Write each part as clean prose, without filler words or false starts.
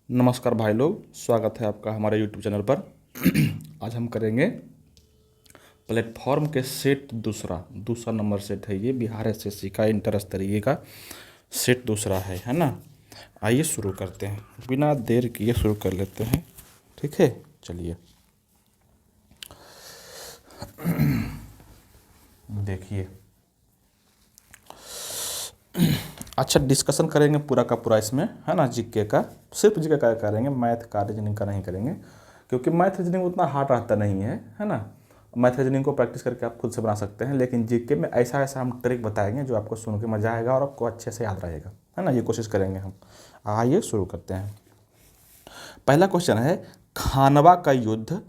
नमस्कार भाई लोग, स्वागत है आपका हमारे YouTube चैनल पर। आज हम करेंगे प्लेटफॉर्म के सेट दूसरा दूसरा नंबर सेट है। ये बिहार एसएससी का इंटर स्तरीय का सेट दूसरा है ना। आइए शुरू करते हैं, बिना देर किए शुरू कर लेते हैं। ठीक है, चलिए देखिए। अच्छा, डिस्कशन करेंगे पूरा का पूरा इसमें, है ना। जीके का, सिर्फ जीके का करेंगे, मैथ का रीजनिंग का नहीं करेंगे, क्योंकि मैथ रीजनिंग उतना हार्ड रहता नहीं है ना। मैथ रीजनिंग को प्रैक्टिस करके आप खुद से बना सकते हैं, लेकिन जीके में ऐसा ऐसा हम ट्रिक बताएंगे जो आपको सुन के मजा आएगा और आपको अच्छे से याद रहेगा, है ना। ये कोशिश करेंगे हम। आइए शुरू करते हैं। पहला क्वेश्चन है, खानवा का युद्ध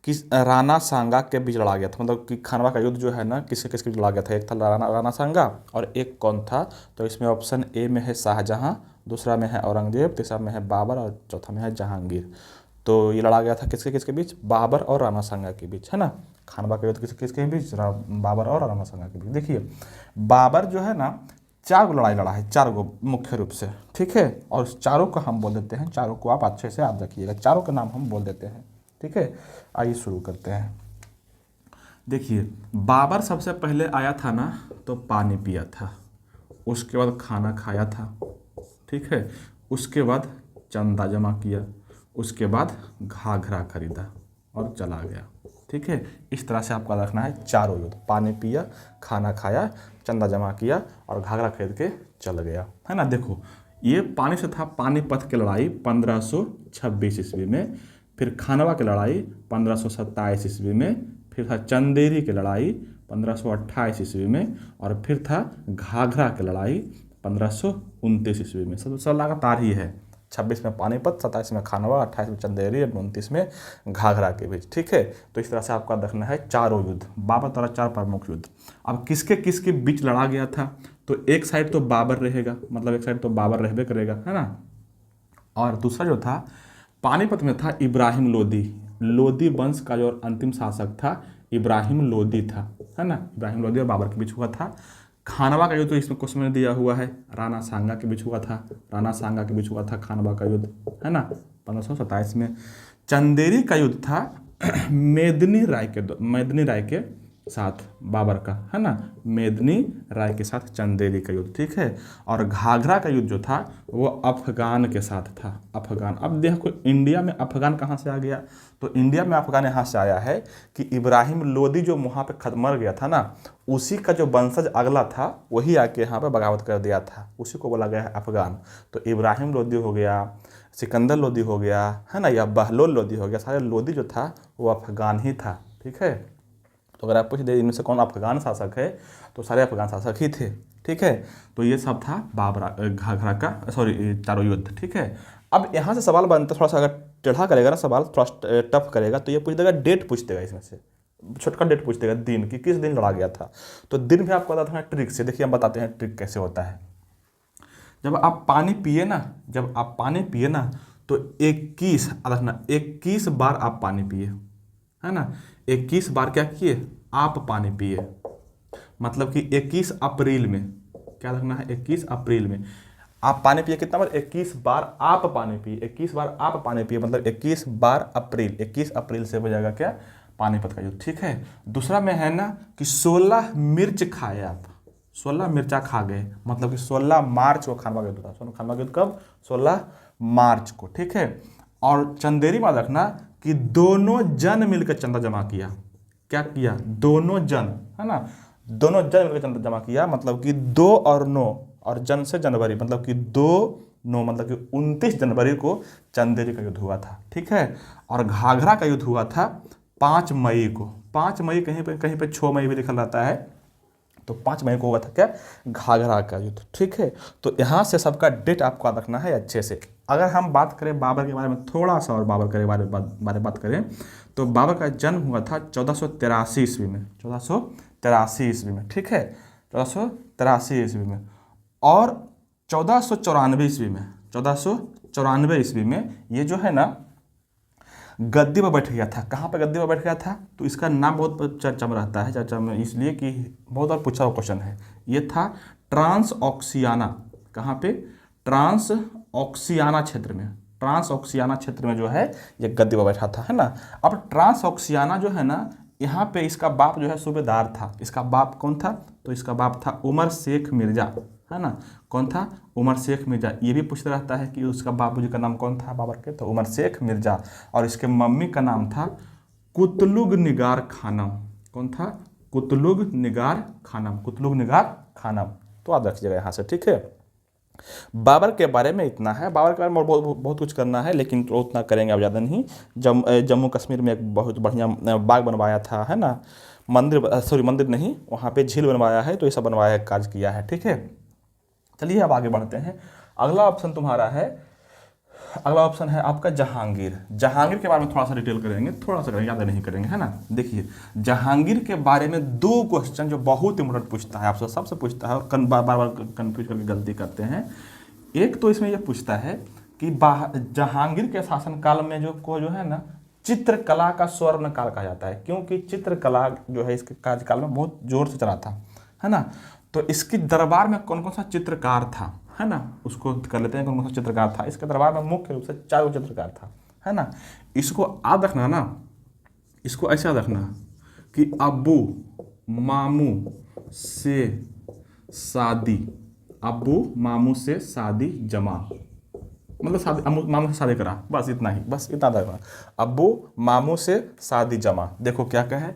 किस राणा सांगा के बीच लड़ा गया था। मतलब कि खानवा का युद्ध जो है ना, किसके किसके बीच लड़ा गया था। एक था राणा सांगा और एक कौन था। तो इसमें ऑप्शन ए में है शाहजहां, दूसरा में है औरंगजेब, तीसरा में है बाबर और चौथा में है जहांगीर। तो ये लड़ा गया था किसके किसके बीच, बाबर और राणा सांगा के बीच, है ना। खानवा का युद्ध किसके किसके बीच, बाबर और राणा सांगा के बीच। देखिए, बाबर जो है ना, 4 गो लड़ाई लड़ा है, 4 गो मुख्य रूप से, ठीक है। और चारों को हम बोल देते हैं, चारों को आप अच्छे से याद रखिएगा, चारों के नाम हम बोल देते हैं, ठीक है। आइए शुरू करते हैं। देखिए, बाबर सबसे पहले आया था ना, तो पानी पिया था, उसके बाद खाना खाया था, ठीक है। उसके बाद चंदा जमा किया, उसके बाद घाघरा खरीदा और चला गया, ठीक है। इस तरह से आपका रखना है चारों युद्ध, पानी पिया, खाना खाया, चंदा जमा किया और घाघरा खरीद के चल गया, है ना। देखो, ये पानी से था पानीपत की लड़ाई 1526 ईस्वी में, फिर खानवा की लड़ाई 1527 ईस्वी में, फिर था चंदेरी की लड़ाई 1528 ईस्वी में, और फिर था घाघरा की लड़ाई 1529 ईस्वी में। सब सब लगातार ही है। 26 में पानीपत, 27 में खानवा, 28 में चंदेरी और 29 में घाघरा के बीच, ठीक है। तो इस तरह से आपका देखना है चारों युद्ध, बाबर द्वारा 4 प्रमुख युद्ध। अब किसके किसके बीच लड़ा गया था, तो एक साइड तो बाबर रहेगा, मतलब एक साइड तो बाबर रहबे करेगा, है ना। और दूसरा जो था पानीपत में था इब्राहिम लोदी। लोदी वंश का जो अंतिम शासक था इब्राहिम लोदी था, है ना। इब्राहिम लोदी और बाबर के बीच हुआ था। खानवा का युद्ध तो इसमें क्वेश्चन में दिया हुआ है, राणा सांगा के बीच हुआ था, राणा सांगा के बीच हुआ था खानवा का युद्ध, है ना, 1527 में। चंदेरी का युद्ध था मेदिनी राय के साथ बाबर का, है ना। मेदिनी राय के साथ चंदेरी का युद्ध, ठीक है। और घाघरा का युद्ध जो था वो अफगान के साथ था, अफगान। अब देखो, इंडिया में अफगान कहाँ से आ गया, तो इंडिया में अफगान यहाँ से आया है कि इब्राहिम लोदी जो वहाँ पे मर गया था ना, उसी का जो वंशज अगला था वही आके यहाँ पे बगावत कर दिया था, उसी को बोला गया है अफगान। तो इब्राहिम लोदी हो गया, सिकंदर लोदी हो गया, है ना, या बहलोल लोदी हो गया, सारे लोदी जो था वो अफगान ही था, ठीक है। तो अगर आप पूछ दे इनमें से कौन अफगान शासक है, तो सारे अफगान शासक ही थे, ठीक है। तो ये सब था घाघरा का, सॉरी, चारों युद्ध, ठीक है। अब यहाँ से सवाल बनता है, थोड़ा सा अगर टेढ़ा करेगा ना सवाल, थोड़ा टफ करेगा, तो ये पूछ देगा, डेट पूछ देगा इसमें से, छोटका डेट पूछ देगा, दिन कि किस दिन लड़ा गया था। तो दिन भी आपको बताते हैं ट्रिक से। देखिए, हम बताते हैं ट्रिक कैसे होता है। जब आप पानी पिए ना, तो 21 रखना, 21 बार आप पानी पिए, है ना। 21 बार क्या किए, आप पानी पिए। मतलब कि 21 अप्रैल में, क्या रखना है, 21 अप्रैल में आप पानी पिए। कितना बार, 21 बार आप पानी पिए, 21 बार आप पानी पिए, मतलब 21 बार अप्रैल, 21 अप्रैल से हो जाएगा क्या, पानीपत का युद्ध, ठीक है। दूसरा में है ना कि 16 मिर्च खाए आप, 16 मिर्चा खा गए, मतलब कि 16 मार्च को खानवा का युद्ध था। खानवा का युद्ध कब, 16 मार्च को, ठीक है। और चंदेरी में रखना कि दोनों जन मिलकर चंदा जमा किया। क्या किया, दोनों जन, है ना, दोनों जन मिलकर चंदा जमा किया, मतलब कि 2 और 9, और जन से जनवरी, मतलब कि 2-9, मतलब कि 29 जनवरी को चंदेरी का युद्ध हुआ था, ठीक है। और घाघरा का युद्ध हुआ था 5 मई को। 5 मई कहीं पे 6 मई भी लिखा रहता है, तो 5 मई को हुआ था क्या, घाघरा का युद्ध, ठीक है। तो यहाँ से सबका डेट आपको याद रखना है अच्छे से। अगर हम बात करें बाबर के बारे में थोड़ा सा, और बाबर के बारे में बात करें, तो बाबर का जन्म हुआ था 1483 ईस्वी में, 1483 ईस्वी में, ठीक है, 1483 ईस्वी में। और 1494 ईस्वी में, 1494 ईस्वी में ये जो है ना गद्दी पर बैठ गया था। कहाँ पर गद्दी पर बैठ गया था, तो इसका नाम बहुत चर्चा में रहता है, चर्चा में इसलिए कि बहुत बार पूछा हुआ क्वेश्चन है। ये था ट्रांस ऑक्सियाना, कहाँ पे, ट्रांस ऑक्सियाना क्षेत्र में, ट्रांस ऑक्सियाना क्षेत्र में जो है ये गद्दी पर बैठा था, है ना। अब ट्रांस ऑक्सियाना जो है ना, यहाँ पे इसका बाप जो है सूबेदार था। इसका बाप कौन था? तो इसका बाप था उमर शेख मिर्जा, है ना। कौन था? उमर शेख मिर्जा। ये भी पूछता रहता है कि उसका बाबूजी का नाम कौन था बाबर के, तो उमर शेख मिर्जा। और इसके मम्मी का नाम था कुतलुग निगार खानम। कौन था? कुतलुग निगार खानम, कुतलुग निगार खानम। तो याद रखिएगा यहाँ से, ठीक है। बाबर के बारे में इतना है। बाबर के बारे में बहुत कुछ करना है, लेकिन तो उतना करेंगे अब, ज़्यादा नहीं। जम्मू कश्मीर में एक बहुत बढ़िया बाग बनवाया था, है ना। मंदिर नहीं, वहाँ पे झील बनवाया है, तो ये सब बनवाया है, कार्य किया है, ठीक है। चलिए अब आगे बढ़ते हैं। अगला ऑप्शन तुम्हारा है, अगला ऑप्शन है आपका जहांगीर। जहांगीर के बारे में थोड़ा सा डिटेल करेंगे, थोड़ा सा करेंगे, ज़्यादा नहीं करेंगे, है ना। देखिए जहांगीर के बारे में 2 क्वेश्चन जो बहुत इंपॉर्टेंट पूछता है, आपसे सबसे पूछता है और बार बार कन्फ्यूज करके गलती करते हैं। एक तो इसमें ये पूछता है कि जहांगीर के शासनकाल में जो है ना, चित्रकला का स्वर्ण काल कहा जाता है, क्योंकि चित्रकला जो है इसके कार्यकाल में बहुत जोर से चला था, है ना। तो इसकी दरबार में कौन कौन सा चित्रकार था, है ना, उसको कर लेते हैं। कौन कौन सा चित्रकार था इसके दरबार में? मुख्य रूप से 4 चित्रकार था, है ना। इसको याद रखना ना, इसको ऐसे याद रखना कि अब्बू मामू से शादी, अब्बू मामू से शादी जमा, मतलब शादी मामू से शादी करा, बस इतना ही, बस इतना रखना। अब्बू मामू से शादी जमा। देखो क्या कहे,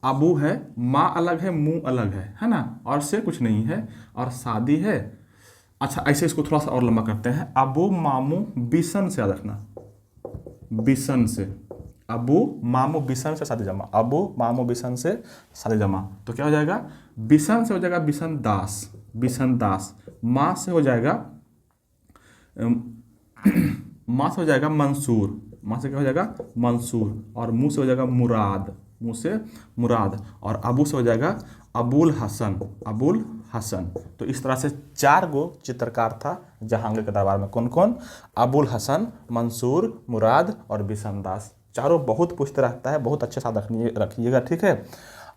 अबू है, माँ अलग है, मुँह अलग है ना, और से कुछ नहीं है, और शादी है। अच्छा ऐसे इसको थोड़ा सा और लंबा करते हैं। अबू मामू बिसन से याद रखना, बिसन से, अबू मामू बिसन से शादी जमा, अबू मामू बिसन से शादी जमा। तो क्या हो जाएगा? बिसन से हो जाएगा बिसन दास, बिसन दास। माँ से हो जाएगा माँ से हो जाएगा मंसूर, माँ से क्या हो जाएगा? मंसूर। और मुँह से हो जाएगा मुराद, मुँह से मुराद। और अबू से हो जाएगा अबुल हसन, अबुल हसन। तो इस तरह से 4 गो चित्रकार था जहांगीर के दरबार में। कौन कौन? अबुल हसन, मंसूर, मुराद और बिसन दास। चारों बहुत पूछते रहता है, बहुत अच्छे साथ रखिएगा, ठीक है।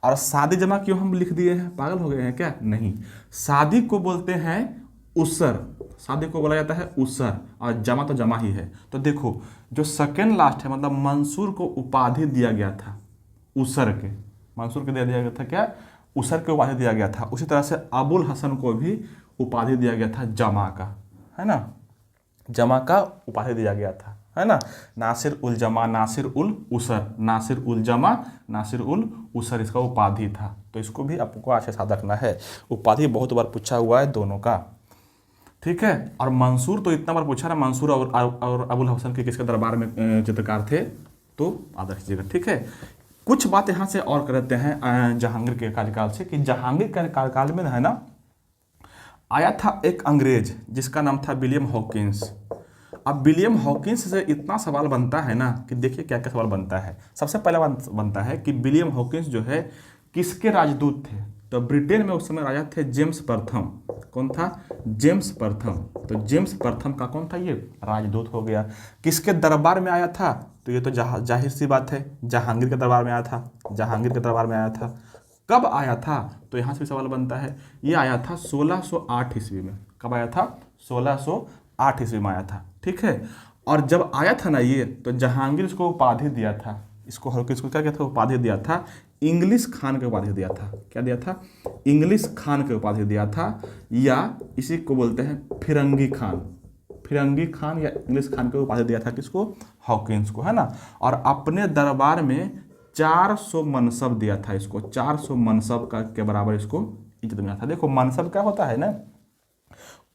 और शादी जमा क्यों हम लिख दिए हैं? पागल हो गए हैं क्या? नहीं, शादी को बोलते हैं उसर, शादी को बोला जाता है उसर, और जमा तो जमा ही है। तो देखो जो सेकेंड लास्ट है, मतलब मंसूर को उपाधि दिया गया था उसर के, मंसूर को दिया गया था क्या? उसर के उपाधि दिया गया था। उसी तरह से अबुल हसन को भी उपाधि दिया गया था जमा का, है ना, जमा का उपाधि दिया गया था, है ना। नासिर उल जमा, नासिर उल उसर, नासिर उल जमा, नासिर उल उसर इसका उपाधि था। तो इसको भी आपको अच्छे साथ रखना है। उपाधि बहुत बार पूछा हुआ है दोनों का, ठीक है। और मंसूर तो इतना बार पूछा ना, मंसूर और अबुल हसन के किसके दरबार में चित्रकार थे, तो याद रखिएगा, ठीक है। कुछ बात यहाँ से और करते हैं जहांगीर के कार्यकाल से, कि जहांगीर के कार्यकाल में है ना, आया था एक अंग्रेज जिसका नाम था विलियम हॉकिंस। अब विलियम हॉकिंस से इतना सवाल बनता है ना, कि देखिए क्या क्या सवाल बनता है। सबसे पहला बनता है कि विलियम हॉकिंस जो है किसके राजदूत थे? तो ब्रिटेन में उस समय राजा थे जेम्स प्रथम। कौन था? जेम्स प्रथम। तो जेम्स प्रथम का कौन था? ये राजदूत हो गया। किसके दरबार में आया था? तो ये तो जाहिर सी बात है, जहांगीर के दरबार में आया था, जहांगीर के दरबार में आया था। कब आया था? तो यहाँ से भी सवाल बनता है। ये आया था 1608 ईस्वी में। कब आया था? 1608 ईस्वी में आया था, ठीक है। और जब आया था ना ये, तो जहांगीर इसको उपाधि दिया था, इसको क्या कहता था? उपाधि दिया था, इंग्लिश खान के उपाधि दिया था। क्या दिया था? इंग्लिश खान के उपाधि दिया था, या इसी को बोलते हैं फिरंगी खान, फिरंगी खान या इंग्लिश खान के उपाधि दिया था। किसको? हॉकिंस को, है ना। और अपने दरबार में 400 मनसब दिया था इसको, 400 मनसब का के बराबर इसको इज्जत मिला था। देखो मनसब क्या होता है ना,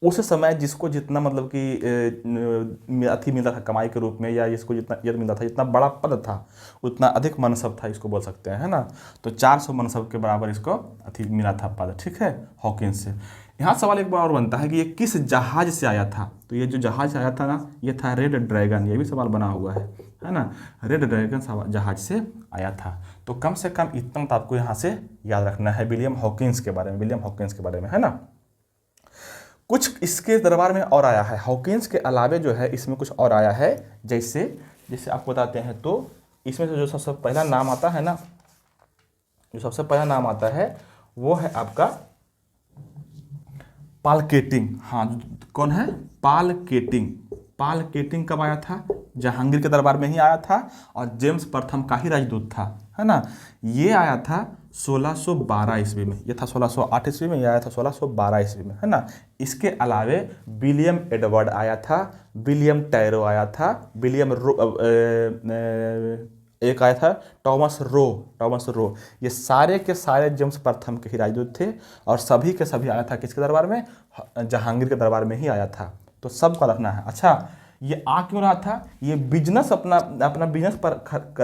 उस समय जिसको जितना मतलब कि अथी मिलता था कमाई के रूप में, या इसको जितना इज्जत मिलता था, जितना बड़ा पद था उतना अधिक मनसब था, इसको बोल सकते हैं, है ना। तो 400 मनसब के बराबर इसको अथी मिला था पद, ठीक है, हॉकिंस से। यहाँ सवाल एक बार और बनता है कि ये किस जहाज से आया था? तो ये जो जहाज आया था ना, ये था रेड ड्रैगन। ये भी सवाल बना हुआ है ना, रेड ड्रैगन जहाज से आया था। तो कम से कम इतना तो आपको यहाँ से याद रखना है विलियम हॉकिंस के बारे में, विलियम हॉकिंस के बारे में, है ना। कुछ इसके दरबार में और आया है, हॉकिंस के अलावे जो है इसमें कुछ और आया है। जैसे आपको बताते हैं, तो इसमें से जो सबसे पहला नाम आता है ना, जो सबसे पहला नाम आता है वो है आपका पाल केटिंग। हाँ, कौन है? पाल केटिंग। पाल केटिंग कब आया था? जहांगीर के दरबार में ही आया था और जेम्स प्रथम का ही राजदूत था, है ना। ये आया था 1612 ईस्वी में, ये था 1608 ईस्वी में, ये आया था 1612 ईस्वी में, है ना। इसके अलावे विलियम एडवर्ड आया था, विलियम टैरो आया था, एक आया था टॉमस रो। ये सारे के सारे जेम्स प्रथम के ही राजदूत थे और सभी के सभी आया था किसके दरबार में? जहांगीर के दरबार में ही आया था। तो सबका रखना है। अच्छा, ये आ क्यों रहा था? ये बिजनेस अपना बिजनेस पर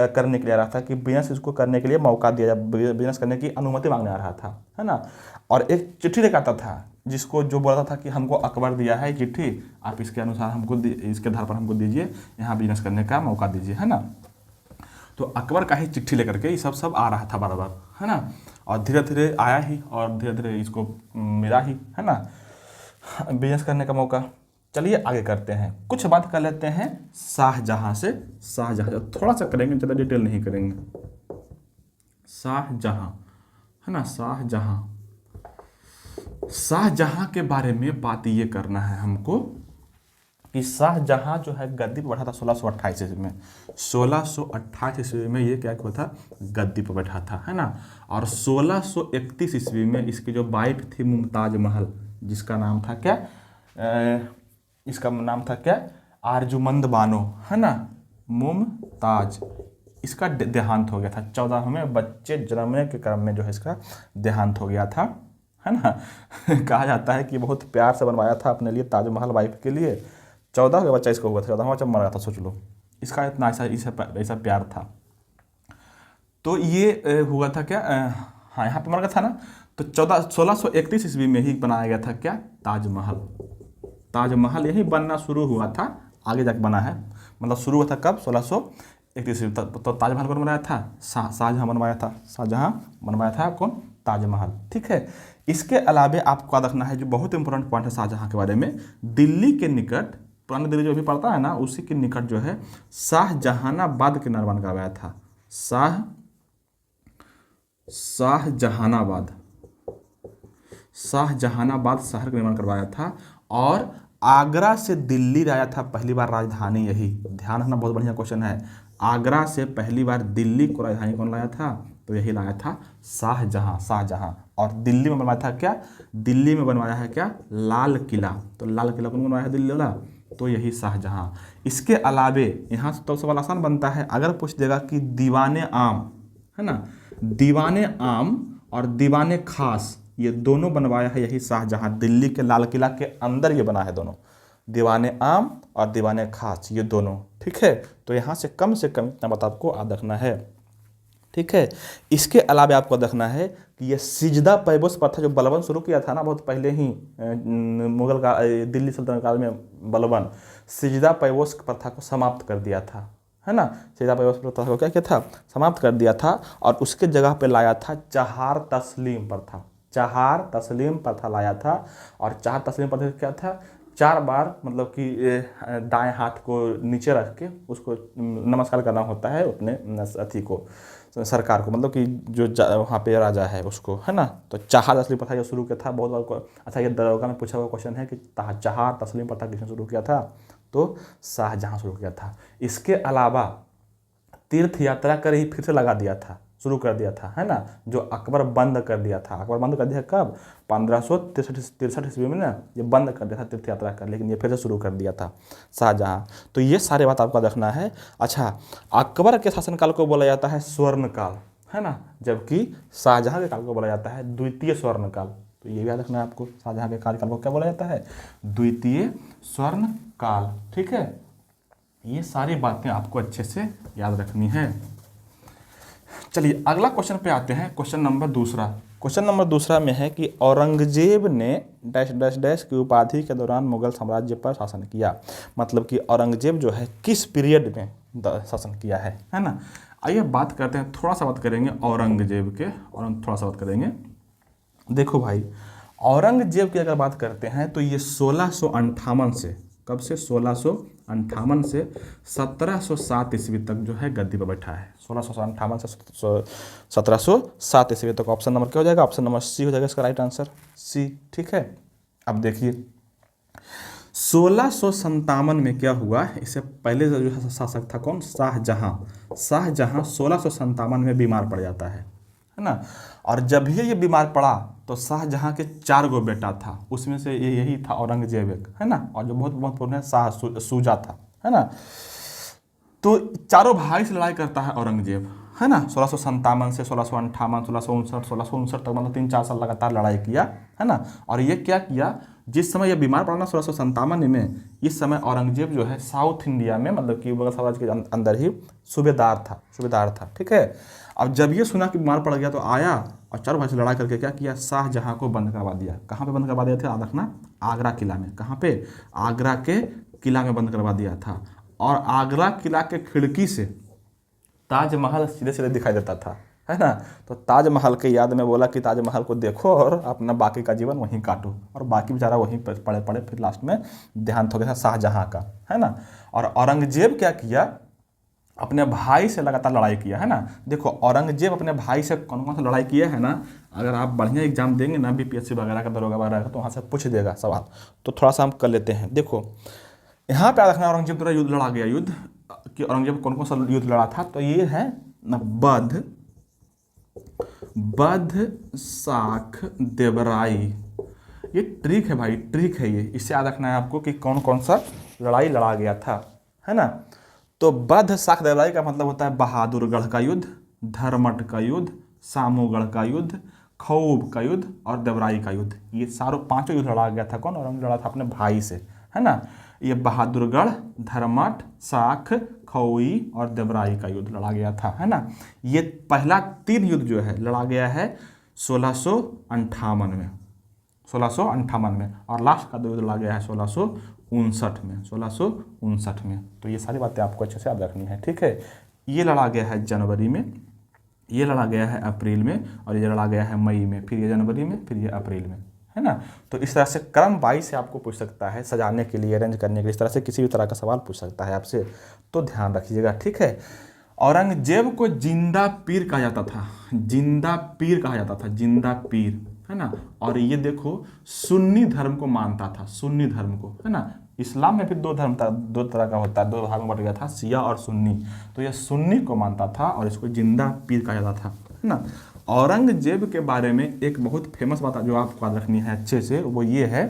करने के लिए आ रहा था, कि बिजनेस इसको करने के लिए मौका दिया जाए, बिजनेस करने की अनुमति मांगने आ रहा था, है ना। और एक चिट्ठी लेकर आता था जिसको जो बोलता था कि हमको अकबर दिया है चिट्ठी, आप इसके अनुसार हमको इसके आधार पर हमको दीजिए, यहाँ बिजनेस करने का मौका दीजिए, है ना। तो अकबर का ही चिट्ठी लेकर के ये सब आ रहा था बार, है ना। और धीरे धीरे आया ही और धीरे धीरे इसको मिला ही, है ना, बिजनेस करने का मौका। चलिए आगे करते हैं, कुछ बात कर लेते हैं शाहजहां से। शाहजहां थोड़ा सा करेंगे, ज़्यादा डिटेल नहीं करेंगे। शाहजहां, है ना, शाहजहां के बारे में बात ये करना है हमको कि शाहजहां जो है गद्दी पर बैठा था 1628 ईस्वी में। 1628 ईस्वी में ये क्या हुआ था? गद्दी पर बैठा था, है ना। और 1631 ईस्वी में इसकी जो वाइफ थी मुमताज महल, जिसका नाम था क्या? इसका नाम था क्या? आरजुमंद बानो, है ना, मुमताज। इसका देहांत हो गया था 14वें बच्चे जन्मने के क्रम में, जो है इसका देहांत हो गया था, है ना। कहा जाता है कि बहुत प्यार से बनवाया था अपने लिए ताजमहल वाइफ के लिए। 14 का बच्चा इसको हुआ था, 14वां बच्चा मर गया था, सोच लो। इसका इतना ऐसा प्यार था। तो ये हुआ था क्या? हाँ, यहाँ पे मर गया था ना। तो 1631 ईस्वी में ही बनाया गया था क्या? ताजमहल यही बनना शुरू हुआ था, आगे जाके बना है। मतलब शुरू हुआ था कब? 1631 ईस्वी। तो ताजमहल कौन बनाया था? शाहजहां बनवाया था। शाहजहां बनवाया था कौन? ताजमहल, ठीक है। इसके अलावे आपको याद रखना है जो बहुत इंपॉर्टेंट पॉइंट है शाहजहां के बारे में, दिल्ली के निकट, पुरानी दिल्ली जो भी पड़ता है ना, उसी के निकट जो है शाहजहानाबाद के निर्माण करवाया था। शाहजहानाबाद शहर का निर्माण करवाया था। और आगरा से दिल्ली लाया था पहली बार राजधानी, यही ध्यान रखना, बहुत बढ़िया क्वेश्चन है। आगरा से पहली बार दिल्ली को राजधानी कौन लाया था? तो यही लाया था शाहजहां। और दिल्ली में बनवाया था क्या? दिल्ली में बनवाया है क्या? लाल किला। तो लाल किला कौन बनवाया है दिल्ली वाला? तो यही शाहजहां। इसके अलावे यहाँ से तो सवाल आसान बनता है, अगर पूछ देगा कि दीवाने आम, है ना, दीवाने आम और दीवाने खास, ये दोनों बनवाया है यही शाहजहां। दिल्ली के लाल किला के अंदर ये बना है दोनों, दीवाने आम और दीवाने खास, ये दोनों, ठीक है। तो यहाँ से कम इतना बात आपको याद रखना है, ठीक है। इसके अलावा आपको देखना है कि ये सिजदा पैबोस प्रथा जो बलबन शुरू किया था ना बहुत पहले ही, मुगल का दिल्ली सल्तनत काल में बलबन सिजदा पैबोस प्रथा को समाप्त कर दिया था, है ना। सिजदा पैबोस प्रथा को क्या किया था? समाप्त कर दिया था। और उसके जगह पे लाया था चहार तस्लीम प्रथा लाया था। और चहार तस्लीम प्रथा क्या था? 4 बार, मतलब कि दाएं हाथ को नीचे रख के उसको नमस्कार करना होता है अपने अथी को, सरकार को, मतलब कि जो वहाँ पे राजा है उसको, है ना। तो चहार तस्लीम प्रथा जो शुरू किया था बहुत बार। अच्छा, ये दरोगा में पूछा हुआ क्वेश्चन है कि चहार तस्लीम प्रथा किसने शुरू किया था? तो शाहजहां शुरू किया था। इसके अलावा तीर्थ यात्रा कर ही फिर से शुरू कर दिया था, है ना, जो अकबर बंद कर दिया था। अकबर बंद कर दिया कब? 1563 ईस्वी में ना, ये बंद कर दिया था तीर्थ यात्रा कर, लेकिन ये फिर से शुरू कर दिया था शाहजहां। तो ये सारे बात आपको देखना है। अच्छा, अकबर के शासनकाल को बोला जाता है स्वर्ण काल, है ना, जबकि शाहजहां के काल को बोला जाता है द्वितीय स्वर्ण काल। तो ये भी याद रखना है आपको, शाहजहां के कार्यकाल को क्या बोला जाता है? द्वितीय स्वर्ण काल, ठीक है। ये सारी बातें आपको अच्छे से याद रखनी है। चलिए अगला क्वेश्चन पे आते हैं, क्वेश्चन नंबर दूसरा में है कि औरंगजेब ने डैश डैश डैश की उपाधि के दौरान मुगल साम्राज्य पर शासन किया। मतलब कि औरंगजेब जो है किस पीरियड में शासन किया है ना। आइए बात करते हैं, थोड़ा सा बात करेंगे औरंगजेब के, और थोड़ा सा बात करेंगे। देखो भाई, औरंगजेब की अगर बात करते हैं तो ये 1658 से, कब से? 1658 से 1707 ईस्वी तक जो है गद्दी पर बैठा है। 1658 से 1707 ईस्वी तक। ऑप्शन नंबर क्या हो जाएगा? ऑप्शन नंबर सी हो जाएगा इसका राइट आंसर, सी, ठीक है। अब देखिए 1657 में क्या हुआ, इससे पहले जो है शासक था कौन, शाहजहां। शाहजहां 1657 में बीमार पड़ जाता है ना। और जब भी ये बीमार पड़ा तो शाहजहां के 4 गो बेटा था, उसमें से यही था औरंगजेब एक, है ना, और जो बहुत महत्वपूर्ण है शाह शुजा था, है ना। तो चारों भाई से लड़ाई करता है औरंगजेब, है ना। 1657 से 1658, 1659, 1659 तक, मतलब 3-4 साल लगातार लड़ाई किया, है ना। और ये क्या किया, जिस समय ये बीमार पड़ा ना 1657 में, इस समय औरंगजेब जो है साउथ इंडिया में, मतलब कि मुगल साम्राज्य के अंदर ही सूबेदार था, ठीक है। अब जब ये सुना कि बीमार पड़ गया तो आया और चारों भाई से लड़ाई करके क्या किया, शाहजहां को बंद करवा दिया। कहाँ पे बंद करवा दिया था, याद रखना, आगरा किला में। कहाँ पे, आगरा के किला में बंद करवा दिया था। और आगरा किला के खिड़की से ताजमहल सीधे सीधे दिखाई देता था, है ना। तो ताजमहल के याद में बोला कि ताजमहल को देखो और अपना बाकी का जीवन वहीं काटो, और बाकी बेचारा वहीं पड़े पड़े, फिर लास्ट में देहांत हो गया था शाहजहां का, है ना। और औरंगजेब क्या किया, अपने भाई से लगातार लड़ाई किया, है ना। देखो औरंगजेब अपने भाई से कौन कौन सा लड़ाई किया है ना, अगर आप बढ़िया एग्जाम देंगे ना बीपीएससी वगैरह का, दरोगा वगैरह का, तो वहाँ से पूछ देगा सवाल। तो थोड़ा सा हम कर लेते हैं। देखो यहाँ पे रखना, औरंगजेब द्वारा युद्ध लड़ा गया, युद्ध कि औरंगजेब कौन कौन सा युद्ध लड़ा था, तो ये है ना, बद्ध, शाख, देवराई। ये ट्रिक है भाई, ट्रिक है ये, इससे याद रखना है आपको कि कौन कौन सा लड़ाई लड़ा गया था, है ना। तो बद्ध, शाख, देवराई का मतलब होता है बहादुरगढ़ का युद्ध, धर्मट का युद्ध, सामूगढ़ का युद्ध, खौब का युद्ध और देवराई का युद्ध। ये सारों 5 युद्ध लड़ा गया था कौन, औरंगजेब लड़ा था अपने भाई से, है ना। ये बहादुरगढ़, धर्मट, शाख, खौई और देवराई का युद्ध लड़ा गया था, है ना। ये पहला 3 युद्ध जो है लड़ा गया है 1658 में, 1658 में, और लास्ट का 2 युद्ध लड़ा गया है 1659 में, 1659 में। तो ये सारी बातें आपको अच्छे से याद रखनी है, ठीक है। ये लड़ा गया है जनवरी में, ये लड़ा गया है अप्रैल में, और ये लड़ा गया है मई में, फिर ये जनवरी में, फिर ये अप्रैल में, है ना। तो इस तरह से क्रम वाइज से आपको पूछ सकता है, सजाने के लिए, अरेंज करने के लिए, इस तरह से किसी भी तरह का सवाल पूछ सकता है आपसे, तो ध्यान रखिएगा, ठीक है। औरंगजेब को जिंदा पीर कहा जाता था, जिंदा पीर कहा जाता था, जिंदा पीर, है ना। और ये देखो सुन्नी धर्म को मानता था, सुन्नी धर्म को, है ना। इस्लाम में भी 2 धर्म था, 2 तरह का होता है, 2 भाग में बढ़ गया था, शिया और सुन्नी। तो ये सुन्नी को मानता था और इसको जिंदा पीर कहा जाता था, है ना। औरंगजेब के बारे में एक बहुत फेमस बात जो आपको याद रखनी है अच्छे से, वो ये है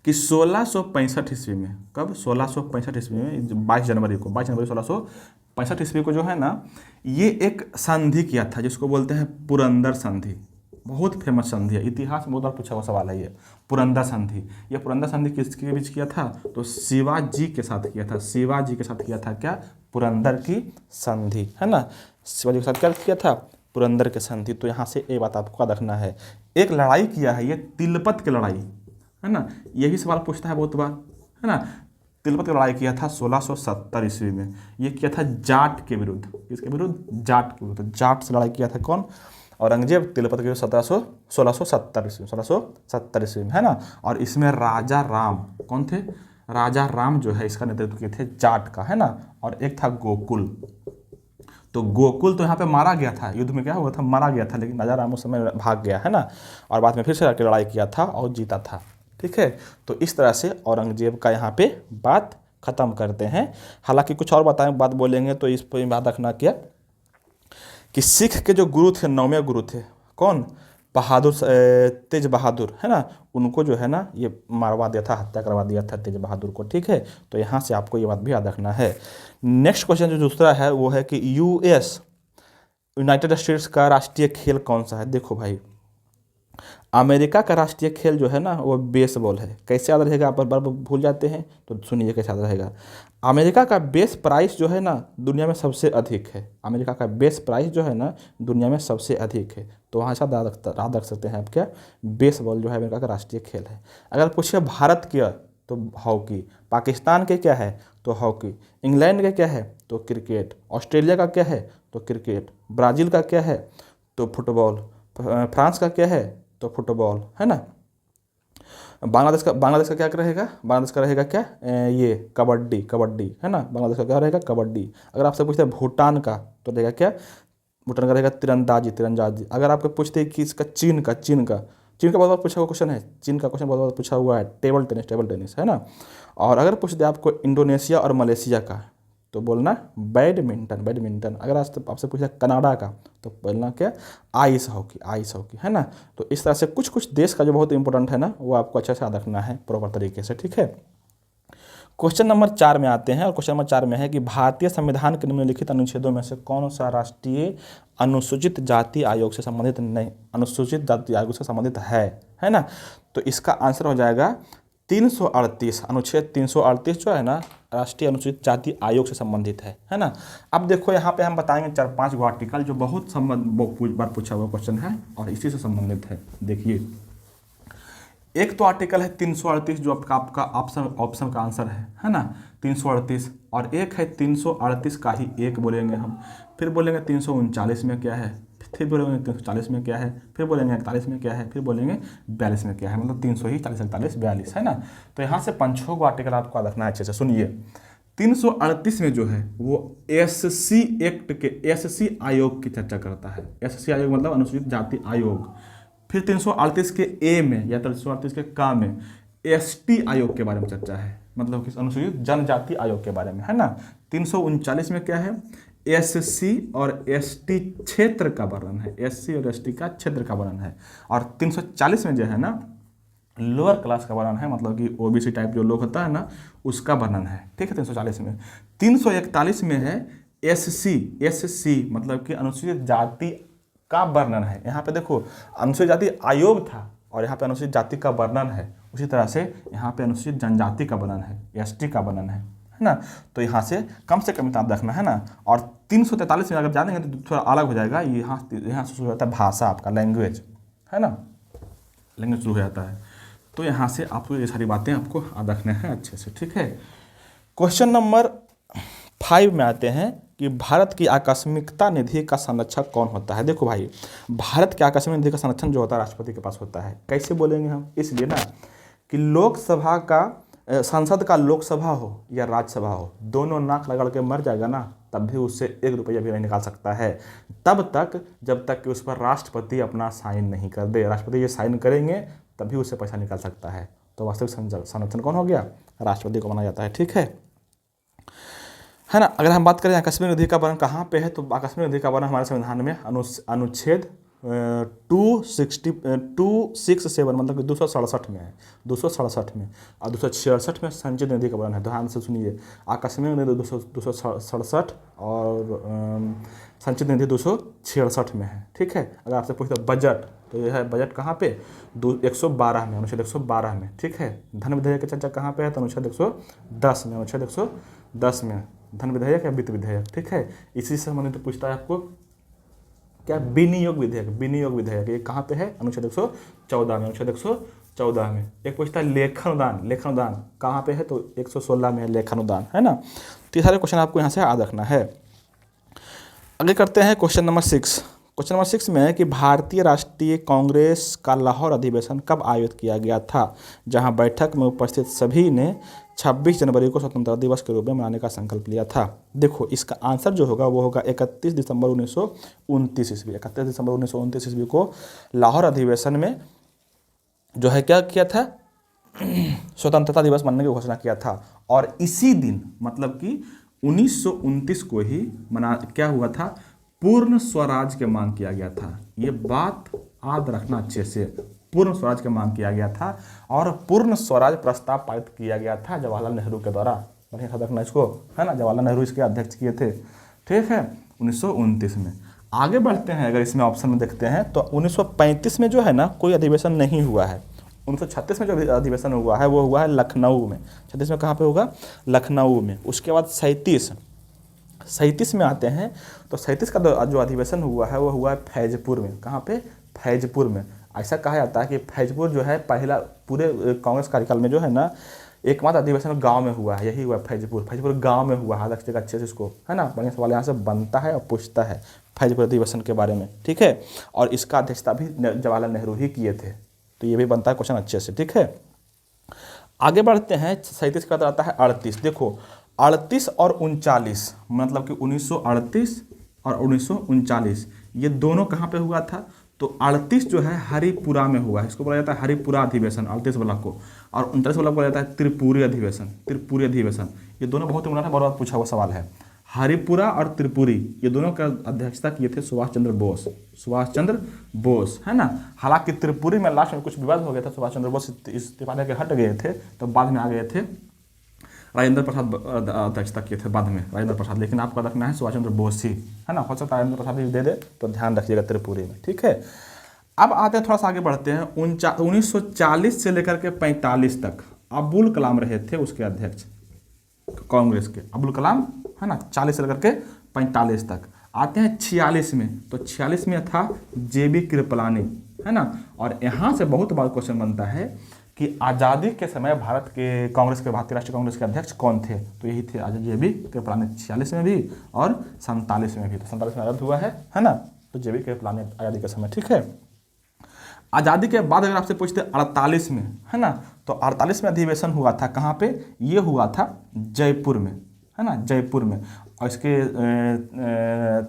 कि 1665 ईस्वी में, कब, 1665 ईस्वी में 22 जनवरी 1665 ईस्वी को जो है ना, ये एक संधि किया था जिसको बोलते हैं पुरंदर संधि। बहुत फेमस संधि है, इतिहास में बहुत बार पूछा हुआ सवाल है ये, पुरंदर संधि। ये पुरंदर संधि किसके बीच किया था, तो शिवाजी के साथ किया था, शिवाजी के साथ किया था क्या, पुरंदर की संधि, है ना। शिवाजी के साथ क्या किया था, पुरंदर की संधि। तो यहाँ से एक बात आपको याद रखना है, एक लड़ाई किया है ये तिलपत की लड़ाई, है ना। यही सवाल पूछता है बहुत बार, है ना। तिलपत की लड़ाई किया था 1670 ईस्वी में। ये किया था जाट के विरुद्ध, किसके विरुद्ध, जाट के विरुद्ध। जाट से लड़ाई किया था कौन, औरंगजेब, तिलपत के विरुद्ध 1670 ईस्वी में, है ना। और इसमें राजा राम कौन थे, राजा राम जो है इसका नेतृत्व किए थे जाट का, है ना। और एक था गोकुल। तो गोकुल तो यहाँ पे मारा गया था, युद्ध में क्या हुआ था, मारा गया था, लेकिन राजा राम उस समय भाग गया, है ना। और बाद में फिर से आके लड़ाई किया था और जीता था, ठीक है। तो इस तरह से औरंगजेब का यहाँ पे बात खत्म करते हैं। हालांकि कुछ और बात बोलेंगे, तो इस पर बात रखना क्या कि सिख के जो गुरु थे, 9वें गुरु थे कौन, बहादुर, तेज बहादुर, है ना। उनको जो है ना ये मारवा दिया था, हत्या करवा दिया था तेज बहादुर को, ठीक है। तो यहाँ से आपको ये बात भी याद रखना है। नेक्स्ट क्वेश्चन जो दूसरा है वो है कि यूनाइटेड स्टेट्स का राष्ट्रीय खेल कौन सा है। देखो भाई, अमेरिका का राष्ट्रीय खेल जो है ना वो बेसबॉल है। कैसे याद रहेगा, आप बार भूल जाते हैं, तो सुनिए कैसे याद रहेगा। अमेरिका का बेस प्राइस जो है ना दुनिया में सबसे अधिक है, अमेरिका का बेस प्राइस जो है ना दुनिया में सबसे अधिक है। तो वहाँ से याद रख सकते हैं आप क्या, बेसबॉल जो है अमेरिका का राष्ट्रीय खेल है। अगर पूछिए भारत क्या, तो हॉकी। पाकिस्तान के क्या है, तो हॉकी। इंग्लैंड का क्या है, तो क्रिकेट। ऑस्ट्रेलिया का क्या है, तो क्रिकेट। ब्राज़ील का क्या है, तो फुटबॉल। फ्रांस का क्या है, तो फुटबॉल, है ना। बांग्लादेश का क्या रहेगा, बांग्लादेश का रहेगा क्या, ये कबड्डी, है ना। बांग्लादेश का क्या रहेगा, कबड्डी। अगर आपसे पूछते हैं भूटान का, तो रहेगा क्या, भूटान का रहेगा तीरंदाजी। अगर आपको पूछते हैं कि इसका चीन का, चीन का बहुत बार पूछा हुआ क्वेश्चन है, चीन का क्वेश्चन बहुत बार पूछा हुआ है, टेबल टेनिस है ना। और अगर पूछ दे आपको इंडोनेशिया और मलेशिया का तो बोलना बैडमिंटन। अगर आज तो आपसे पूछा कनाडा का तो बोलना क्या, आइस हॉकी है ना। तो इस तरह से कुछ कुछ देश का जो बहुत इंपॉर्टेंट है ना वो आपको अच्छे से याद रखना है प्रॉपर तरीके से, ठीक है। क्वेश्चन नंबर 4 में आते हैं और क्वेश्चन नंबर 4 में है कि भारतीय संविधान के निम्नलिखित अनुच्छेदों में से कौन सा राष्ट्रीय अनुसूचित जाति आयोग से संबंधित नहीं, अनुसूचित जाति आयोग से संबंधित है ना। तो इसका आंसर हो जाएगा 338, अनुच्छेद 338 जो है ना राष्ट्रीय अनुसूचित जाति आयोग से संबंधित है ना। अब देखो यहाँ पे हम बताएंगे 4-5 गो आर्टिकल जो बहुत बार पूछा हुआ क्वेश्चन है और इसी से संबंधित है। देखिए, एक तो आर्टिकल है 338 जो आपका ऑप्शन का आंसर है ना, 338। और एक है 338 का ही एक बोलेंगे हम, फिर बोलेंगे 339 में क्या है, फिर बोलेंगे 340 में क्या है, फिर बोलेंगे 41 में क्या है, फिर बोलेंगे 42 में क्या है, मतलब 340, 40, 41, 42 है ना। तो यहाँ से 5-6 को आर्टिकल आपको याद रखना है अच्छे से। सुनिए, 338 में जो है वो एससी एक्ट के एससी आयोग की चर्चा करता है। एससी आयोग मतलब अनुसूचित जाति आयोग। फिर 338 के ए में या 338 के का में एसटी आयोग के बारे में चर्चा है, मतलब कि अनुसूचित जनजाति आयोग के बारे में है ना। 339 में क्या है, एससी और एसटी क्षेत्र का वर्णन है, एससी और एसटी का क्षेत्र का वर्णन है। और 340 में जो है ना लोअर क्लास का वर्णन है, मतलब कि ओबीसी टाइप जो लोग होता है ना उसका वर्णन है, ठीक है। 340 में 341 में है एससी मतलब कि अनुसूचित जाति का वर्णन है। यहाँ पे देखो अनुसूचित जाति आयोग था और यहाँ पे अनुसूचित जाति का वर्णन है, उसी तरह से यहाँ पे अनुसूचित जनजाति का वर्णन है, एसटी का वर्णन है ना। तो यहाँ से कम याद रखना है ना। और 343 में अगर जानेंगे तो थोड़ा अलग हो जाएगा, यहाँ से शुरू होता है भाषा, आपका लैंग्वेज है ना, लैंग्वेज शुरू हो जाता है। तो यहाँ से आपको ये सारी बातें आपको याद रखना है अच्छे से, ठीक है। क्वेश्चन नंबर 5 में आते हैं कि भारत की आकस्मिकता निधि का संरक्षक कौन होता है। देखो भाई, भारत की आकस्मिक निधि का संरक्षण जो होता है राष्ट्रपति के पास होता है। कैसे बोलेंगे हम, इसलिए ना कि लोकसभा का संसद का लोकसभा हो या राज्यसभा हो, दोनों नाक रगड़ के मर जाएगा ना तब भी उससे 1 रुपया भी नहीं निकाल सकता है, तब तक जब तक कि उस पर राष्ट्रपति अपना साइन नहीं कर दे। राष्ट्रपति ये साइन करेंगे तभी उससे पैसा निकाल सकता है। तो वास्तविक संरक्षण कौन हो गया, राष्ट्रपति को माना जाता है, ठीक है ना। अगर हम बात करें आकस्मिक निधि का वर्णन कहाँ पे है, तो आकस्मिक निधि का वर्णन हमारे संविधान में अनुच्छेद 267 मतलब कि 267 में है, 267 में। और 266 में संचित निधि का वर्णन है। ध्यान से सुनिए, आकस्मिक निधि 267 और संचित निधि 266 में है, ठीक है। अगर आपसे पूछते बजट तो यह है बजट कहाँ पे, 112 में, अनुच्छेद 112 में, ठीक है। धन विधेयक की चर्चा कहाँ पे है, तो अनुच्छेद 110 में, अनुच्छेद 110 में धन विधेयक या वित्त विधेयक, ठीक है। इसी से संबंधित पूछता है आपको क्या, विनियोग विधेयक ये कहाँ पे है, अनुच्छेद 114 में, अनुच्छेद 114 में। एक पूछता है लेखानुदान कहाँ पे है, तो 116 में है लेखानुदान, है ना। तो ये सारे क्वेश्चन आपको यहाँ से याद रखना है। आगे करते हैं क्वेश्चन नंबर 6। क्वेश्चन नंबर 6 में है कि भारतीय राष्ट्रीय कांग्रेस का लाहौर अधिवेशन कब आयोजित किया गया था, जहां बैठक में उपस्थित सभी ने 26 जनवरी को स्वतंत्रता दिवस के रूप में मनाने का संकल्प लिया था। देखो इसका आंसर जो होगा वो होगा 31 दिसंबर 1929 ईस्वी। 31 दिसंबर 1929 ईस्वी को लाहौर अधिवेशन में जो है क्या किया था, स्वतंत्रता दिवस मनाने की घोषणा किया था। और इसी दिन मतलब कि 1929 को ही क्या हुआ था, पूर्ण स्वराज की मांग किया गया था। ये बात याद रखना अच्छे से, पूर्ण स्वराज की मांग किया गया था और पूर्ण स्वराज प्रस्ताव पारित किया गया था जवाहरलाल नेहरू के द्वारा। बढ़िया याद रखना इसको, है ना। जवाहरलाल नेहरू इसके अध्यक्ष किए थे, ठीक है, 1929 में। आगे बढ़ते हैं, अगर इसमें ऑप्शन में देखते हैं तो 1935 में जो है ना कोई अधिवेशन नहीं हुआ है। 1936 में जो अधिवेशन हुआ है वो हुआ है लखनऊ में। 36 में कहाँ पे होगा, लखनऊ में। उसके बाद 37 में आते हैं तो 37 का जो अधिवेशन हुआ है वो हुआ है फैजपुर में। कहाँ पे, फैजपुर में। ऐसा कहा जाता है कि फैजपुर जो है पहला पूरे कांग्रेस कार्यकाल में जो है ना एकमात्र अधिवेशन गांव में हुआ है, यही हुआ फैजपुर गांव में हुआ है। अलग जगह अच्छे से इसको, है ना, बढ़िया सवाल यहाँ से बनता है और पूछता है फैजपुर अधिवेशन के बारे में, ठीक है। और इसका अध्यक्षता भी जवाहरलाल नेहरू ही किए थे, तो ये भी बनता है क्वेश्चन अच्छे से, ठीक है। आगे बढ़ते हैं, 37 का आता है 38। देखो 38 और 39 मतलब कि 1938 और 1939 ये दोनों कहाँ पे हुआ था, तो तो 38 जो है हरिपुरा में हुआ है, इसको बोला जाता है हरिपुरा अधिवेशन 38 वाला को, और 39 वाला को बोला जाता है त्रिपुरी अधिवेशन। त्रिपुरी अधिवेशन ये दोनों बहुत ही मुनाफा बार बार पूछा हुआ सवाल है। हरिपुरा और त्रिपुरी ये दोनों का अध्यक्षता किए थे सुभाष चंद्र बोस, सुभाष चंद्र बोस, है ना। हालांकि त्रिपुरी में लास्ट में कुछ विवाद हो गया था, सुभाष चंद्र बोस इस्तीफा देकर हट गए थे, तो बाद में आ गए थे राजेंद्र प्रसाद अध्यक्षता किए थे बाद में राजेंद्र प्रसाद, लेकिन आपका रखना है सुभाष चंद्र बोस ही, है ना। हो सकता है राजेंद्र प्रसाद भी दे दे, तो ध्यान रखिएगा त्रिपुरी में, ठीक है। अब आते हैं थोड़ा सा आगे बढ़ते हैं। 1940 से लेकर के 45 तक अबुल कलाम रहे थे उसके अध्यक्ष, कांग्रेस के अबुल कलाम, है ना। 40 से लेकर के 45 तक। आते हैं 46 में, तो 46 में था जेबी कृपलानी, है ना। और यहाँ से बहुत बड़ा क्वेश्चन बनता है कि आज़ादी के समय भारत के कांग्रेस के, भारतीय राष्ट्रीय कांग्रेस के अध्यक्ष कौन थे, तो यही थे जेबी कृपलानी 46 में भी और 47 में भी। तो 47 में आज़ाद हुआ है ना, तो जेबी कृपलानी आज़ादी के समय, ठीक है। आज़ादी के बाद अगर आपसे पूछते 48 में, है ना, तो 48 में अधिवेशन हुआ था, कहाँ पे, ये हुआ था जयपुर में, है ना, जयपुर में। और इसके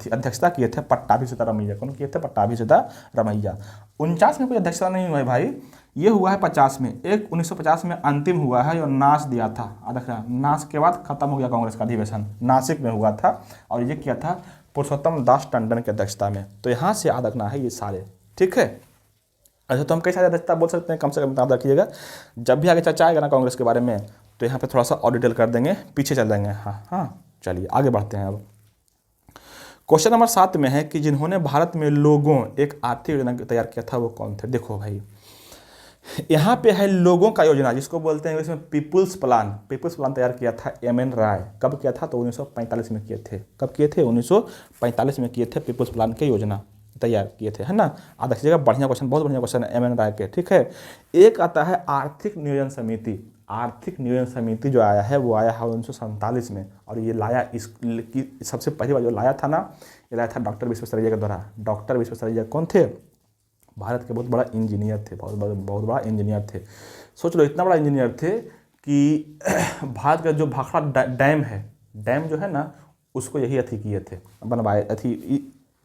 अध्यक्षता किए थे पट्टाभी सीतारमैया। कौन किए थे, पट्टाभी सीतारमैया। 49 में कोई अध्यक्षता नहीं हुआ है भाई, ये हुआ है 50 में। एक 1950 में अंतिम हुआ है, जो नाश दिया था, नाश के बाद खत्म हो गया कांग्रेस का अधिवेशन, नासिक में हुआ था, और ये किया था पुरुषोत्तम दास टंडन की अध्यक्षता में। तो यहाँ से याद रखना है ये सारे, ठीक है। अच्छा, तो हम कई सारे अध्यक्षता बोल सकते हैं, कम से कम याद रखिएगा। जब भी आगे चर्चा आएगा ना कांग्रेस के बारे में, तो यहाँ पे थोड़ा सा और डिटेल कर देंगे, पीछे चल जाएंगे। हाँ, चलिए आगे बढ़ते हैं। अब क्वेश्चन नंबर 7 में है कि जिन्होंने भारत में लोगों एक आर्थिक योजना तैयार किया था वो कौन थे। देखो भाई, यहाँ पे है लोगों का योजना, जिसको बोलते हैं इंग्लिश में पीपुल्स प्लान। पीपुल्स प्लान तैयार किया था एम.एन. राय। कब किया था, तो 1945 में किए थे। कब किए थे, 1945 में किए थे पीपुल्स प्लान की योजना तैयार किए थे, है ना। आप देखिएगा, बढ़िया क्वेश्चन, बहुत बढ़िया क्वेश्चन है एम.एन. राय के, ठीक है। एक आता है आर्थिक नियोजन समिति। आर्थिक नियोजन समिति जो आया है वो आया है 1947 में, और ये लाया सबसे पहली बार जो लाया था ना, ये लाया था डॉक्टर विश्वेश्वरैया के द्वारा। डॉक्टर विश्वेश्वरैया कौन थे, भारत के बहुत बड़ा इंजीनियर थे, बहुत बड़ा इंजीनियर थे। सोच लो, इतना बड़ा इंजीनियर थे कि भारत का जो भाखड़ा डैम है, डैम जो है ना, उसको यही किए थे, बनवाए,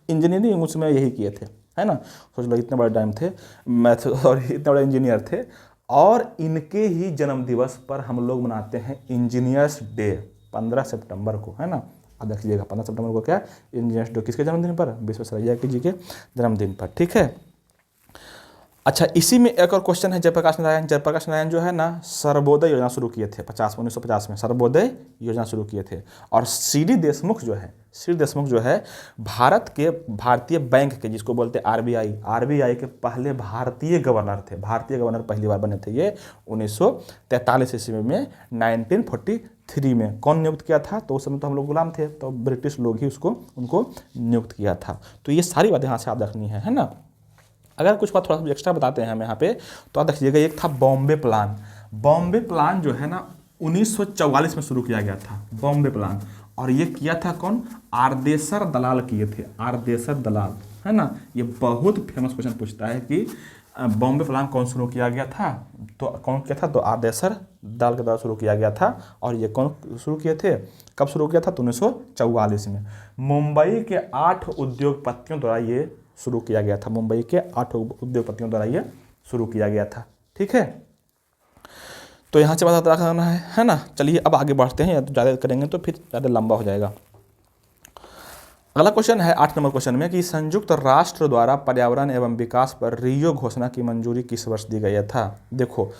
इंजीनियरिंग उसमें यही किए थे, है ना। सोच लो, इतने बड़े डैम थे, और इतने बड़े इंजीनियर थे। और इनके ही जन्म दिवस पर हम लोग मनाते हैं इंजीनियर्स डे 15 सितंबर को, है ना। अब देखिएगा 15 सितंबर को क्या इंजीनियर्स डे, किसके जन्मदिन पर, विश्वेश्वरैया जी के जन्मदिन पर, ठीक है। अच्छा, इसी में एक और क्वेश्चन है जयप्रकाश नारायण। जयप्रकाश नारायण जो है ना, सर्वोदय योजना शुरू किए थे 1950 में, सर्वोदय योजना शुरू किए थे। और सी.डी. देशमुख जो है भारत के भारतीय बैंक के, जिसको बोलते हैं आरबीआई के पहले भारतीय गवर्नर थे। भारतीय गवर्नर पहली बार बने थे ये 1943 ईस्वी में, 1943 में। कौन नियुक्त किया था, तो उस समय तो हम लोग गुलाम थे, तो ब्रिटिश लोग ही उनको नियुक्त किया था। तो ये सारी बातें यहाँ से याद रखनी है ना। अगर कुछ बात थोड़ा सा एक्स्ट्रा बताते हैं हम यहाँ पे, तो आप देखिएगा, एक था बॉम्बे प्लान। बॉम्बे प्लान जो है ना 1944 में शुरू किया गया था, बॉम्बे प्लान। और ये किया था कौन, आरदेसर दलाल किए थे, आरदेसर दलाल, है ना। ये बहुत फेमस क्वेश्चन पूछता है कि बॉम्बे प्लान कौन शुरू किया गया था, तो कौन किया था, तो आरदेसर दलाल के द्वारा शुरू किया गया था। और ये कौन शुरू किए थे, कब शुरू किया था, तो 1944 में। मुंबई के 8 उद्योगपतियों द्वारा ये शुरू किया गया था, मुंबई के 8 उद्योगपतियों द्वारा ये शुरू किया गया था, ठीक है। तो यहाँ से बात रखना है ना। चलिए अब आगे बढ़ते हैं, या तो ज़्यादा करेंगे तो फिर ज़्यादा लंबा हो जाएगा। अगला क्वेश्चन है 8 नंबर क्वेश्चन में कि संयुक्त राष्ट्र द्वारा पर्यावरण एवं विकास पर रियो घोषणा की मंजूरी किस वर्ष दी गई था। देखो,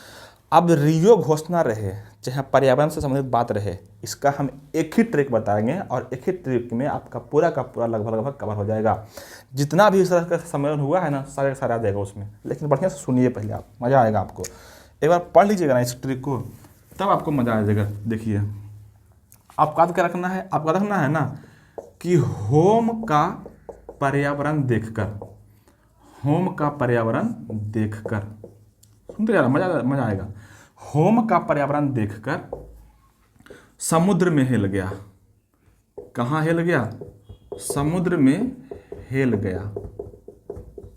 अब रियो घोषणा रहे चाहे पर्यावरण से संबंधित बात रहे, इसका हम एक ही ट्रिक बताएंगे, और एक ही ट्रिक में आपका पूरा का पूरा लगभग कवर हो जाएगा। जितना भी इस तरह का सम्मेलन हुआ है ना, सारे सारे आ जाएगा उसमें। लेकिन बढ़िया से सुनिए पहले, आप मज़ा आएगा आपको। एक बार पढ़ लीजिएगा ना इस ट्रिक को, तब आपको मज़ा आ जाएगा। देखिए, आपको याद क्या रखना है, आपको रखना है ना कि होम का पर्यावरण देखकर, होम का पर्यावरण देखकर, सुनते जा रहा, मजा आएगा। होम का पर्यावरण देखकर समुद्र में हिल गया। कहाँ हिल गया, समुद्र में हिल गया,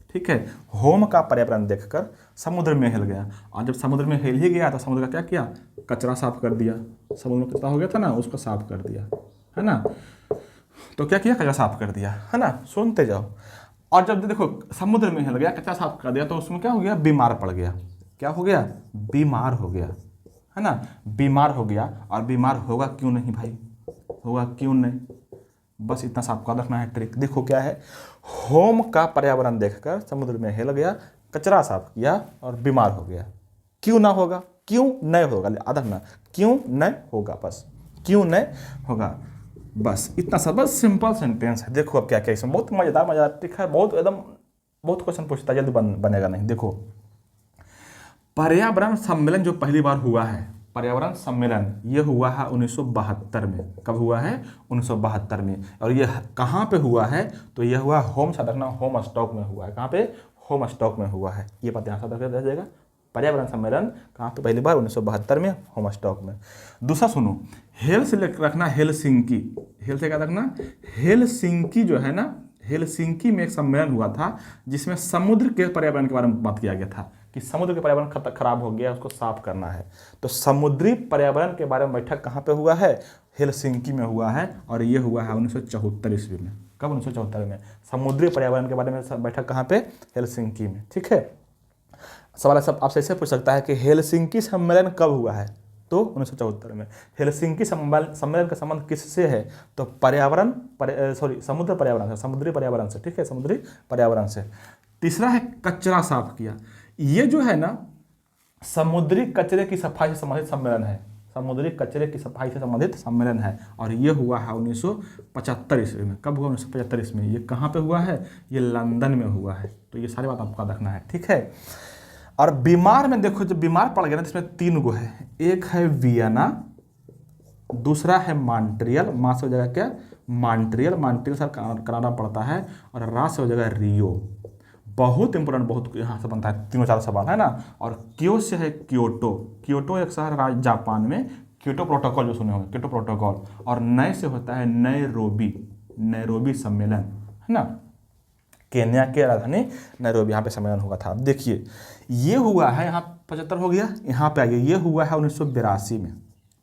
ठीक है। होम का पर्यावरण देखकर समुद्र में हिल गया। और जब समुद्र में हिल ही गया तो समुद्र का क्या किया, कचरा साफ कर दिया। समुद्र में कचरा हो गया था ना, उसको साफ कर दिया, है ना। तो क्या किया, कचरा साफ कर दिया, है ना। सुनते जाओ। और जब देखो समुद्र में हिल गया, कचरा साफ कर दिया, तो उसमें क्या हो गया, बीमार पड़ गया। क्या हो गया, बीमार हो गया, है ना, बीमार हो गया। और बीमार होगा क्यों नहीं भाई, होगा क्यों नहीं, बस इतना सा आपको रखना है ट्रिक। देखो क्या है, होम का पर्यावरण देखकर समुद्र में हिल गया, कचरा साफ किया और बीमार हो गया। क्यों ना होगा, क्यों नहीं होगा, आधा ना, क्यों नहीं होगा, बस क्यों नहीं होगा, बस इतना सा, बस सिंपल सेंटेंस है। देखो अब क्या क्या, इसमें बहुत मजेदार ट्रिक है, बहुत एकदम बहुत क्वेश्चन पूछता है, जल्दी बनेगा नहीं। देखो पर्यावरण सम्मेलन जो पहली बार हुआ है, पर्यावरण सम्मेलन, ये हुआ है 1972 में। कब हुआ है, 1972 में। और ये कहाँ पे हुआ है, तो ये हुआ होम साधना होम स्टॉक में हुआ है। कहाँ पे, होम स्टॉक में हुआ है। ये बात यहाँ से रख जाएगा, पर्यावरण सम्मेलन कहाँ पे पहली बार, 1972 में, होम स्टॉक में। दूसरा सुनो, हेल से रखना हेलसिंकी, हेल से क्या रखना, हेलसिंकी जो है ना, हेलसिंकी में एक सम्मेलन हुआ था जिसमें समुद्र के पर्यावरण के बारे में बात किया गया था कि समुद्र के पर्यावरण खराब हो गया, उसको साफ करना है। तो समुद्री पर्यावरण के बारे में बैठक कहाँ पे हुआ है, हेलसिंकी में हुआ है। और ये हुआ है 1974 ईस्वी में। कब, 1974 में। समुद्री पर्यावरण के बारे में बैठक कहाँ पे, हेलसिंकी में। ठीक है, सवाल सब आपसे ऐसे पूछ सकता है कि हेलसिंकी सम्मेलन कब हुआ है, तो 1974 में। हेलसिंकी सम्मेलन का संबंध किससे है, तो पर्यावरण समुद्र पर्यावरण से, समुद्री पर्यावरण से। ठीक है, समुद्री पर्यावरण से। तीसरा है कचरा साफ किया। ये जो है ना, समुद्री कचरे की सफाई से संबंधित सम्मेलन है, समुद्री कचरे की सफाई से संबंधित सम्मेलन है। और ये हुआ है 1975 ईस्वी में। कब हुआ, 1975 ईस्वी में। ये कहाँ पे हुआ है, ये लंदन में हुआ है। तो ये सारी बात आपको रखना है। ठीक है, और बीमार में देखो, जब बीमार पड़ गया ना, इसमें 3 गो है। एक है वियना, दूसरा है मॉन्ट्रियल, माँ से हो जाएगा क्या, मॉन्ट्रियल, मॉन्ट्रियल सर कनाडा पड़ता है, और रा से हो जाएगा रियो। बहुत इंपॉर्टेंट, बहुत यहाँ से बनता है, 3-4 सवाल है ना। और क्यो से है क्योटो, क्योटो एक शहर जापान में, क्योटो प्रोटोकॉल जो सुने होंगे, क्योटो प्रोटोकॉल। और नए से होता है नैरोबी, नैरोबी सम्मेलन, है ना, केन्या के राजधानी नैरोबी, यहाँ पे सम्मेलन हुआ था। अब देखिए, ये हुआ है, यहाँ 75 हो गया, यहाँ पे आ गया, ये हुआ है 1982 में।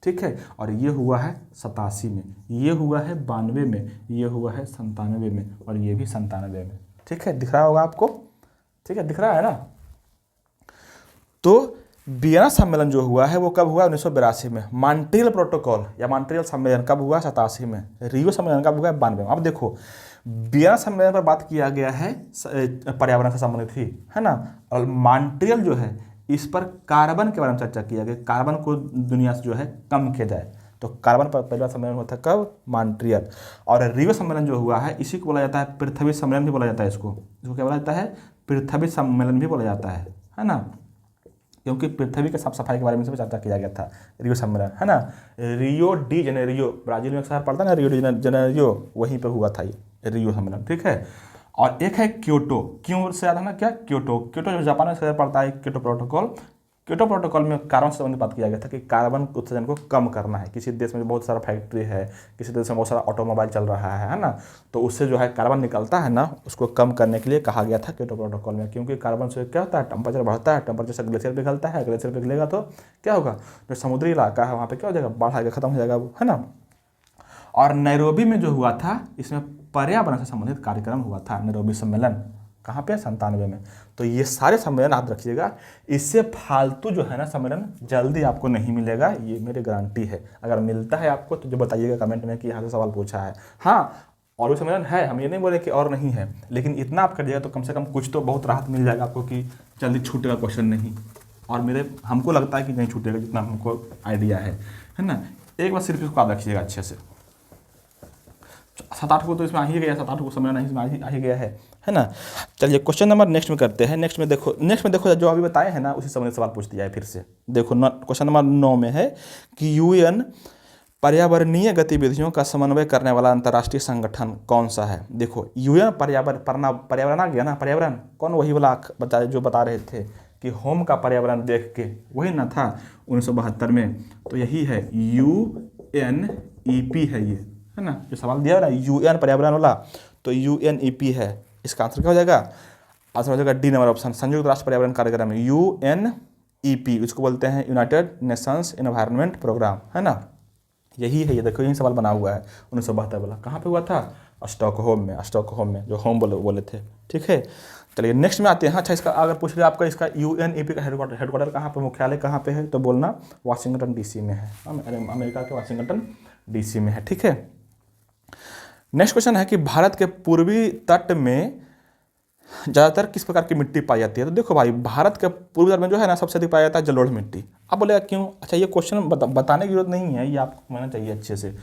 ठीक है, और ये हुआ है 87 में, ये हुआ है 92 में, ये हुआ है 97 में, और ये भी 97 में। ठीक है, दिख रहा होगा आपको, ठीक है, दिख रहा है ना। तो वियना सम्मेलन जो हुआ है वो कब हुआ, 1982 में। मॉन्ट्रियल प्रोटोकॉल या मॉन्ट्रियल सम्मेलन कब हुआ, 87 में। रियो सम्मेलन कब हुआ, 92 में। अब देखो, वियना सम्मेलन पर बात किया गया है पर्यावरण से संबंधित ही, है ना। और मॉन्ट्रियल जो है, इस पर कार्बन के बारे में चर्चा किया गया, कार्बन को दुनिया से जो है कम किया जाए। तो कार्बन पर पहला सम्मेलन हुआ था कब, मॉन्ट्रियल। और रियो सम्मेलन जो हुआ है, इसी को बोला जाता है पृथ्वी सम्मेलन भी बोला जाता है। इसको क्या बोला जाता है, पृथ्वी सम्मेलन भी बोला जाता है ना, क्योंकि पृथ्वी के साफ सफाई के बारे में सब चर्चा किया गया था, रियो सम्मेलन, है ना। रियो डी जेनेरियो, ब्राजील में एक शहर पड़ता है ना, रियो डी जेनेरियो, वहीं पे हुआ था ये रियो सम्मेलन। ठीक है, और एक है क्योटो, क्यों से याद है ना, क्या, क्योटो, क्योटो जो जापान में शहर पड़ता है, क्योटो प्रोटोकॉल। क्योटो प्रोटोकॉल में कार्बन से संबंधित बात किया गया था कि कार्बन उत्सर्जन को कम करना है। किसी देश में बहुत सारा फैक्ट्री है, किसी देश में बहुत सारा ऑटोमोबाइल चल रहा है ना, तो उससे जो है कार्बन निकलता है ना, उसको कम करने के लिए कहा गया था क्योटो प्रोटोकॉल में। क्योंकि कार्बन से क्या होता है, टेम्परेचर बढ़ता है, टेम्परेचर से ग्लेशियर पिघलता है, ग्लेशियर पिघलेगा तो क्या होगा, जो समुद्री इलाका है वहाँ पर क्या हो जाएगा, बाढ़ आएगा, खत्म हो जाएगा वो, है ना। और नैरोबी में जो हुआ था, इसमें पर्यावरण से संबंधित कार्यक्रम हुआ था, नैरोबी सम्मेलन। कहाँ पे, 97 में। तो ये सारे सम्मेलन याद रखिएगा, इससे फालतू जो है ना सम्मेलन जल्दी आपको नहीं मिलेगा, ये मेरी गारंटी है। अगर मिलता है आपको तो जो बताइएगा कमेंट में कि यहाँ से सवाल पूछा है। हाँ, और भी सम्मेलन है, हम ये नहीं बोले कि और नहीं है, लेकिन इतना आप करिएगा तो कम से कम कुछ तो बहुत राहत मिल जाएगा आपको कि जल्दी छूटेगा क्वेश्चन नहीं। और हमको लगता है कि नहीं छूटेगा, जितना हमको आइडिया है ना। एक बार सिर्फ इसको याद रखिएगा अच्छे से। 7-8 को तो इसमें आ ही गया, 7-8 को सम्मेलन इसमें आ ही गया है ना। चलिए क्वेश्चन नंबर नेक्स्ट में करते हैं। नेक्स्ट में देखो जो अभी बताए हैं ना, उसी संबंधित सवाल पूछ दिया है फिर से। देखो क्वेश्चन नंबर 9 में है कि यूएन पर्यावरणीय गतिविधियों का समन्वय करने वाला अंतर्राष्ट्रीय संगठन कौन सा है। देखो यूएन पर्यावरण आ गया ना, पर्यावरण कौन, वही वाला जो बता रहे थे कि होम का पर्यावरण देख के, वही ना था 1972 में। तो यही है UNEP है ये, है ना, जो सवाल दिया है ना यूएन पर्यावरण वाला, तो UNEP है। इसका आंसर क्या हो जाएगा, आंसर हो जाएगा डी नंबर ऑप्शन, संयुक्त राष्ट्र पर्यावरण कार्यक्रम UNEP, इसको बोलते हैं यूनाइटेड नेशंस एनवायरनमेंट प्रोग्राम, है ना। यही है, ये देखो यही सवाल बना हुआ है 1972 वाला। कहाँ पे हुआ था? स्टॉकहोम में, जो होम बोले थे। ठीक है, चलिए नेक्स्ट में आते हैं। अच्छा, इसका अगर पूछ लिया आपका इसका UNEP का हेडक्वार्टर कहाँ पे, मुख्यालय कहाँ पे है, तो बोलना वाशिंगटन DC में है, अमेरिका के वाशिंगटन DC में है। ठीक है, नेक्स्ट क्वेश्चन है कि भारत के पूर्वी तट में ज़्यादातर किस प्रकार की मिट्टी पाई जाती है? तो देखो भाई, भारत के पूर्वी तट में जो है ना सबसे अधिक पाया जाता है जलोढ़ मिट्टी। अब बोलेगा क्यों? अच्छा, ये क्वेश्चन बताने की जरूरत नहीं है, ये आपको समझना चाहिए अच्छे से।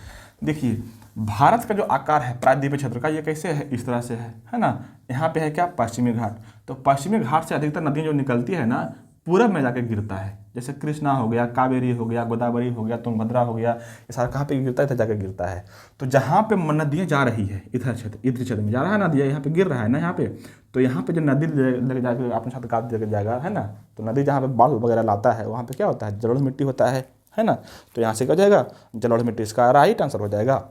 देखिए, भारत का जो आकार है प्रायद्वीपीय क्षेत्र का, ये कैसे है? इस तरह से है ना। यहाँ पे है क्या? पश्चिमी घाट। तो पश्चिमी घाट से अधिकतर नदियाँ जो निकलती है ना, पूरब में जाके गिरता है। जैसे कृष्णा हो गया, कावेरी हो गया, गोदावरी हो गया, तुंगभद्रा हो गया, ये सारा कहाँ पे गिरता है? इधर जाके गिरता है। तो जहाँ पे नदियाँ जा रही है, इधर क्षेत्र में जा रहा है नदियाँ, यहाँ पे गिर रहा है ना यहाँ पे, तो यहाँ पे जो नदी लेके जाके अपने साथ काट लेके जाएगा, है ना। तो नदी जहाँ पे बाढ़ वगैरह लाता है, वहाँ पे क्या होता है? जलोढ़ मिट्टी होता है ना। तो यहाँ से क्या हो जाएगा? जलोढ़ मिट्टी, इसका राइट आंसर हो जाएगा।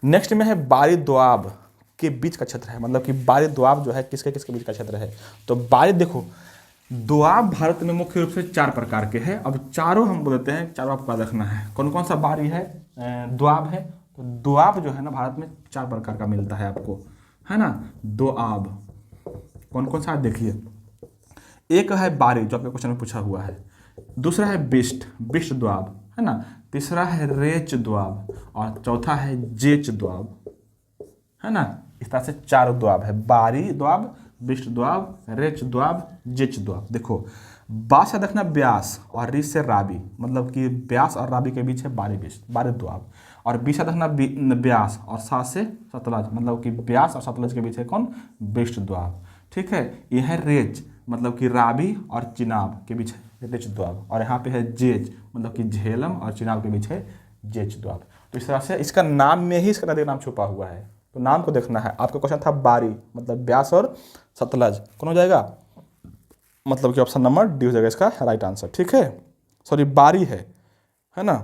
नेक्स्ट में है बारी दोआब के बीच का क्षेत्र है, मतलब कि बारी दोआब जो है किसके किसके बीच का क्षेत्र है? तो बारी, देखो दोआब भारत में मुख्य रूप से 4 प्रकार के हैं। अब चारों हम बोलते हैं, चारों आपको याद रखना है। कौन कौन सा बारी है? दोआब है। तो दोआब जो है ना भारत में 4 प्रकार का मिलता है आपको, है ना। दोआब कौन कौन सा? देखिए, एक है बारी जो आपके क्वेश्चन में पूछा हुआ है, दूसरा है बिष्ट दोआब, है ना, तीसरा है रेच दोआब, और चौथा है जेच दोआब, है ना। इस तरह से 4 दोआब है, बारी दोआब, बिष्ट दोआब, रेच दोआब, जेच दोआब। देखो, बा से देखना ब्यास और री से रावी, मतलब कि ब्यास और रावी के बीच है बारी दोआब, और बी से देखना ब्यास और सा से सतलज, मतलब कि ब्यास और सतलज के बीच है कौन? बिष्ट दोआब। ठीक है, यह है रेच, मतलब कि रावी और चिनाब के बीच है रेच दोआब, और यहाँ पे है जेच, मतलब कि झेलम और चिनाब के बीच है जेच दोआब। तो इस तरह से इसका नाम में ही इसका नदी का नाम छुपा हुआ है, तो नाम को देखना है। आपका क्वेश्चन था बारी, मतलब ब्यास और सतलज, कौन हो जाएगा? मतलब कि ऑप्शन नंबर डी हो जाएगा इसका राइट आंसर। ठीक है, सॉरी बारी है ना,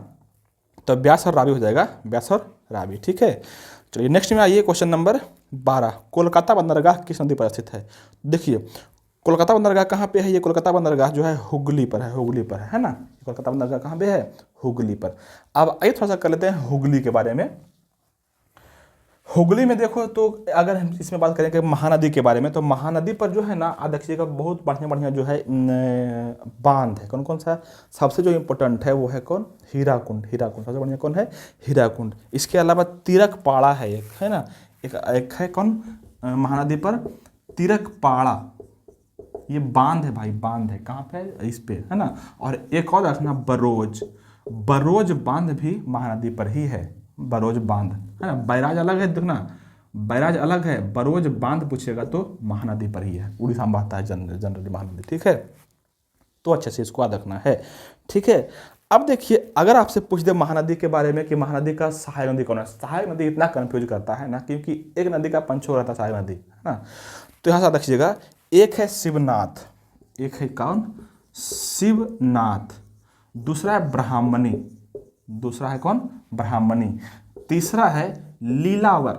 तो ब्यास और रावी हो जाएगा, ब्यास और रावी। ठीक है, चलिए नेक्स्ट में आइए क्वेश्चन नंबर 12। कोलकाता बंदरगाह किस नदी पर स्थित है? देखिए, कोलकाता बंदरगाह कहाँ पे है? ये कोलकाता बंदरगाह जो है हुगली पर है ना। कोलकाता बंदरगाह कहाँ पे है? हुगली पर। अब आइए थोड़ा सा कर लेते हैं हुगली के बारे में। हुगली में देखो, तो अगर हम इसमें बात करें कि महानदी के बारे में, तो महानदी पर जो है ना, आप देखिएगा बहुत बढ़िया जो है बांध है। कौन कौन सा? सबसे जो इम्पोर्टेंट है वो है कौन? हीराकुंड सबसे बढ़िया कौन है? हीराकुंड। इसके अलावा तिरकपाड़ा है एक, है ना, एक है कौन महानदी पर? तिरकपाड़ा, ये बांध है भाई, बांध है। कहाँ पे है? इस पे, है ना। और एक और रखना बरोज बांध भी महानदी पर ही है, बरोज बांध, है ना। बैराज अलग है, देखना बैराज अलग है, बरोज बांध पूछेगा तो महानदी पर ही है, उड़ीसा में बहता है जनरली महानदी। ठीक है, तो अच्छे से इसको याद रखना है। ठीक है, अब देखिए, अगर आपसे पूछ दे महानदी के बारे में कि महानदी का सहायक नदी कौन है? सहायक नदी इतना कंफ्यूज करता है ना, क्योंकि एक नदी का पंचो रहता है सहायक नदी, है ना। तो यहाँ से देखिएगा, एक है शिवनाथ, एक है कौन? शिवनाथ, दूसरा है ब्राह्मणी, दूसरा है कौन? ब्राह्मणी, तीसरा है लीलावर,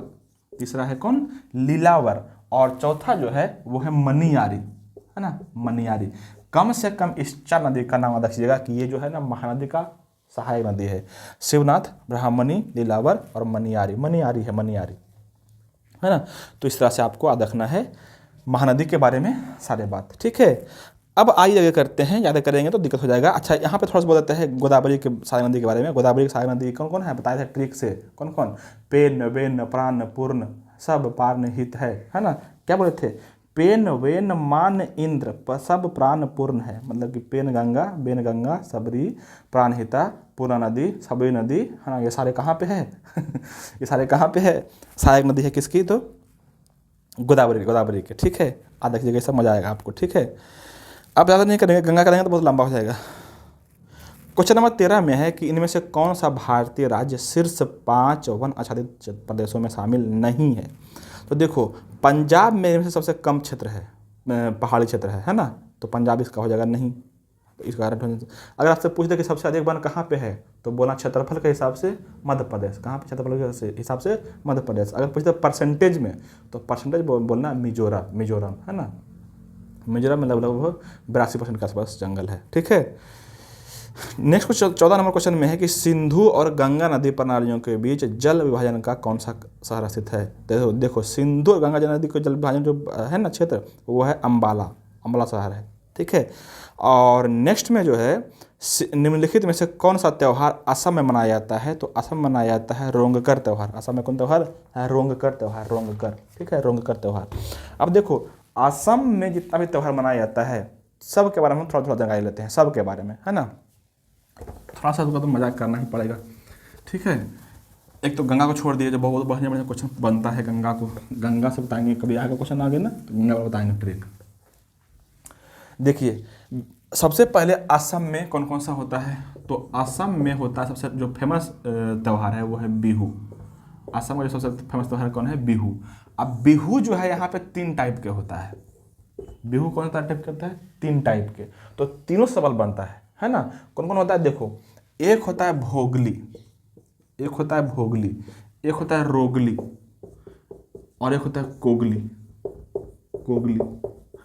तीसरा है कौन? लीलावर, और चौथा जो है वो है मनियारी, है ना, मनियारी। कम से कम इस 4 नदी का नाम याद रखिएगा कि ये जो है ना महानदी का सहायक नदी है। शिवनाथ, ब्राह्मणी, लीलावर और मनियारी है ना। तो इस तरह से आपको याद रखना है महानदी के बारे में सारे बात। ठीक है, अब आइए आगे करते हैं, याद करेंगे तो दिक्कत हो जाएगा। अच्छा, यहाँ पे थोड़ा सा बोल देते हैं गोदावरी के सहायक नदी के बारे में। गोदावरी की सहायक नदी कौन कौन है? बताए थे ट्रिक से, कौन कौन? पेन वेन प्राण पूर्ण सब पार हित है ना। क्या बोले थे? पेन वेन मान इंद्र सब प्राण पूर्ण है, मतलब कि पेन गंगा, बेन गंगा, सबरी, प्राणहिता, पूर्णा नदी, सबरी नदी, है ना। ये सारे कहाँ पे है? ये सारे कहाँ पे है? सहायक नदी है किसकी? तो गोदावरी के। ठीक है, आज देखिएगा, सब मजा आएगा आपको। ठीक है, अब ज़्यादा नहीं करेंगे, गंगा करेंगे तो बहुत लंबा हो जाएगा। क्वेश्चन नंबर 13 में है कि इनमें से कौन सा भारतीय राज्य शीर्ष 5 वन आच्छादित प्रदेशों में शामिल नहीं है? तो देखो, पंजाब में इनमें से सबसे कम क्षेत्र है, पहाड़ी क्षेत्र है ना। तो पंजाब इसका हो जाएगा नहीं, तो इसका अगर आपसे पूछ दे कि सबसे अधिक वन कहाँ पे है, तो बोलना क्षेत्रफल के हिसाब से मध्य प्रदेश। कहाँ पे? क्षेत्रफल के हिसाब से मध्य प्रदेश। अगर पूछते परसेंटेज में, तो परसेंटेज बोलना मिजोरम, है ना। मिजोरम में लगभग 82% के आसपास जंगल है। ठीक है, नेक्स्ट क्वेश्चन 14 नंबर क्वेश्चन में है कि सिंधु और गंगा नदी प्रणालियों के बीच जल विभाजन का कौन सा शहर स्थित है। देखो देखो सिंधु और गंगा नदी का जल विभाजन जो है ना क्षेत्र, वो है अम्बाला, अम्बाला शहर है, ठीक है। और नेक्स्ट में जो है निम्नलिखित में से कौन सा त्यौहार असम में मनाया जाता है, तो असम में मनाया जाता है रोंगकर त्यौहार। असम में कौन त्यौहार है, रोंगकर त्यौहार, रोंगकर, ठीक है, रोंगकर त्यौहार। अब देखो असम में जितना भी त्यौहार मनाया जाता है सब के बारे में हम थोड़ा थोड़ा जानकारी लेते हैं, सब के बारे में, है ना। थोड़ा सा तो मजाक करना ही पड़ेगा, ठीक है। एक तो गंगा को छोड़ दिए, जो बहुत बढ़िया बढ़िया क्वेश्चन बनता है गंगा को, गंगा से बताएंगे, कभी आगे क्वेश्चन आ गए ना तो गंगा पर बताएंगे ट्रिक। देखिए सबसे पहले असम में कौन कौन सा होता है, तो असम में होता है सबसे जो फेमस त्यौहार है वो है बिहू। असम का जो सबसे फेमस त्यौहार कौन है, बिहू। अब बिहू जो है यहाँ पे 3 टाइप के होता है। बिहू कौन सा टाइप करता है, 3 टाइप के, तो तीनों सवाल बनता है ना। कौन कौन होता है, देखो एक होता है भोगली, एक होता है भोगली, एक होता है रोगली और एक होता है कोगली, कोगली,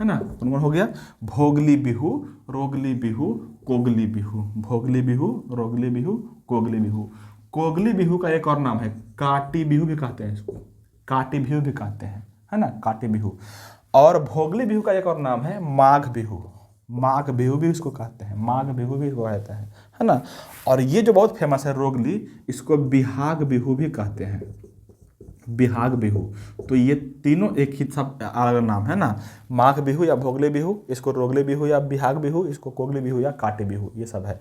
है ना। कौन कौन हो गया, भोगली बिहू, रोगली बिहू, कोगली बिहू, भोगली बिहू, रोगली बिहू, कोगली बिहू। कोगली बिहू का एक और नाम है काटी बिहू भी कहते हैं इसको, काटी बिहू भी कहते हैं, है ना, काटी बिहू। और भोगली बिहू का एक और नाम है माघ बिहू, माघ बिहू भी इसको कहते हैं, माघ बिहू भी इसको कहते हैं, है ना। और ये जो बहुत फेमस है रोगली, इसको बिहाग बिहू भी कहते हैं, बिहाग बिहू। तो ये तीनों एक ही सब अलग नाम है ना, माघ बिहू या भोगली बिहू, इसको रोगली बिहू या बिहाग बिहू, इसको कोगली बिहू या काटी बिहू, ये सब है।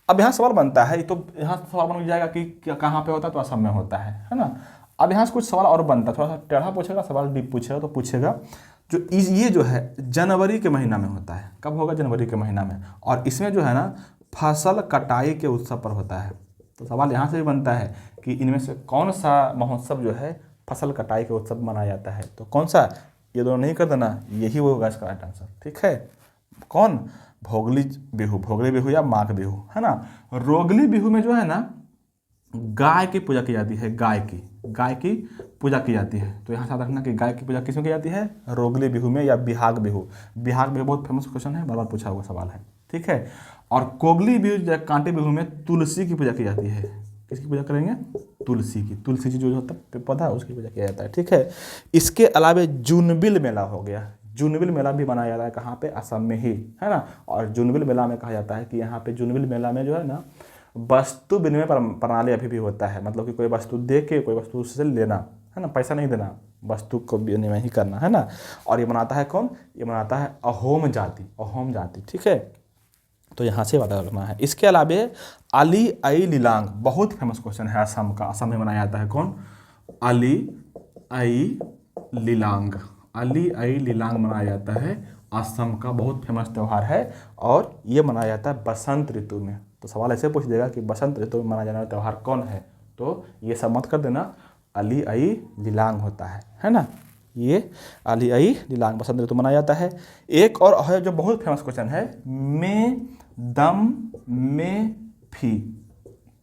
अब यहाँ सवाल बनता है, तो यहाँ सवाल बन जाएगा कि कहाँ पे होता है, तो असम में होता है ना। अब यहाँ से कुछ सवाल और बनता है, थोड़ा सा टेढ़ा पूछेगा सवाल, डीप पूछेगा तो पूछेगा जो ये जो है जनवरी के महीना में होता है। कब होगा, जनवरी के महीना में। और इसमें जो है ना फसल कटाई के उत्सव पर होता है। तो सवाल यहाँ से भी बनता है कि इनमें से कौन सा महोत्सव जो है फसल कटाई के उत्सव मनाया जाता है, तो कौन सा, ये दोनों नहीं कर देना, यही वो होगा इसका राइट आंसर, ठीक है। कौन, भोगली बिहू, भोगली बिहू या माघ बिहू, है ना। रोगली बिहू में जो है ना गाय की पूजा की जाती है, गाय की पूजा की जाती है। तो यहाँ से रखना कि गाय की पूजा किसमें की जाती है, रोगली बिहू में या बिहाग बिहू। बिहाग बिहू बहुत फेमस क्वेश्चन है, बार बार पूछा हुआ सवाल है, ठीक है। और कोगली बिहू या कांटे बिहू में तुलसी की पूजा की जाती है। किसकी पूजा करेंगे, तुलसी की, तुलसी जो होता है पौधा उसकी पूजा किया जाता है, ठीक है। इसके अलावा जुनबिल मेला हो गया, जुनबिल मेला भी मनाया जाता है कहाँ पे, असम में ही, है ना। और जुनबिल मेला में कहा जाता है कि यहाँ पे जुनबिल मेला में जो है ना वस्तु विनिमय प्रणाली अभी भी होता है। मतलब कि कोई वस्तु दे के कोई वस्तु उससे लेना, है ना, पैसा नहीं देना, वस्तु को विनिमय ही करना, है ना। और ये मनाता है कौन, ये मनाता है अहोम जाति, अहोम जाति, ठीक है। तो यहाँ से पता करना है। इसके अलावा अली आई लिलांग बहुत फेमस क्वेश्चन है असम का। असम में मनाया जाता है कौन, अली आई लिलांग, अली आई लिलांग मनाया जाता है, असम का बहुत फेमस त्यौहार है। और ये मनाया जाता है बसंत ऋतु में। तो सवाल ऐसे पूछ देगा कि बसंत ऋतु में मनाया जाने वाला त्यौहार कौन है, तो ये सब मत कर देना, अली आई लिलांग होता है ना। ये अली आई लिलांग बसंत ऋतु मनाया जाता है। एक और है जो बहुत फेमस क्वेश्चन है, मे दम में फी,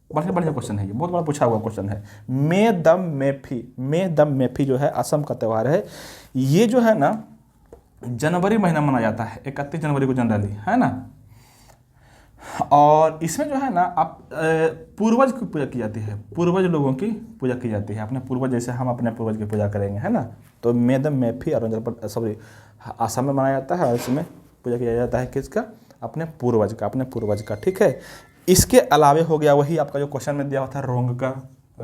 बढ़िया बढ़िया क्वेश्चन है, ये बहुत बड़ा पूछा हुआ क्वेश्चन है। मे दम में फी, मे दम में फी जो है असम का त्यौहार है। ये जो है ना जनवरी महीना मनाया जाता है, 31 जनवरी को जनरली, है ना। और इसमें जो है ना आप पूर्वज की पूजा की जाती है, पूर्वज लोगों की पूजा की जाती है, अपने पूर्वज जैसे हम अपने पूर्वज की पूजा करेंगे, है ना। तो मेदम मेफी अरुणाचल सॉरी असम में मनाया जाता है और इसमें पूजा किया जाता है किसका, अपने पूर्वज का, अपने पूर्वज का, ठीक है। इसके अलावे हो गया वही आपका जो क्वेश्चन में दिया हुआ था रोंगकर,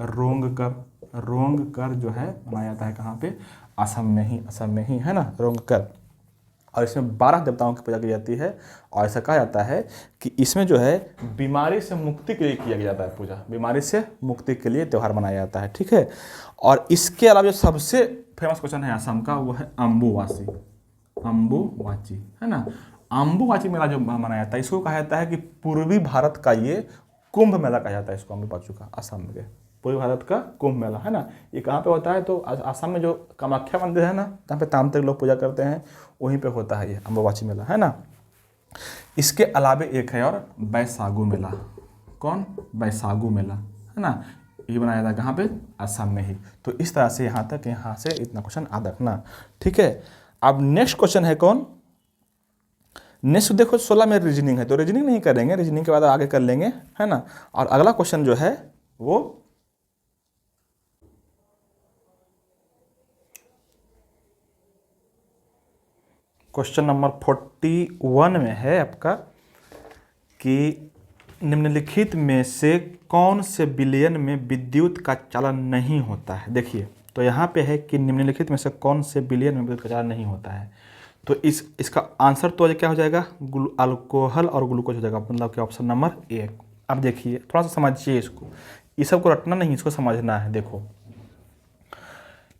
रोंगकर, रोंगकर जो है मनाया जाता है कहाँ पे, असम में ही, असम में ही, है ना, रोंगकर। और इसमें 12 देवताओं की पूजा की जाती है। और ऐसा कहा जाता है कि इसमें जो है बीमारी से मुक्ति के लिए किया जाता है पूजा, बीमारी से मुक्ति के लिए त्यौहार मनाया जाता है, ठीक है। और इसके अलावा जो सबसे फेमस क्वेश्चन है असम का वो है अम्बुवाची, अम्बुवाची, है ना। अम्बुवाची मेला जो मनाया जाता है इसको कहा जाता है कि पूर्वी भारत का ये कुंभ मेला कहा जाता है इसको, अम्बुवाची का, असम में पूर्वी भारत का कुंभ मेला, है ना। ये कहाँ पे होता है, तो असम में जो कामाख्या मंदिर है ना, जहाँ पे तांत्रिक लोग पूजा करते हैं, वहीं पे होता है ये अम्बुवाची मेला, है ना। इसके अलावा एक है और बैसागु मेला, कौन, बैसागु मेला, है ना। ये बनाया था कहाँ पे, असम में ही। तो इस तरह से यहाँ तक, यहाँ से इतना क्वेश्चन याद रखना, ठीक है। अब नेक्स्ट क्वेश्चन है कौन, नेक्स्ट देखो 16 में रीजनिंग है, तो रीजनिंग नहीं करेंगे, रीजनिंग के बाद आगे कर लेंगे, है ना। और अगला क्वेश्चन जो है वो क्वेश्चन नंबर 41 में है आपका कि निम्नलिखित में से कौन से विलयन में विद्युत का चालन नहीं होता है। देखिए तो यहाँ पे है कि निम्नलिखित में से कौन से विलयन में विद्युत का चालन नहीं होता है, तो इसका आंसर तो क्या हो जाएगा, अल्कोहल और ग्लूकोज हो जाएगा, मतलब कि ऑप्शन नंबर 1। अब देखिए थोड़ा सा समझिए इसको, ये सब को रटना नहीं, इसको समझना है। देखो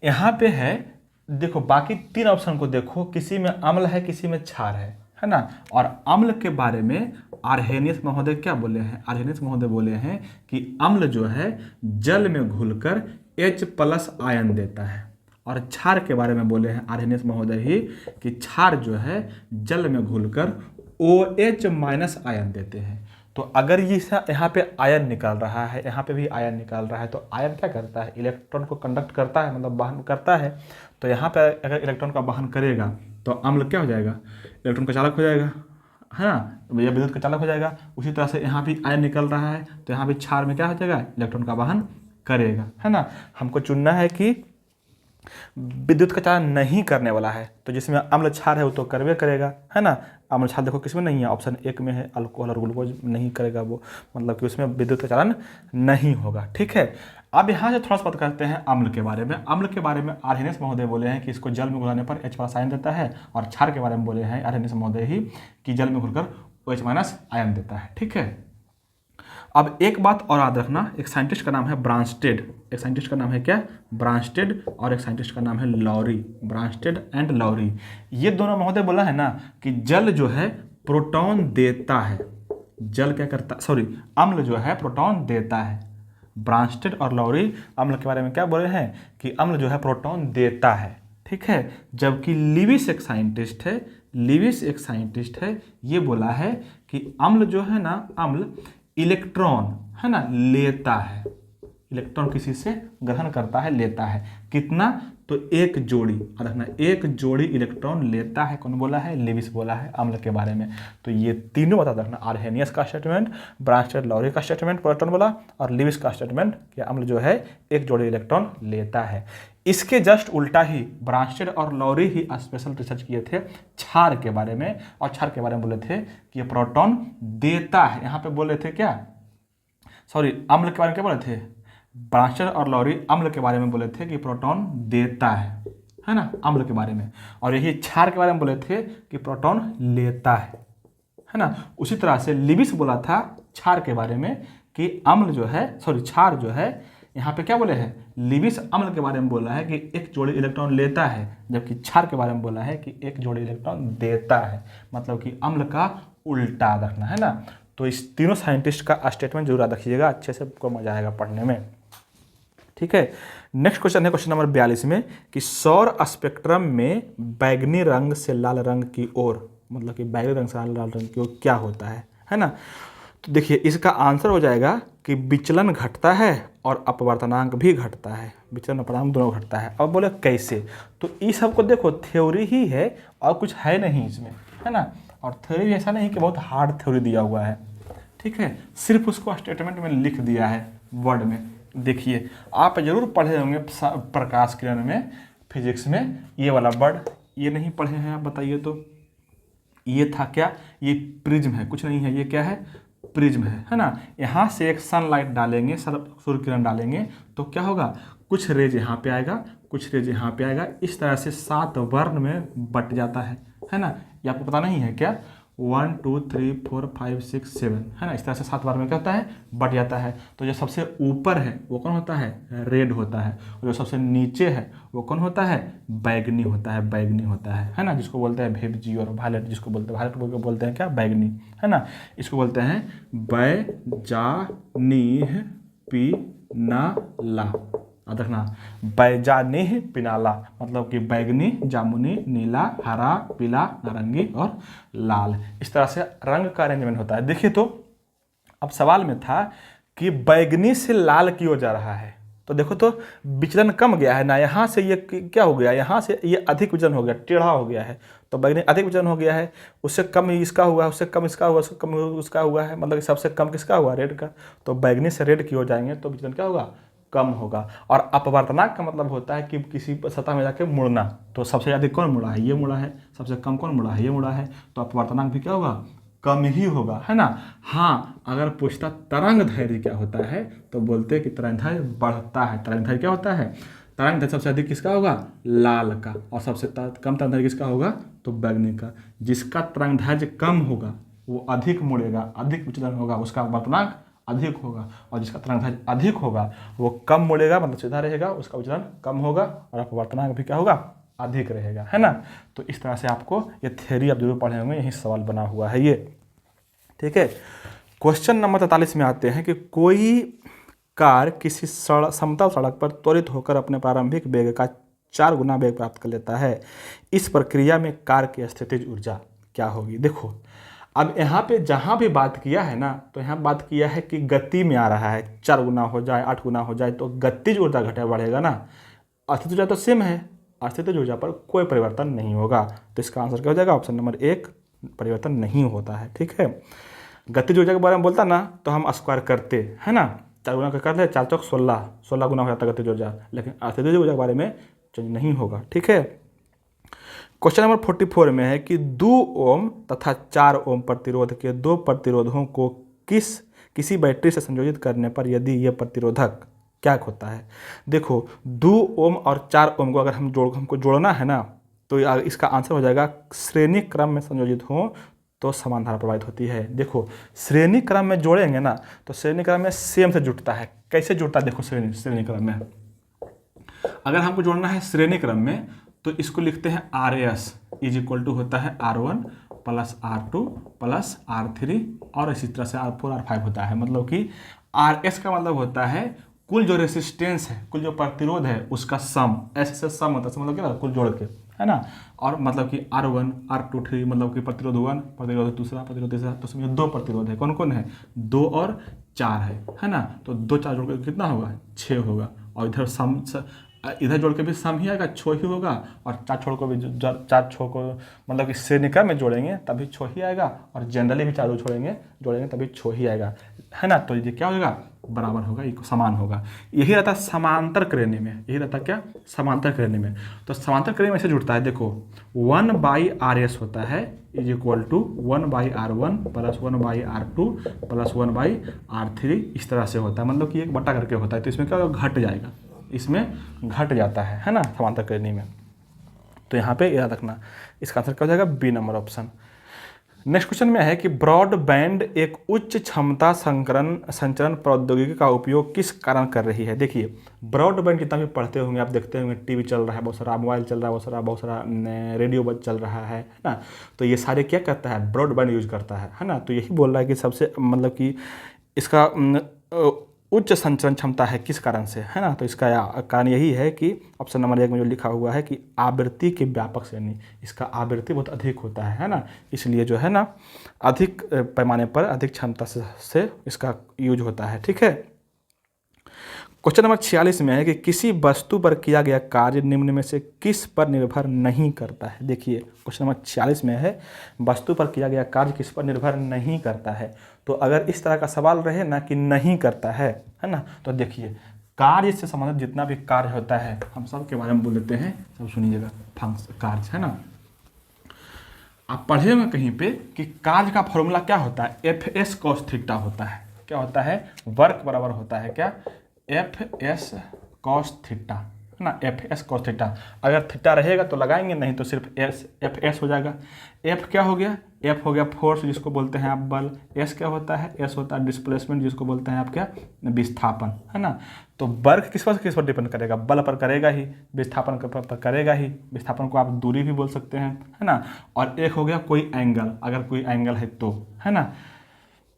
यहाँ पे है, देखो बाकी 3 ऑप्शन को देखो, किसी में अम्ल है, किसी में क्षार है ना। और अम्ल के बारे में आर्हेनियस महोदय क्या बोले हैं, आर्हेनियस महोदय बोले हैं कि अम्ल जो है जल में घुलकर H+ आयन देता है। और क्षार के बारे में बोले हैं आर्हेनियस महोदय ही कि क्षार जो है जल में घुलकर OH- आयन देते हैं। तो अगर ये यहाँ पे आयन निकाल रहा है, यहाँ पे भी आयन निकाल रहा है, तो आयन क्या करता है, इलेक्ट्रॉन को कंडक्ट करता है, मतलब वहन करता है। तो यहाँ पे अगर इलेक्ट्रॉन का वहन करेगा तो अम्ल क्या हो जाएगा, इलेक्ट्रॉन का चालक हो जाएगा, है ना, या विद्युत का चालक हो जाएगा। उसी तरह से यहाँ भी आयन निकल रहा है, तो यहाँ भी क्षार में क्या हो जाएगा, इलेक्ट्रॉन का वहन करेगा, है ना। हमको चुनना है कि विद्युत का चालन नहीं करने वाला है, तो जिसमें अम्ल क्षार है वो तो करवे करेगा, है ना। अम्ल क्षार देखो किसमें नहीं है, ऑप्शन 1 में है, अल्कोहल और ग्लूकोज नहीं करेगा वो, मतलब कि उसमें विद्युत का चालन नहीं होगा। ठीक है, अब यहाँ से थोड़ा सा बात करते हैं अम्ल के बारे में। अम्ल के बारे में आर्हेनियस महोदय बोले हैं कि इसको जल में घुलाने पर H+ आयन देता है, और क्षार के बारे में बोले हैं आर्हेनियस महोदय ही कि जल में घुलकर OH- आयन देता है। ठीक है, अब एक बात और याद रखना, एक साइंटिस्ट का नाम है ब्रांस्टेड, एक साइंटिस्ट का नाम है क्या, ब्रांस्टेड, और एक साइंटिस्ट का नाम है लॉरी, ब्रांस्टेड एंड लॉरी। ये दोनों महोदय बोला है ना कि जल जो है प्रोटॉन देता है, जल क्या करता, सॉरी अम्ल जो है प्रोटॉन देता है। ब्रांस्टेड और लॉरी अम्ल के बारे में क्या बोले हैं कि अम्ल जो है प्रोटॉन देता है। ठीक है, जबकि लिविस एक साइंटिस्ट है, लिविस एक साइंटिस्ट है, ये बोला है कि अम्ल जो है ना, अम्ल इलेक्ट्रॉन है ना लेता है, इलेक्ट्रॉन किसी से ग्रहण करता है, लेता है, कितना, तो एक जोड़ी, रखना एक जोड़ी इलेक्ट्रॉन लेता है। कौन बोला है, लिविस बोला है अम्ल के बारे में। तो ये तीनों बता रखना, आर्हेनियस का स्टेटमेंट, ब्रांस्टेड लॉरी का स्टेटमेंट प्रोटॉन बोला, और लिविस का स्टेटमेंट कि अम्ल जो है एक जोड़ी इलेक्ट्रॉन लेता है। इसके जस्ट उल्टा ही ब्रांस्टेड और लॉरी ही स्पेशल रिसर्च किए थे क्षार के बारे में, और क्षार के बारे में बोले थे कि ये प्रोटॉन देता है। यहाँ पे बोले थे क्या, सॉरी अम्ल के बारे में क्या बोले थे, ब्रांस्टेड और लॉरी अम्ल के बारे में बोले थे कि प्रोटॉन देता है ना, अम्ल के बारे में। और यही क्षार के बारे में बोले थे कि प्रोटॉन लेता है ना। उसी तरह से लिविस बोला था क्षार के बारे में कि अम्ल जो है, सॉरी क्षार जो है, यहाँ पे क्या बोले हैं, लिविस अम्ल के बारे में बोला है कि एक जोड़ी इलेक्ट्रॉन लेता है, जबकि क्षार के बारे में बोला है कि एक जोड़ी इलेक्ट्रॉन देता है, मतलब कि अम्ल का उल्टा रखना, है ना। तो इस तीनों साइंटिस्ट का स्टेटमेंट जरूर याद रखिएगा, अच्छे से आपको मजा आएगा पढ़ने में। ठीक है, नेक्स्ट क्वेश्चन है क्वेश्चन नंबर 42 में कि सौर स्पेक्ट्रम में बैगनी रंग से लाल रंग की ओर, मतलब कि बैगनी रंग से लाल रंग की ओर क्या होता है ना। तो देखिए इसका आंसर हो जाएगा कि विचलन घटता है और अपवर्तनांक भी घटता है, विचलन अपवर्तनांक दोनों घटता है। अब बोले कैसे, तो इस सबको देखो थ्योरी ही है और कुछ है नहीं इसमें, है ना। और थ्योरी ऐसा नहीं कि बहुत हार्ड थ्योरी दिया हुआ है, ठीक है, सिर्फ उसको स्टेटमेंट में लिख दिया है वर्ड में। देखिए आप जरूर पढ़े होंगे प्रकाश किरण में, फिजिक्स में, ये वाला वर्ड ये नहीं पढ़े हैं आप बताइए तो। ये था क्या, ये प्रिज्म है, कुछ नहीं है, ये क्या है, प्रिज्म है ना। यहाँ से एक सनलाइट डालेंगे, सूर्य किरण डालेंगे तो क्या होगा, कुछ रेज यहाँ पे आएगा, कुछ रेज यहाँ पे आएगा, इस तरह से 7 वर्ण में बट जाता है ना। ये आपको पता नहीं है क्या, 1 2 3 4 5 6 7 है ना, इस तरह से 7 बार में क्या होता है, बट जाता है। तो जो सबसे ऊपर है वो कौन होता है, रेड होता है, और जो सबसे नीचे है वो कौन होता है, बैगनी होता है, बैगनी होता है ना, जिसको बोलते हैं भेबजी, और वायलेट जिसको बोलते हैं, वायलेट को बोलते हैं क्या, बैगनी, है ना। इसको बोलते हैं बैजानीह पिनाला, देखना बैजानीह पिनाला, मतलब कि बैगनी, जामुनी, नीला, हरा, पीला, नारंगी और लाल, इस तरह से रंग का अरेंजमेंट होता है। देखिए तो अब सवाल में था कि बैगनी से लाल की ओर जा रहा है, तो देखो तो विचलन कम गया है ना, यहाँ से ये क्या हो गया, यहाँ से ये अधिक विचलन हो गया, टेढ़ा हो गया है, तो बैगनी अधिक विचलन हो गया है, उससे कम इसका हुआ है, उससे कम इसका हुआ, उससे कम उसका हुआ है, मतलब कि सबसे कम किसका हुआ, रेड का। तो बैगनी से रेड की हो जाएंगे तो विचलन क्या होगा, कम होगा। और अपवर्तनांक का मतलब होता है कि किसी सतह में जाके मुड़ना, तो सबसे अधिक कौन मुड़ा है, ये मुड़ा है, सबसे कम कौन मुड़ा है, ये मुड़ा है, तो अपवर्तनांक भी क्या होगा, कम ही होगा, है ना। हाँ, अगर पूछता तरंग दैर्घ्य क्या होता है तो बोलते हैं कि तरंग दैर्घ्य बढ़ता है। तरंग दैर्घ्य क्या होता है, तरंग दैर्घ्य सबसे अधिक किसका होगा, लाल का, और सबसे कम तरंग दैर्घ्य किसका होगा, तो बैगनी का। जिसका तरंग दैर्घ्य कम होगा वो अधिक मुड़ेगा, अधिक विचलन होगा, उसका अपवर्तनांक अधिक होगा, और जिसका तरंग दैर्घ्य अधिक होगा वो कम मुड़ेगा, मतलब सीधा रहेगा, उसका विचलन कम होगा, और अपवर्तनांक भी क्या होगा, अधिक रहेगा, है ना। तो इस तरह से आपको ये थ्योरी आप जरूर पढ़े होंगे, यही सवाल बना हुआ है ये, ठीक है। क्वेश्चन नंबर 43 में आते हैं कि कोई कार किसी समतल सड़क पर त्वरित होकर अपने प्रारंभिक वेग का 4 गुना वेग प्राप्त कर लेता है। इस प्रक्रिया में कार की स्थितिज ऊर्जा क्या होगी। देखो, अब यहाँ पे जहाँ भी बात किया है ना, तो यहाँ बात किया है कि गति में आ रहा है, 4 गुना हो जाए, 8 गुना हो जाए, तो गतिज ऊर्जा घटे बढ़ेगा ना। स्थितिज ऊर्जा तो सेम है, स्थितिज ऊर्जा पर कोई परिवर्तन नहीं होगा, तो इसका आंसर क्या हो जाएगा, ऑप्शन नंबर 1, परिवर्तन नहीं होता है, ठीक है। गतिज ऊर्जा के बारे में बोलता ना तो हम स्क्वायर करते, है ना, 4 गुना कर ले, 4 चौक 16, 16 गुना हो जाता है गतिज ऊर्जा, लेकिन स्थितिज ऊर्जा के बारे में चेंज नहीं होगा, ठीक है। क्वेश्चन नंबर 44 में है कि 2 ओम तथा 4 ओम प्रतिरोध के 2 प्रतिरोधों को किसी बैटरी से संयोजित करने पर यदि यह प्रतिरोधक क्या होता है। देखो, 2 ओम और 4 ओम को अगर हमको जोड़ना है ना, तो इसका आंसर हो जाएगा श्रेणी क्रम में संयोजित हो तो समान धारा प्रवाहित होती है। देखो, श्रेणी क्रम में जोड़ेंगे ना तो श्रेणी क्रम में सेम से जुड़ता है। कैसे जुड़ता है, देखो, श्रेणी क्रम में अगर हमको जोड़ना है श्रेणी क्रम में, तो इसको लिखते हैं RS इज इक्वल टू होता है R1 plus R2 plus R3, और इसी तरह से R4 R5 होता है। मतलब कि RS का मतलब होता है कुल जो रेसिस्टेंस है, कुल जो प्रतिरोध है, उसका सम, ऐसे से सम होता है, मतलब क्या, कुल जोड़ के, है ना। और मतलब कि R1 R2 3, मतलब कि प्रतिरोध 1, प्रतिरोध दूसरा, प्रतिरोध तीसरा, तो उसमें 2 प्रतिरोध है, कौन कौन है, 2 और 4 है ना। तो 2 4 जोड़ के कितना होगा, 6 होगा, और इधर सम, इधर जोड़ के भी सम ही आएगा, 6 ही होगा, और 4 छोड़ को भी 4 छोड़ को मतलब कि श्रेणी क्रम में जोड़ेंगे तभी 6 ही आएगा, और जनरली भी 4 जोड़ेंगे तभी 6 ही आएगा, है ना। तो ये क्या होगा, बराबर होगा, ये समान होगा। यही रहता है समांतर श्रेणी में, यही रहता क्या, समांतर श्रेणी में। तो समांतर श्रेणी में ऐसे जुड़ता है, देखो 1/RS होता है is equal to 1/R1 plus 1/R2 plus 1/R3, इस तरह से होता है, मतलब कि एक बटा करके होता है। तो इसमें क्या होगा, घट जाएगा, इसमें घट जाता है ना, समांतर श्रेणी में। तो यहाँ पे याद रखना, इसका आंसर क्या हो जाएगा, B number option. Next question में है कि ब्रॉडबैंड एक उच्च क्षमता संचरण प्रौद्योगिकी का उपयोग किस कारण कर रही है। देखिए, ब्रॉडबैंड जितना भी पढ़ते होंगे, आप देखते होंगे टीवी चल रहा है बहुत सारा, मोबाइल चल रहा है बहुत सारा रेडियो चल रहा है ना। तो ये सारे क्या करता है, ब्रॉडबैंड यूज करता है ना। तो यही बोल रहा है कि सबसे मतलब कि इसका उच्च संचरण क्षमता है किस कारण से, है ना। तो इसका कारण यही है कि ऑप्शन नंबर 1 में जो लिखा हुआ है कि आवृत्ति की व्यापक श्रेणी, इसका आवृत्ति बहुत अधिक होता है ना, इसलिए जो है ना अधिक पैमाने पर अधिक क्षमता से इसका यूज होता है, ठीक है। क्वेश्चन नंबर 46 में है कि किसी वस्तु पर किया गया कार्य निम्न में से किस पर निर्भर नहीं करता है। देखिए, क्वेश्चन नंबर 46 में है वस्तु पर किया गया कार्य किस पर निर्भर नहीं करता है। तो अगर इस तरह का सवाल रहे ना कि नहीं करता है ना, तो देखिए कार्य से संबंधित जितना भी कार्य होता है हम सब के बारे में बोल लेते हैं, सब सुनिएगा। कार्य है ना, आप पढ़े होंगे कहीं पे कि कार्य का फॉर्मूला क्या होता है, FS cos थीटा होता है। क्या होता है, वर्क बराबर होता है क्या, FS cos थीटा, है ना, FS cos थीटा। अगर थीटा रहेगा तो लगाएंगे, नहीं तो सिर्फ FS हो जाएगा। F क्या हो गया, F हो गया फोर्स जिसको बोलते हैं आप बल। S क्या होता है, S होता है डिस्प्लेसमेंट जिसको बोलते हैं आप क्या, विस्थापन, है ना। तो वर्क किस पर डिपेंड करेगा, बल पर करेगा ही, विस्थापन पर करेगा ही। विस्थापन को आप दूरी भी बोल सकते हैं, है ना। और एक हो गया कोई एंगल, अगर कोई एंगल है तो, है ना।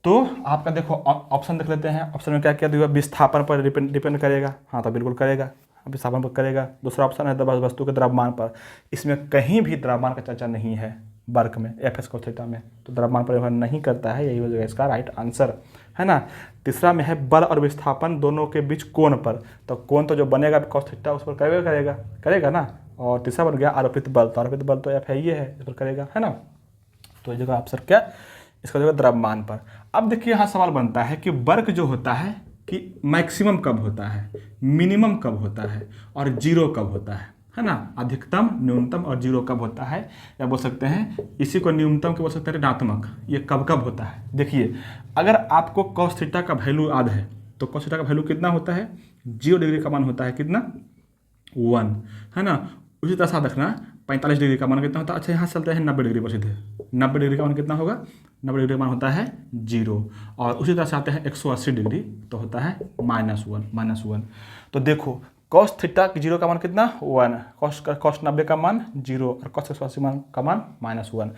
तो आपका देखो ऑप्शन देख लेते हैं, ऑप्शन में क्या क्या दिया, विस्थापन पर डिपेंड करेगा, हाँ तो बिल्कुल करेगा, विस्थापन पर करेगा। दूसरा ऑप्शन है वस्तु के द्रव्यमान पर, इसमें कहीं भी द्रव्यमान का चर्चा नहीं है वर्क में, FS cos थीटा में, तो द्रव्यमान पर निर्भर नहीं करता है, यही हो जाएगा इसका राइट आंसर, है ना। तीसरा में है बल और विस्थापन दोनों के बीच कोण पर, तो कोण तो जो बनेगा cos थीटा उस पर करेगा ना, और तीसरा बन गया आरोपित बल। तो आरोपित बल तो F है, ये है, इस पर करेगा, है ना। तो जगह आंसर क्या, इसका जगह द्रव्यमान पर। अब देखिए यहाँ सवाल बनता है कि वर्क जो होता है कि मैक्सिमम कब होता है, मिनिमम कब होता है और जीरो कब होता है ना। अधिकतम, न्यूनतम और जीरो कब होता है, या बोल सकते हैं इसी को न्यूनतम के बोल सकते हैं ऋणात्मक, ये कब कब होता है। देखिए अगर आपको cos थीटा का वैल्यू याद है तो cos थीटा का वैल्यू कितना होता है, 0 डिग्री का मान होता है कितना, 1, है ना। उसी तरह से रखना 45 डिग्री का मान कितना होता है। अच्छा यहाँ चलते हैं 90 डिग्री पर सीधे, 90 डिग्री का मान कितना होगा, 90 डिग्री का मान होता है 0। और उसी तरह से आते हैं 180 डिग्री तो होता है -1। तो देखो cos थीटा की 0 का मान कितना, 1, cos 90 का मान 0 और cos 180 का मान -1।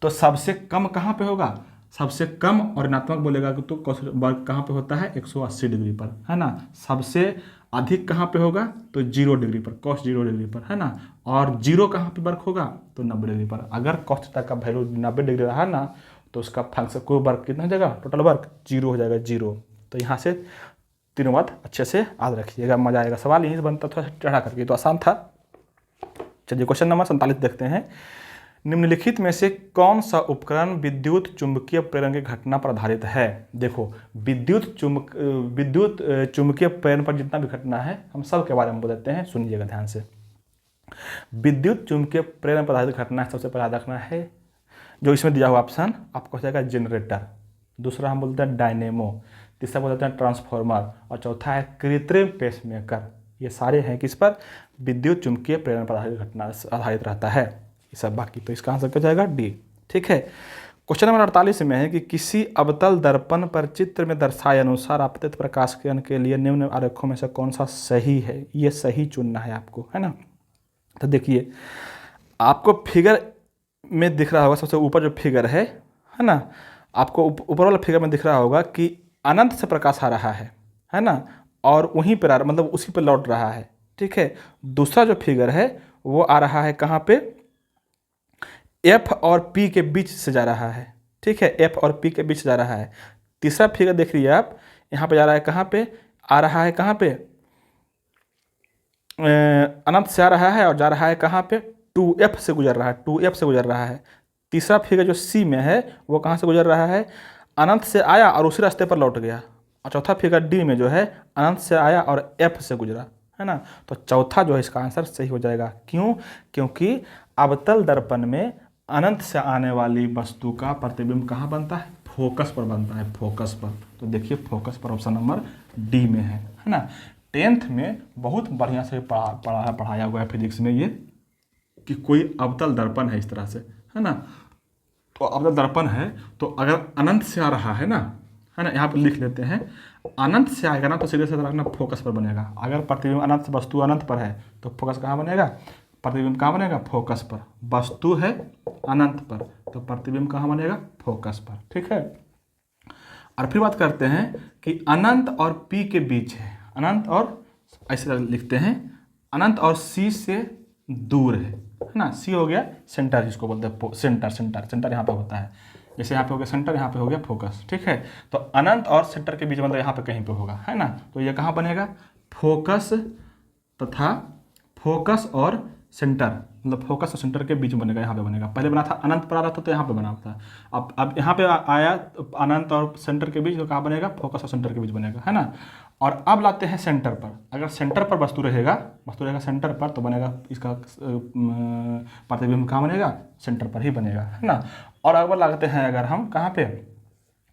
तो सबसे कम कहाँ पे होगा, सबसे कम और ऋणात्मक बोलेगा कि तो cos वर्ग कहाँ पे होता है, 180 डिग्री पर, है ना। सबसे अधिक कहाँ पे होगा, तो 0 डिग्री पर, cos 0 डिग्री पर, है ना। और 0 कहाँ पे वर्क होगा, तो 90 डिग्री पर। अगर cos थीटा का वैल्यू 90 डिग्री रहा ना तो उसका फंक्शन कोई वर्क कितना हो जाएगा, टोटल वर्क 0 हो जाएगा, 0। तो यहाँ से तीनों बात अच्छे से याद रखिएगा, मजा आएगा। सवाल यहीं से बनता, थोड़ा सा चढ़ा करके, तो आसान था। चलिए क्वेश्चन नंबर 47 देखते हैं। निम्नलिखित में से कौन सा उपकरण विद्युत चुंबकीय प्रेरण की घटना पर आधारित है। देखो विद्युत चुंबकीय प्रेरण पर जितना भी घटना है हम सब के बारे में बोल देते हैं, सुनिएगा ध्यान से। विद्युत चुंबकीय प्रेरण पर आधारित घटना सबसे पहले याद रखना है, जो इसमें दिया हुआ ऑप्शन आपको हो जाएगा जनरेटर, दूसरा हम बोलते हैं डायनेमो, तीसरा बोलते हैं ट्रांसफार्मर और चौथा है कृत्रिम पेसमेकर। ये सारे हैं किस पर, विद्युत चुंबकीय प्रेरण पर आधारित घटना आधारित रहता है ये सब। बाकी तो इसका आंसर क्या जाएगा, डी। ठीक है। क्वेश्चन नंबर 48 में है कि किसी अवतल दर्पण पर चित्र में दर्शाए अनुसार आपतित प्रकाश किरण के लिए निम्न आरेखों में से कौन सा सही है। ये सही चुनना है आपको, है ना। तो देखिए आपको फिगर में दिख रहा होगा, सबसे ऊपर जो फिगर है ना, आपको ऊपर वाला फिगर में दिख रहा होगा कि अनंत से प्रकाश आ रहा है ना, और वहीं पर मतलब उसी पर लौट रहा है। ठीक है। दूसरा जो फिगर है वो आ रहा है कहाँ पे, F और P के बीच से जा रहा है। ठीक है, F और P के बीच जा रहा है। तीसरा फिगर देख रही है आप, यहाँ पे जा रहा है कहाँ पे, आ रहा है कहाँ पे, अनंत से आ रहा है और जा रहा है कहाँ पे, 2F से गुजर रहा है, 2F से गुजर रहा है। तीसरा फिगर जो C में है वो कहाँ से गुजर रहा है, अनंत से आया और उसी रास्ते पर लौट गया। और चौथा फिगर D में जो है अनंत से आया और F से गुजरा, है ना। तो चौथा जो है इसका आंसर सही हो जाएगा। क्यों, क्योंकि अवतल दर्पण में अनंत से आने वाली वस्तु का प्रतिबिंब कहाँ बनता है, फोकस पर बनता है, फोकस पर। तो देखिए फोकस पर ऑप्शन नंबर डी में है ना। 10th में बहुत बढ़िया से पढ़ाया हुआ है फिजिक्स में ये, कि कोई अवतल दर्पण है इस तरह से, है ना। तो अवतल दर्पण है तो अगर अनंत से आ रहा है ना, यहाँ पर लिख लेते हैं, अनंत से आएगा ना तो सीधे से रखना फोकस पर बनेगा। अगर प्रतिबिंब अनंत से वस्तु अनंत पर है तो फोकस कहाँ बनेगा, प्रतिबिंब कहाँ बनेगा, फोकस पर। वस्तु है अनंत पर तो प्रतिबिंब कहाँ बनेगा, फोकस पर। ठीक है। और फिर बात करते हैं कि अनंत और P के बीच है, अनंत और ऐसे लिखते हैं, अनंत और C से दूर है ना। C हो गया सेंटर, जिसको बोलते हैं सेंटर यहाँ पे होता है। जैसे यहाँ पे हो गया सेंटर, यहाँ पे हो गया फोकस। ठीक है। तो अनंत और सेंटर के बीच मतलब यहाँ पे कहीं पे होगा, है ना। तो ये कहाँ बनेगा, फोकस तथा फोकस और सेंटर, मतलब फोकस और सेंटर के बीच में बनेगा, यहाँ पे बनेगा। पहले बना था अनंत पर आ रहा था तो यहाँ पे बना था, अब यहाँ पे आया तो अनंत और सेंटर के बीच, तो कहाँ बनेगा, फोकस और सेंटर के बीच बनेगा, है ना। और अब लाते हैं सेंटर पर। अगर सेंटर पर वस्तु रहेगा सेंटर पर तो बनेगा इसका प्रतिबिंब कहाँ बनेगा, सेंटर पर ही बनेगा, है ना। और अगर लाते हैं अगर हम कहाँ पे,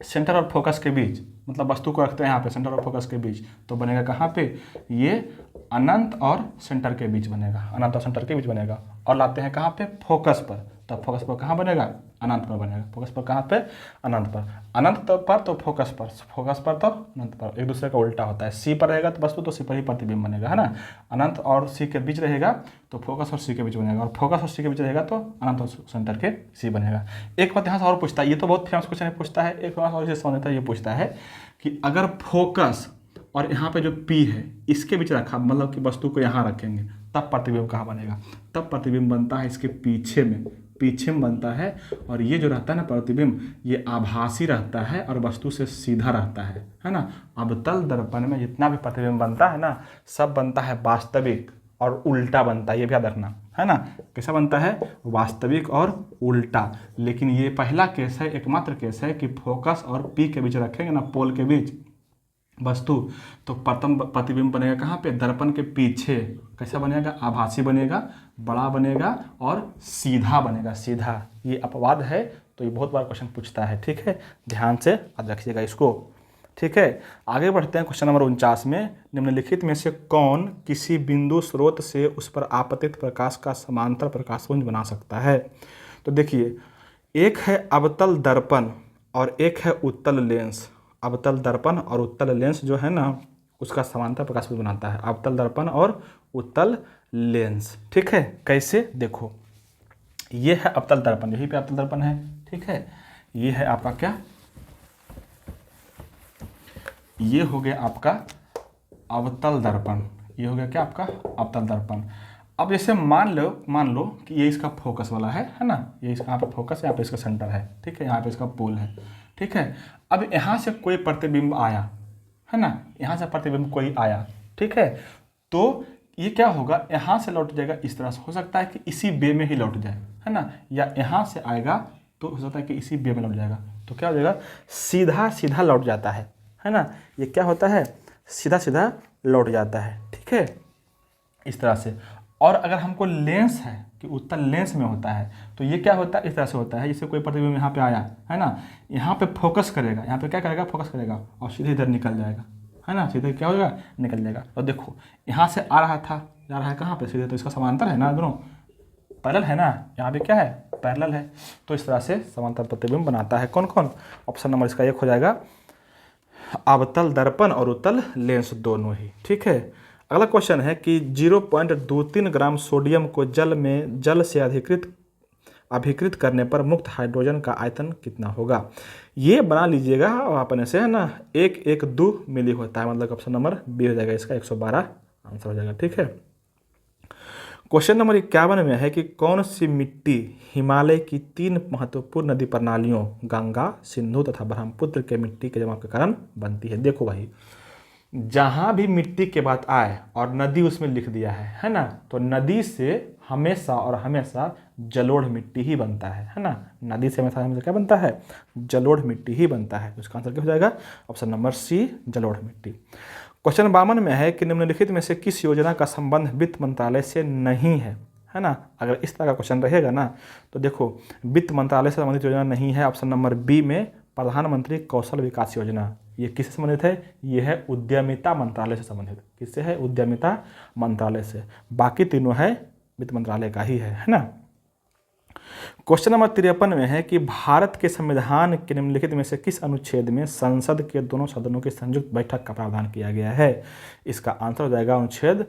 सेंटर और फोकस के बीच, मतलब वस्तु को रखते हैं यहाँ पे सेंटर और फोकस के बीच, तो बनेगा कहाँ पे, ये अनंत और सेंटर के बीच बनेगा, अनंत और सेंटर के बीच बनेगा। और लाते हैं कहाँ पे, फोकस पर, तो फोकस पर कहाँ बनेगा, अनंत पर बनेगा। फोकस पर कहाँ पे, अनंत पर, अनंत पर तो फोकस पर, फोकस पर तो अनंत पर, एक दूसरे का उल्टा होता है। सी पर रहेगा तो वस्तु तो सी पर ही प्रतिबिंब बनेगा, है ना। अनंत और सी के बीच रहेगा तो फोकस और सी के बीच बनेगा, और फोकस और सी के बीच रहेगा तो अनंत और सेंटर के सी बनेगा। एक बात यहाँ से और पूछता है, ये तो बहुत फेमस क्वेश्चन पूछता है, एक बात और इसे समझता है, ये पूछता है कि अगर फोकस और यहाँ पे जो P है इसके बीच रखा, मतलब कि वस्तु को यहाँ रखेंगे, तब प्रतिबिंब कहाँ बनेगा, तब प्रतिबिंब बनता है इसके पीछे में बनता है। और ये जो रहता है ना प्रतिबिंब, ये आभासी रहता है और वस्तु से सीधा रहता है ना। अवतल दर्पण में जितना भी प्रतिबिंब बनता है ना, सब बनता है वास्तविक और उल्टा बनता है, ये भी याद रखना, है ना, कैसा बनता है, वास्तविक और उल्टा। लेकिन ये पहला केस है, एकमात्र केस है कि फोकस और पी के बीच रखेंगे ना, पोल के बीच वस्तु, तो प्रथम प्रतिबिंब बनेगा कहाँ पे, दर्पण के पीछे। कैसा बनेगा, आभासी बनेगा, बड़ा बनेगा और सीधा बनेगा, सीधा। ये अपवाद है, तो ये बहुत बार क्वेश्चन पूछता है, ठीक है, ध्यान से याद रखिएगा इसको, ठीक है। आगे बढ़ते हैं क्वेश्चन नंबर 49 में। निम्नलिखित में से कौन किसी बिंदु स्रोत से उस पर आपतित प्रकाश का समांतर प्रकाशपुंज बना सकता है। तो देखिए, एक है अवतल दर्पण और एक है उत्तल लेंस। अवतल दर्पण और उत्तल लेंस जो है ना, उसका समांतर प्रकाशपुंज बनाता है, अवतल दर्पण और उत्तल लेंस, ठीक है। कैसे, देखो, ये है अवतल दर्पण, यहीं पे अवतल दर्पण है, ठीक है। ये है आपका क्या, ये हो गया आपका अवतल दर्पण, ये हो गया क्या आपका अवतल दर्पण। अब जैसे मान लो कि ये इसका फोकस वाला है ना, ये यहाँ पे फोकस है, यहाँ पे इसका सेंटर है, ठीक है, यहाँ पे इसका पोल है, ठीक है। अब यहाँ से कोई प्रतिबिंब आया है ना, यहाँ से प्रतिबिंब कोई आया, ठीक है, तो ये क्या होगा, यहाँ से लौट जाएगा इस तरह से, हो सकता है कि इसी बे में ही लौट जाए, है ना, या यहाँ से आएगा तो हो सकता है कि इसी बे में लौट जाएगा, तो क्या हो जाएगा, सीधा सीधा लौट जाता है ना। ये क्या होता है, सीधा सीधा लौट जाता है, ठीक है, इस तरह से। और अगर हमको लेंस है कि उत्तल लेंस में होता है, तो ये क्या होता है, इस तरह से होता है। जैसे कोई प्रतिबिंब यहाँ पे आया है ना, यहाँ पे फोकस करेगा, यहाँ पे क्या करेगा, फोकस करेगा और सीधे इधर निकल जाएगा, है ना, सीधे क्या होगा, निकल जाएगा। और देखो, यहाँ से आ रहा था, जा रहा है कहाँ पे, सीधे, तो इसका समांतर है ना, दोनों पैरेलल है ना, यहाँ पे क्या है, पैरेलल है, तो इस तरह से समांतर प्रतिबिंब बनाता है। कौन कौन, ऑप्शन नंबर इसका 1 हो जाएगा, अवतल दर्पण और उत्तल लेंस दोनों ही, ठीक है। अगला क्वेश्चन है कि 0.23 ग्राम सोडियम को जल से अभिकृत करने पर मुक्त हाइड्रोजन का आयतन कितना होगा। ये बना लीजिएगा अपने से, है ना, 112 मिली होता है, मतलब ऑप्शन नंबर बी हो जाएगा इसका, 112 आंसर हो जाएगा, ठीक है। क्वेश्चन नंबर 51 में है कि कौन सी मिट्टी हिमालय की 3 महत्वपूर्ण नदी प्रणालियों गंगा, सिंधु तथा ब्रह्मपुत्र के मिट्टी के जमाव के कारण बनती है। देखो भाई, जहाँ भी मिट्टी के बात आए और नदी उसमें लिख दिया है ना, तो नदी से हमेशा और हमेशा जलोढ़ मिट्टी ही बनता है ना, नदी से हमेशा क्या बनता है, जलोढ़ मिट्टी ही बनता है। तो इसका आंसर क्या हो जाएगा, ऑप्शन नंबर सी, जलोढ़ मिट्टी। क्वेश्चन 52 में है कि निम्नलिखित में से किस योजना का संबंध वित्त मंत्रालय से नहीं है ना। अगर इस तरह का क्वेश्चन रहेगा ना, तो देखो, वित्त मंत्रालय से संबंधित योजना नहीं है, ऑप्शन नंबर बी में प्रधानमंत्री कौशल विकास योजना। ये किससे संबंधित है, ये है उद्यमिता मंत्रालय से संबंधित। किससे है, उद्यमिता मंत्रालय से। बाकी तीनों है वित्त मंत्रालय का ही है ना। क्वेश्चन नंबर 53 में है कि भारत के संविधान के निम्नलिखित में से किस अनुच्छेद में संसद के दोनों सदनों की संयुक्त बैठक का प्रावधान किया गया है। इसका आंसर हो जाएगा अनुच्छेद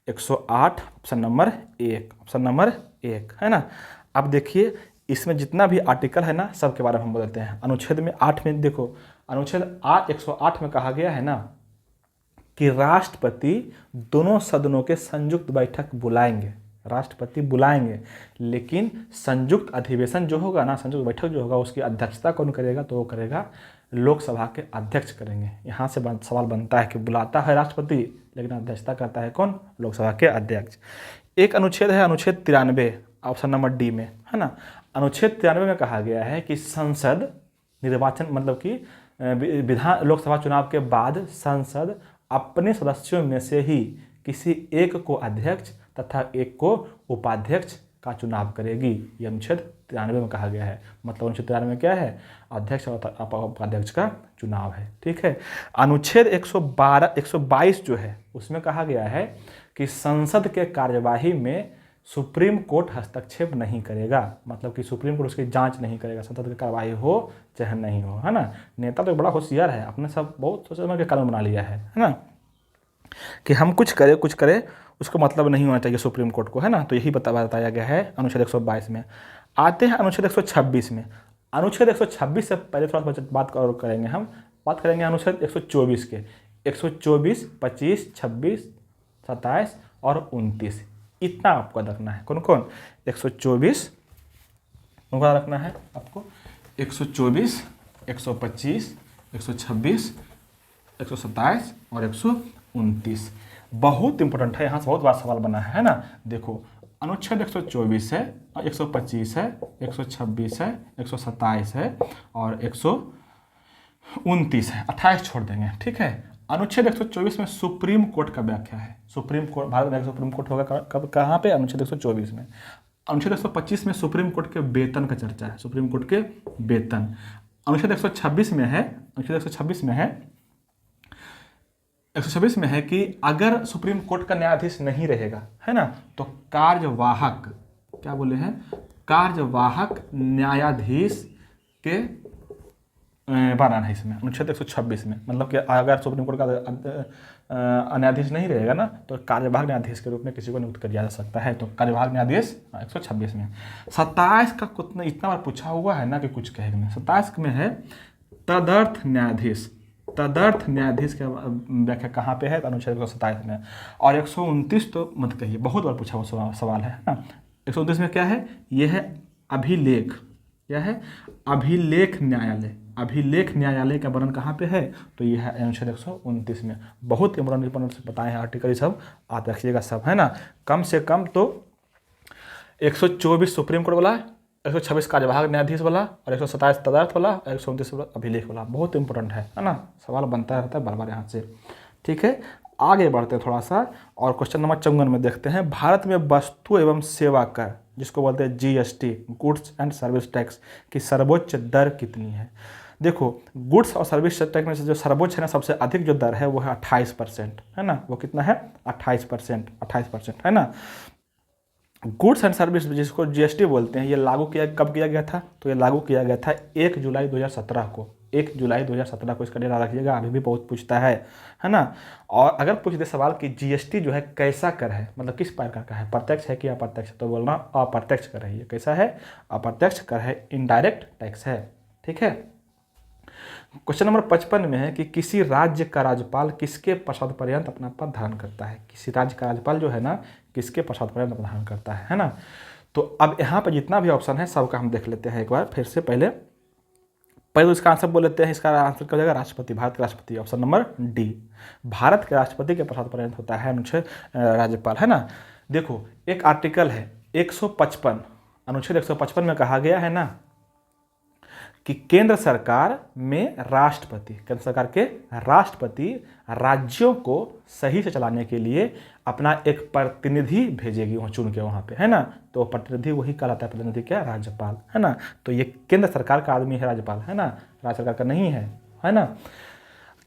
108, ऑप्शन नंबर 1, ऑप्शन नंबर 1, है ना। अब देखिए, इसमें जितना भी आर्टिकल है ना, सब के बारे में हम बोलते हैं। अनुच्छेद में 8 में देखो, अनुच्छेद 108 में कहा गया है ना कि राष्ट्रपति दोनों सदनों के संयुक्त बैठक बुलाएंगे, राष्ट्रपति बुलाएंगे, लेकिन संयुक्त अधिवेशन जो होगा ना, संयुक्त बैठक जो होगा, उसकी अध्यक्षता कौन करेगा, तो वो करेगा लोकसभा के अध्यक्ष करेंगे। यहाँ से सवाल बनता है कि बुलाता है राष्ट्रपति, लेकिन अध्यक्षता करता है कौन, लोकसभा के अध्यक्ष। एक अनुच्छेद है अनुच्छेद 93, ऑप्शन नंबर डी में, है ना। अनुच्छेद 93 में कहा गया है कि संसद निर्वाचन, मतलब कि लोकसभा चुनाव के बाद संसद अपने सदस्यों में से ही किसी एक को अध्यक्ष तथा एक को उपाध्यक्ष का चुनाव करेगी। ये अनुच्छेद 93 में कहा गया है। मतलब अनुच्छेद 93 में क्या है, अध्यक्ष और उपाध्यक्ष का चुनाव है, ठीक है। अनुच्छेद 122 जो है, उसमें कहा गया है कि संसद के कार्यवाही में सुप्रीम कोर्ट हस्तक्षेप नहीं करेगा। मतलब कि सुप्रीम कोर्ट उसकी जांच नहीं करेगा, संसद की कार्यवाही हो चाहे नहीं हो, है ना। नेता तो बड़ा होशियार है, अपने सब बहुत सोच समझ के कानून बना लिया है ना, कि हम कुछ करें उसको मतलब नहीं होना चाहिए सुप्रीम कोर्ट को, है ना। तो यही बताया गया है अनुच्छेद 122 में। आते हैं अनुच्छेद 126 में। अनुच्छेद 126 से पहले थोड़ा सा बात करेंगे, हम बात करेंगे अनुच्छेद 124 के। 124, 25, 26, 27 और 29, इतना आपको रखना है। कौन कौन, 124 कौन रखना है आपको, 124, 125, 126, 127 और 129। बहुत इंपॉर्टेंट है, यहाँ से बहुत बार सवाल बना है ना। देखो, अनुच्छेद 124 है, 125 है, 126 है, 127 है और 129 है, 28 छोड़ देंगे, ठीक है। अनुच्छेद 124 में सुप्रीम कोर्ट का व्याख्या है। सुप्रीम कोर्ट, भारत में सुप्रीम कोर्ट होगा कब, कहाँ पे? अनुच्छेद 124 में। अनुच्छेद 125 में सुप्रीम कोर्ट के वेतन का चर्चा है, सुप्रीम कोर्ट के वेतन। अनुच्छेद 126 में है, अनुच्छेद 126 में है, 126 में है कि अगर सुप्रीम कोर्ट का न्यायाधीश नहीं रहेगा, है ना, तो कार्यवाहक, क्या बोले हैं, कार्यवाहक न्यायाधीश के बनाना है इसमें, अनुच्छेद 126 में। मतलब कि अगर सुप्रीम कोर्ट का न्यायाधीश नहीं रहेगा ना, तो कार्यवाहक न्यायाधीश के रूप में किसी को नियुक्त किया जा सकता है। तो कार्यवाहक न्यायाधीश 126 में। 27 का कुछ इतना बार पूछा हुआ है ना कि कुछ कहेगा नहीं। 27 में है तदर्थ न्यायाधीश। तदर्थ न्यायाधीश का व्याख्या कहाँ पे है? तो अनुच्छेद 127 में। और 129 तो मत कहिए, बहुत बार पूछा हुआ सवाल है ना। 129 में क्या है? यह है अभिलेख। क्या है? अभिलेख न्यायालय। अभिलेख न्यायालय का वर्णन कहाँ पे है? तो यह है अनुच्छेद 129 में। बहुत इंपॉर्टेंट से बताए हैं आर्टिकल, सब आप रखिएगा सब, है ना। कम से कम तो 124 सुप्रीम कोर्ट वाला, 126 कार्यवाहक न्यायाधीश वाला और 127 तदर्थ वाला और 129 अभिलेख वाला। बहुत इंपॉर्टेंट है ना। सवाल बनता रहता है बार बार यहाँ से, ठीक है। आगे बढ़ते हैं थोड़ा सा और क्वेश्चन नंबर 54 में देखते हैं। भारत में वस्तु एवं सेवा कर, जिसको बोलते हैं GST, goods and service tax, की सर्वोच्च दर कितनी है? देखो, गुड्स और सर्विस टैक्स में से जो सर्वोच्च है ना, सबसे अधिक जो दर है वो है 28%, है ना। वो कितना है? 28%, 28%, है ना। गुड्स एंड सर्विस, जिसको जीएसटी बोलते हैं, ये लागू किया, कब किया गया था? तो ये लागू किया गया था 1 जुलाई 2017 को। 1 जुलाई 2017 को इसका डेटा रखिएगा, अभी भी बहुत पूछता है ना। और अगर पूछ दे सवाल कि जीएसटी जो है कैसा कर है, मतलब किस प्रकार का है, प्रत्यक्ष है कि अप्रत्यक्ष, तो बोलना अप्रत्यक्ष कर है। ये कैसा है? अप्रत्यक्ष कर है, इनडायरेक्ट टैक्स है, ठीक है। क्वेश्चन नंबर 55 में है कि किसी राज्य का राज्यपाल किसके पश्चात पर्यंत अपना पद धारण करता है? किसी राज्य का राज्यपाल जो है ना, किसके पश्चात पर्यंत अपना धारण करता है ना। तो अब यहाँ पर जितना भी ऑप्शन है सबका हम देख लेते हैं एक बार फिर से। पहले तो इसका आंसर बोल लेते हैं। इसका आंसर क्या हो जाएगा? राष्ट्रपति, भारत के राष्ट्रपति, ऑप्शन नंबर डी। भारत के राष्ट्रपति के पश्चात पर्यंत होता है अनुच्छेद राज्यपाल, है ना। देखो, एक आर्टिकल है 155, अनुच्छेद 155 में कहा गया है ना कि केंद्र सरकार में राष्ट्रपति, केंद्र सरकार के राष्ट्रपति राज्यों को सही से चलाने के लिए अपना एक प्रतिनिधि भेजेगी वहाँ चुन के वहाँ पे, है ना। तो प्रतिनिधि वही कहलाता है, प्रतिनिधि क्या? राज्यपाल, है ना। तो ये केंद्र सरकार का आदमी है राज्यपाल, है ना, राज्य सरकार का नहीं है ना।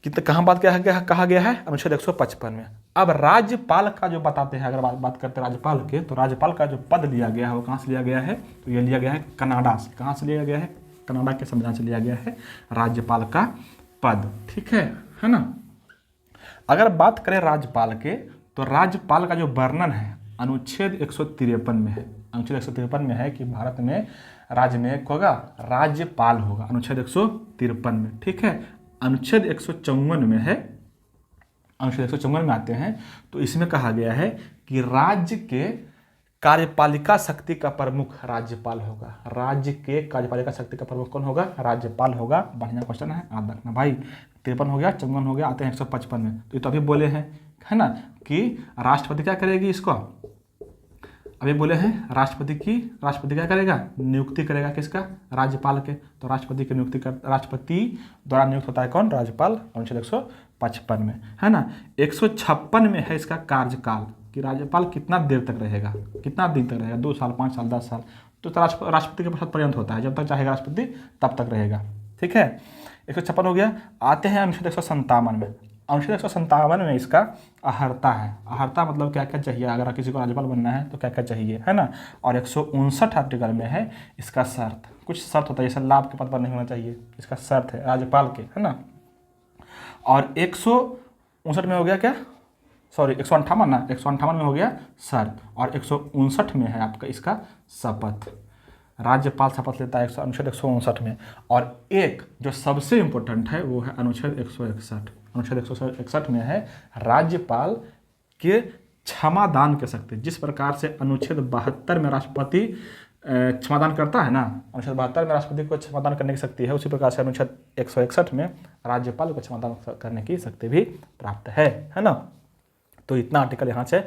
कितना कहाँ बात कहा गया है? अनुच्छेद 155 में। अब राज्यपाल का जो बताते हैं, अगर बात करते हैं राज्यपाल के, तो राज्यपाल का जो पद लिया गया है वो कहाँ से लिया गया है? तो ये लिया गया है कनाडा से। कहाँ से लिया गया है? कनाडा के संविधान से लिया गया है राज्यपाल का पद, ठीक है ना। अगर बात करें राज्यपाल के, तो राज्यपाल का जो वर्णन है अनुच्छेद 153 में है। अनुच्छेद 153 में है कि भारत में राज्य में एक होगा राज्यपाल होगा, अनुच्छेद 153 में, ठीक है। अनुच्छेद 154 में है, अनुच्छेद 154 में आते हैं तो इसमें कहा गया है कि राज्य के कार्यपालिका शक्ति का प्रमुख राज्यपाल होगा। राज्य के कार्यपालिका शक्ति का प्रमुख कौन होगा? राज्यपाल होगा। बढ़िया क्वेश्चन है, याद रखना भाई। 53 हो गया, 54 हो गया, आते हैं 155 में। तो ये तो अभी बोले हैं, है ना, कि राष्ट्रपति क्या करेगी इसको? अभी बोले हैं राष्ट्रपति क्या करेगा? नियुक्ति करेगा किसका? राज्यपाल के। तो राष्ट्रपति की नियुक्ति कर, राष्ट्रपति द्वारा नियुक्त होता है कौन? राज्यपाल, अनुच्छेद 155 में, है ना। 156 में है इसका कार्यकाल, कि राज्यपाल कितना देर तक रहेगा, कितना दिन तक रहेगा, 2 साल, 5 साल, 10 साल। तो राष्ट्रपति के पश्चात पर्यंत होता है, जब तक चाहेगा राष्ट्रपति तब तक रहेगा, ठीक है। 156 हो गया। आते हैं अनुच्छेद 157 में। अनुच्छेद 157 में इसका अहर्ता है। अहर्ता मतलब क्या क्या चाहिए, अगर किसी को राज्यपाल बनना है तो क्या क्या चाहिए, है ना। और 159 आर्टिकल में है इसका शर्त। कुछ शर्त होता है, जैसे लाभ के पद पर नहीं होना चाहिए, इसका शर्त है राज्यपाल के, है ना। और 159 में हो गया क्या? सॉरी 158 ना, 158 में हो गया शर्त। और 159 में है आपका इसका शपथ। राज्यपाल शपथ लेता है अनुच्छेद 159 में। और एक जो सबसे इम्पोर्टेंट है वो है अनुच्छेद 161। अनुच्छेद 161 में है राज्यपाल के क्षमादान के शक्ति। जिस प्रकार से अनुच्छेद 72 में राष्ट्रपति क्षमादान करता है ना, अनुच्छेद 72 में राष्ट्रपति को क्षमादान करने की शक्ति है, उसी प्रकार से अनुच्छेद 161 में राज्यपाल को क्षमादान करने की शक्ति भी प्राप्त है ना। तो इतना आर्टिकल यहाँ से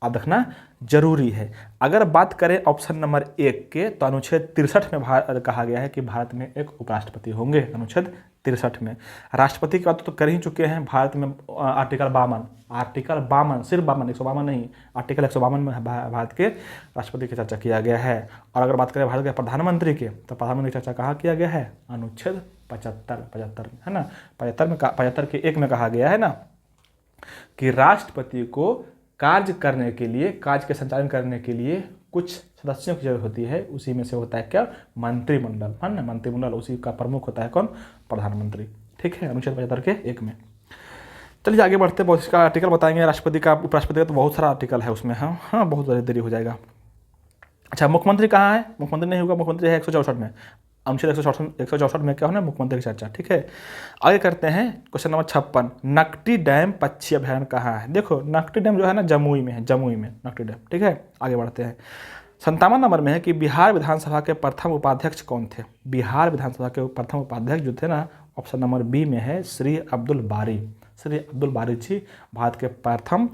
याद रखना जरूरी है। अगर बात करें ऑप्शन नंबर 1 के, तो अनुच्छेद 63 में कहा गया है कि भारत में एक उपराष्ट्रपति होंगे। अनुच्छेद 63 में राष्ट्रपति की बात तो कर ही चुके हैं। भारत में आर्टिकल 52 सिर्फ 52, 152 नहीं, आर्टिकल 152 में भारत के राष्ट्रपति की चर्चा किया गया है। और अगर बात करें भारत के प्रधानमंत्री के, तो प्रधानमंत्री की चर्चा कहाँ किया गया है? अनुच्छेद 75 में, है ना। 75 के 1 में कहा गया है ना कि राष्ट्रपति को कार्य करने के लिए, कार्य के संचालन करने के लिए कुछ सदस्यों की जरूरत होती है। उसी में से होता है क्या? मंत्रिमंडल, है ना। मंत्रिमंडल, उसी का प्रमुख होता है कौन? प्रधानमंत्री। ठीक है, अनुच्छेद 75 के 1 में। चलिए आगे बढ़ते, बहुत इसका आर्टिकल बताएंगे। राष्ट्रपति का, उपराष्ट्रपति का तो बहुत सारा आर्टिकल है उसमें। हाँ, बहुत ज़्यादा देरी हो जाएगा। अच्छा, मुख्यमंत्री कहाँ है? मुख्यमंत्री नहीं होगा, मुख्यमंत्री है 164 में। अनुच्छेद 164 में क्या होना है? मुख्यमंत्री की चर्चा। ठीक है, आगे करते हैं। क्वेश्चन नंबर 56, नकटी डैम पक्षी अभयारण्य कहाँ है? देखो, नकटी डैम जो है ना जमुई में है, जमुई में नकटी डैम। ठीक है, आगे बढ़ते हैं। 57 नंबर में है कि बिहार विधानसभा के प्रथम उपाध्यक्ष कौन थे? बिहार विधानसभा के प्रथम उपाध्यक्ष जो थे ना, ऑप्शन नंबर बी में है श्री अब्दुल बारी। श्री अब्दुल बारी जी भारत के प्रथम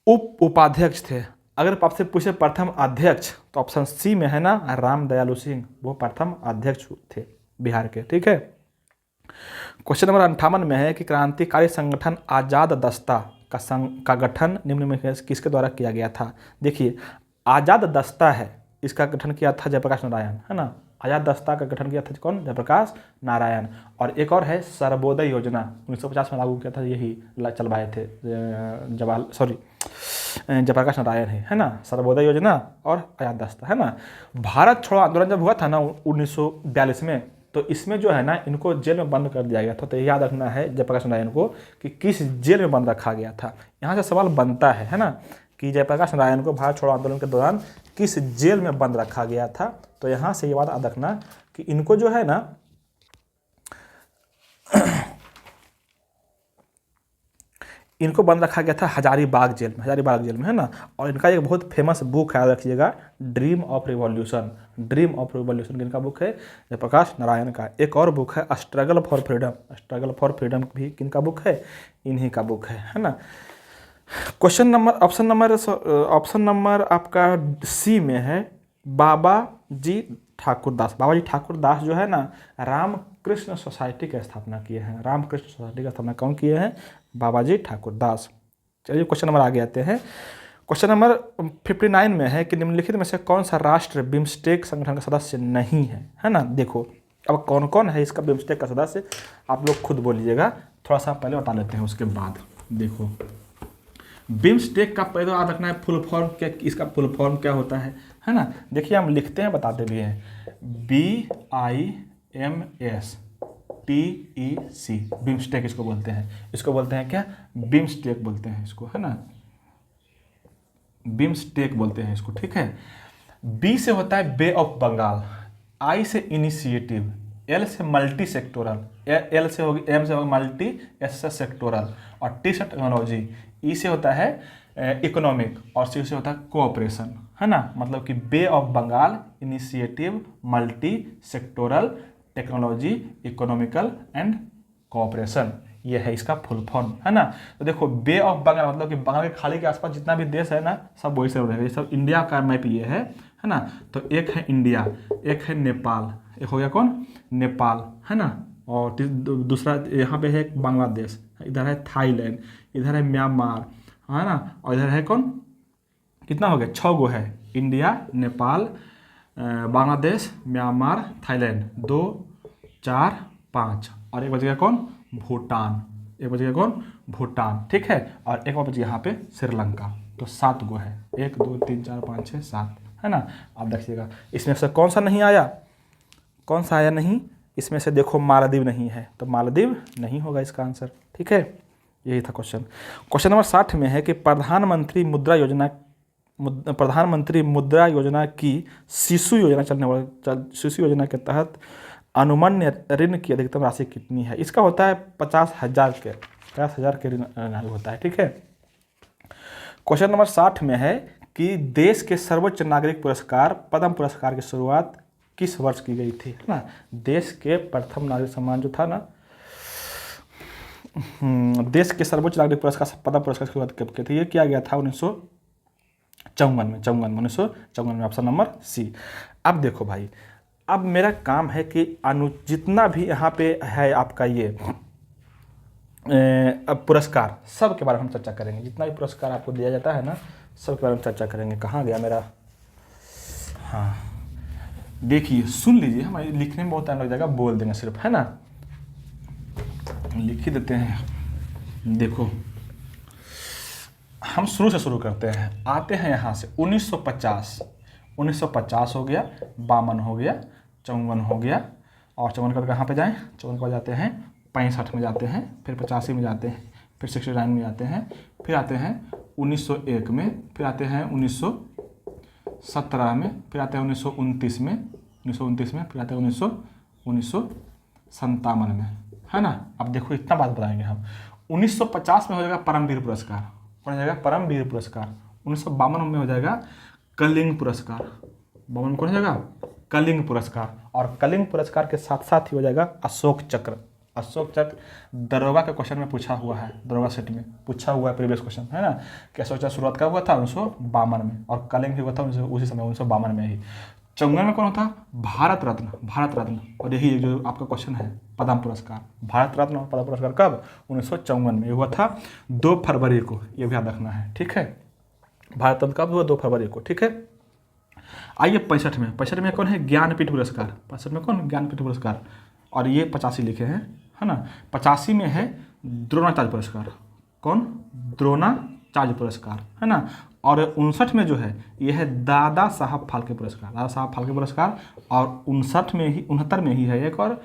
उपाध्यक्ष थे। अगर आपसे पूछे प्रथम अध्यक्ष, तो ऑप्शन सी में है ना राम दयालु सिंह, वो प्रथम अध्यक्ष थे बिहार के। ठीक है, क्वेश्चन नंबर 58 में है कि क्रांतिकारी संगठन आजाद दस्ता का गठन निम्न में किसके द्वारा किया गया था? देखिए, आजाद दस्ता है, इसका गठन किया था जयप्रकाश नारायण, है ना। आजाद दस्ता का गठन किया था कौन? जयप्रकाश नारायण। और एक और है सर्वोदय योजना, 1950 में लागू किया था, यही चलवाए थे जयप्रकाश नारायण है ना। सर्वोदय योजना और आजाद दस्ता, है ना। भारत छोड़ो आंदोलन जब हुआ था ना 1942 में, तो इसमें जो है ना इनको जेल में बंद कर दिया गया था। तो याद रखना है जयप्रकाश नारायण को कि किस जेल में बंद रखा गया था। यहाँ से सवाल बनता है ना, कि जयप्रकाश नारायण को भारत छोड़ो आंदोलन के दौरान किस जेल में बंद रखा गया था। तो यहाँ से ये बात याद रखना कि इनको जो है ना इनको बंद रखा गया था हजारीबाग जेल में, है ना। और इनका एक बहुत फेमस बुक है, याद रखिएगा, ड्रीम ऑफ रिवॉल्यूशन किनका बुक है? जयप्रकाश नारायण का। एक और बुक है स्ट्रगल फॉर फ्रीडम भी किनका बुक है? इन्हीं का बुक है ना। ऑप्शन नंबर आपका सी में है बाबा जी ठाकुर दास जो है ना रामकृष्ण सोसाइटी की स्थापना किए हैं। रामकृष्ण सोसाइटी की स्थापना कौन किए हैं? बाबा जी ठाकुर दास। चलिए क्वेश्चन नंबर आगे आते हैं। क्वेश्चन नंबर 59 में है कि निम्नलिखित में से कौन सा राष्ट्र बिम्स्टेक संगठन का सदस्य नहीं है ना। देखो, अब कौन कौन है इसका बिम्स्टेक का सदस्य, आप लोग खुद बोलिएगा। थोड़ा सा पहले बता लेते हैं, उसके बाद देखो। बिम्स्टेक का पहले याद रखना है फुल फॉर्म क्या, इसका फुल फॉर्म क्या होता है ना। देखिए, हम लिखते हैं, बताते भी हैं। BIMSTEC, बिम्स्टेक इसको बोलते हैं। इसको बोलते हैं क्या? बिम्स्टेक बोलते हैं इसको, है ना। बिम्स्टेक बोलते हैं इसको। ठीक है, बी से होता है बे ऑफ बंगाल, आई से इनिशिएटिव, एल से मल्टी सेक्टोरल, एम से होगी मल्टी, एस से सेक्टोरल, और टी से टेक्नोलॉजी, ई से होता है इकोनॉमिक, और सी से होता है कोऑपरेशन, है ना। मतलब कि Bay of Bengal, initiative, multi sectoral, technology, economical and cooperation, ये है इसका फुल फॉर्म, है ना। तो देखो, बे ऑफ बंगाल मतलब कि बंगाल के खाड़ी के आसपास जितना भी देश है ना, सब वही से रहेगा। ये सब इंडिया का मैप ये है ना। तो एक है इंडिया, एक है नेपाल, एक हो गया कौन? नेपाल, है ना। और दूसरा यहाँ पे है बांग्लादेश, इधर है थाईलैंड, इधर है म्यांमार, है ना। और इधर है कौन? कितना हो गया? 6 गो है। India, Nepal, Bangladesh, Myanmar, Thailand, 2, 4, 5, और एक बच गया कौन? भूटान। भूटान, ठीक है। और एक और बच गया यहाँ पे श्रीलंका। तो 7 गो है, 1 2 3 4 5 6 7, है ना। आप देखिएगा इसमें से कौन सा नहीं आया, कौन सा आया नहीं? इसमें से देखो, मालदीव नहीं है, तो मालदीव नहीं होगा इसका आंसर। ठीक है, यही था क्वेश्चन। क्वेश्चन नंबर 60 में है कि प्रधानमंत्री मुद्रा योजना की शिशु योजना के तहत अनुमान्य ऋण की अधिकतम राशि कितनी है? इसका होता है 50,000 के ऋण होता है। ठीक है, क्वेश्चन नंबर 60 में है कि देश के सर्वोच्च नागरिक पुरस्कार पद्म पुरस्कार की शुरुआत किस वर्ष की गई थी, है ना। देश के प्रथम नागरिक सम्मान जो था ना, देश के सर्वोच्च नागरिक पुरस्कार पद्म पुरस्कार की शुरुआत कब की थी? ये किया गया था 1954 में 1954 में, ऑप्शन नंबर सी। अब देखो भाई, अब मेरा काम है कि जितना भी यहाँ पे है आपका ये अब पुरस्कार, सब के बारे में हम चर्चा करेंगे। जितना भी पुरस्कार आपको दिया जाता है ना, सब के बारे में चर्चा करेंगे। कहाँ गया मेरा, हाँ देखिए सुन लीजिए, हमारे लिखने में बहुत टाइम लग जाएगा, बोल देंगे सिर्फ, है ना, लिख ही देते हैं। देखो हम शुरू से शुरू करते हैं, आते हैं यहाँ से 1950 हो गया, 52 हो गया, 54 हो गया, और 54 के बाद कहाँ पे जाएँ, 54 के बाद जाते हैं 65 में जाते हैं, फिर 85 में जाते हैं, फिर 69 में जाते हैं, फिर आते हैं 1901 में, फिर आते हैं 1917 में, फिर आते हैं 1929 में, फिर आते हैं 1957 में, है ना। अब देखो इतना बात बताएंगे हम। 1950 में हो जाएगा परमवीर पुरस्कार, कौन हो जाएगा, परमवीर पुरस्कार। 1952 में हो जाएगा कलिंग पुरस्कार, 52 में कौन हो जाएगा, कलिंग पुरस्कार। और कलिंग पुरस्कार के साथ साथ ही हो जाएगा अशोक चक्र। अशोक चक्र दरोगा के क्वेश्चन में पूछा हुआ है, दरोगा सेट में पूछा हुआ है प्रीवियस क्वेश्चन, है ना, कि अशोक चक्र शुरुआत कब हुआ था, 1952 में, और कलिंग भी हुआ था उसी समय 1952 में ही। 54 में कौन होता, भारत रत्न, और यही जो आपका क्वेश्चन है पद्म पुरस्कार, भारत रत्न और पद्म पुरस्कार कब, 1954 में हुआ था 2 फरवरी को, ये भी याद रखना है, ठीक है। भारत रत्न कब हुआ, 2 फरवरी को, ठीक है। आइए 65 में कौन है, ज्ञानपीठ पुरस्कार, 65 में कौन, ज्ञानपीठ पुरस्कार, और ये 85 लिखे हैं, है ना। 85 में है द्रोणाचार्य पुरस्कार, कौन, द्रोणाचार्य पुरस्कार, है ना। और 59 में जो है ये है दादा साहब फाल्के पुरस्कार, और 69 में ही है एक और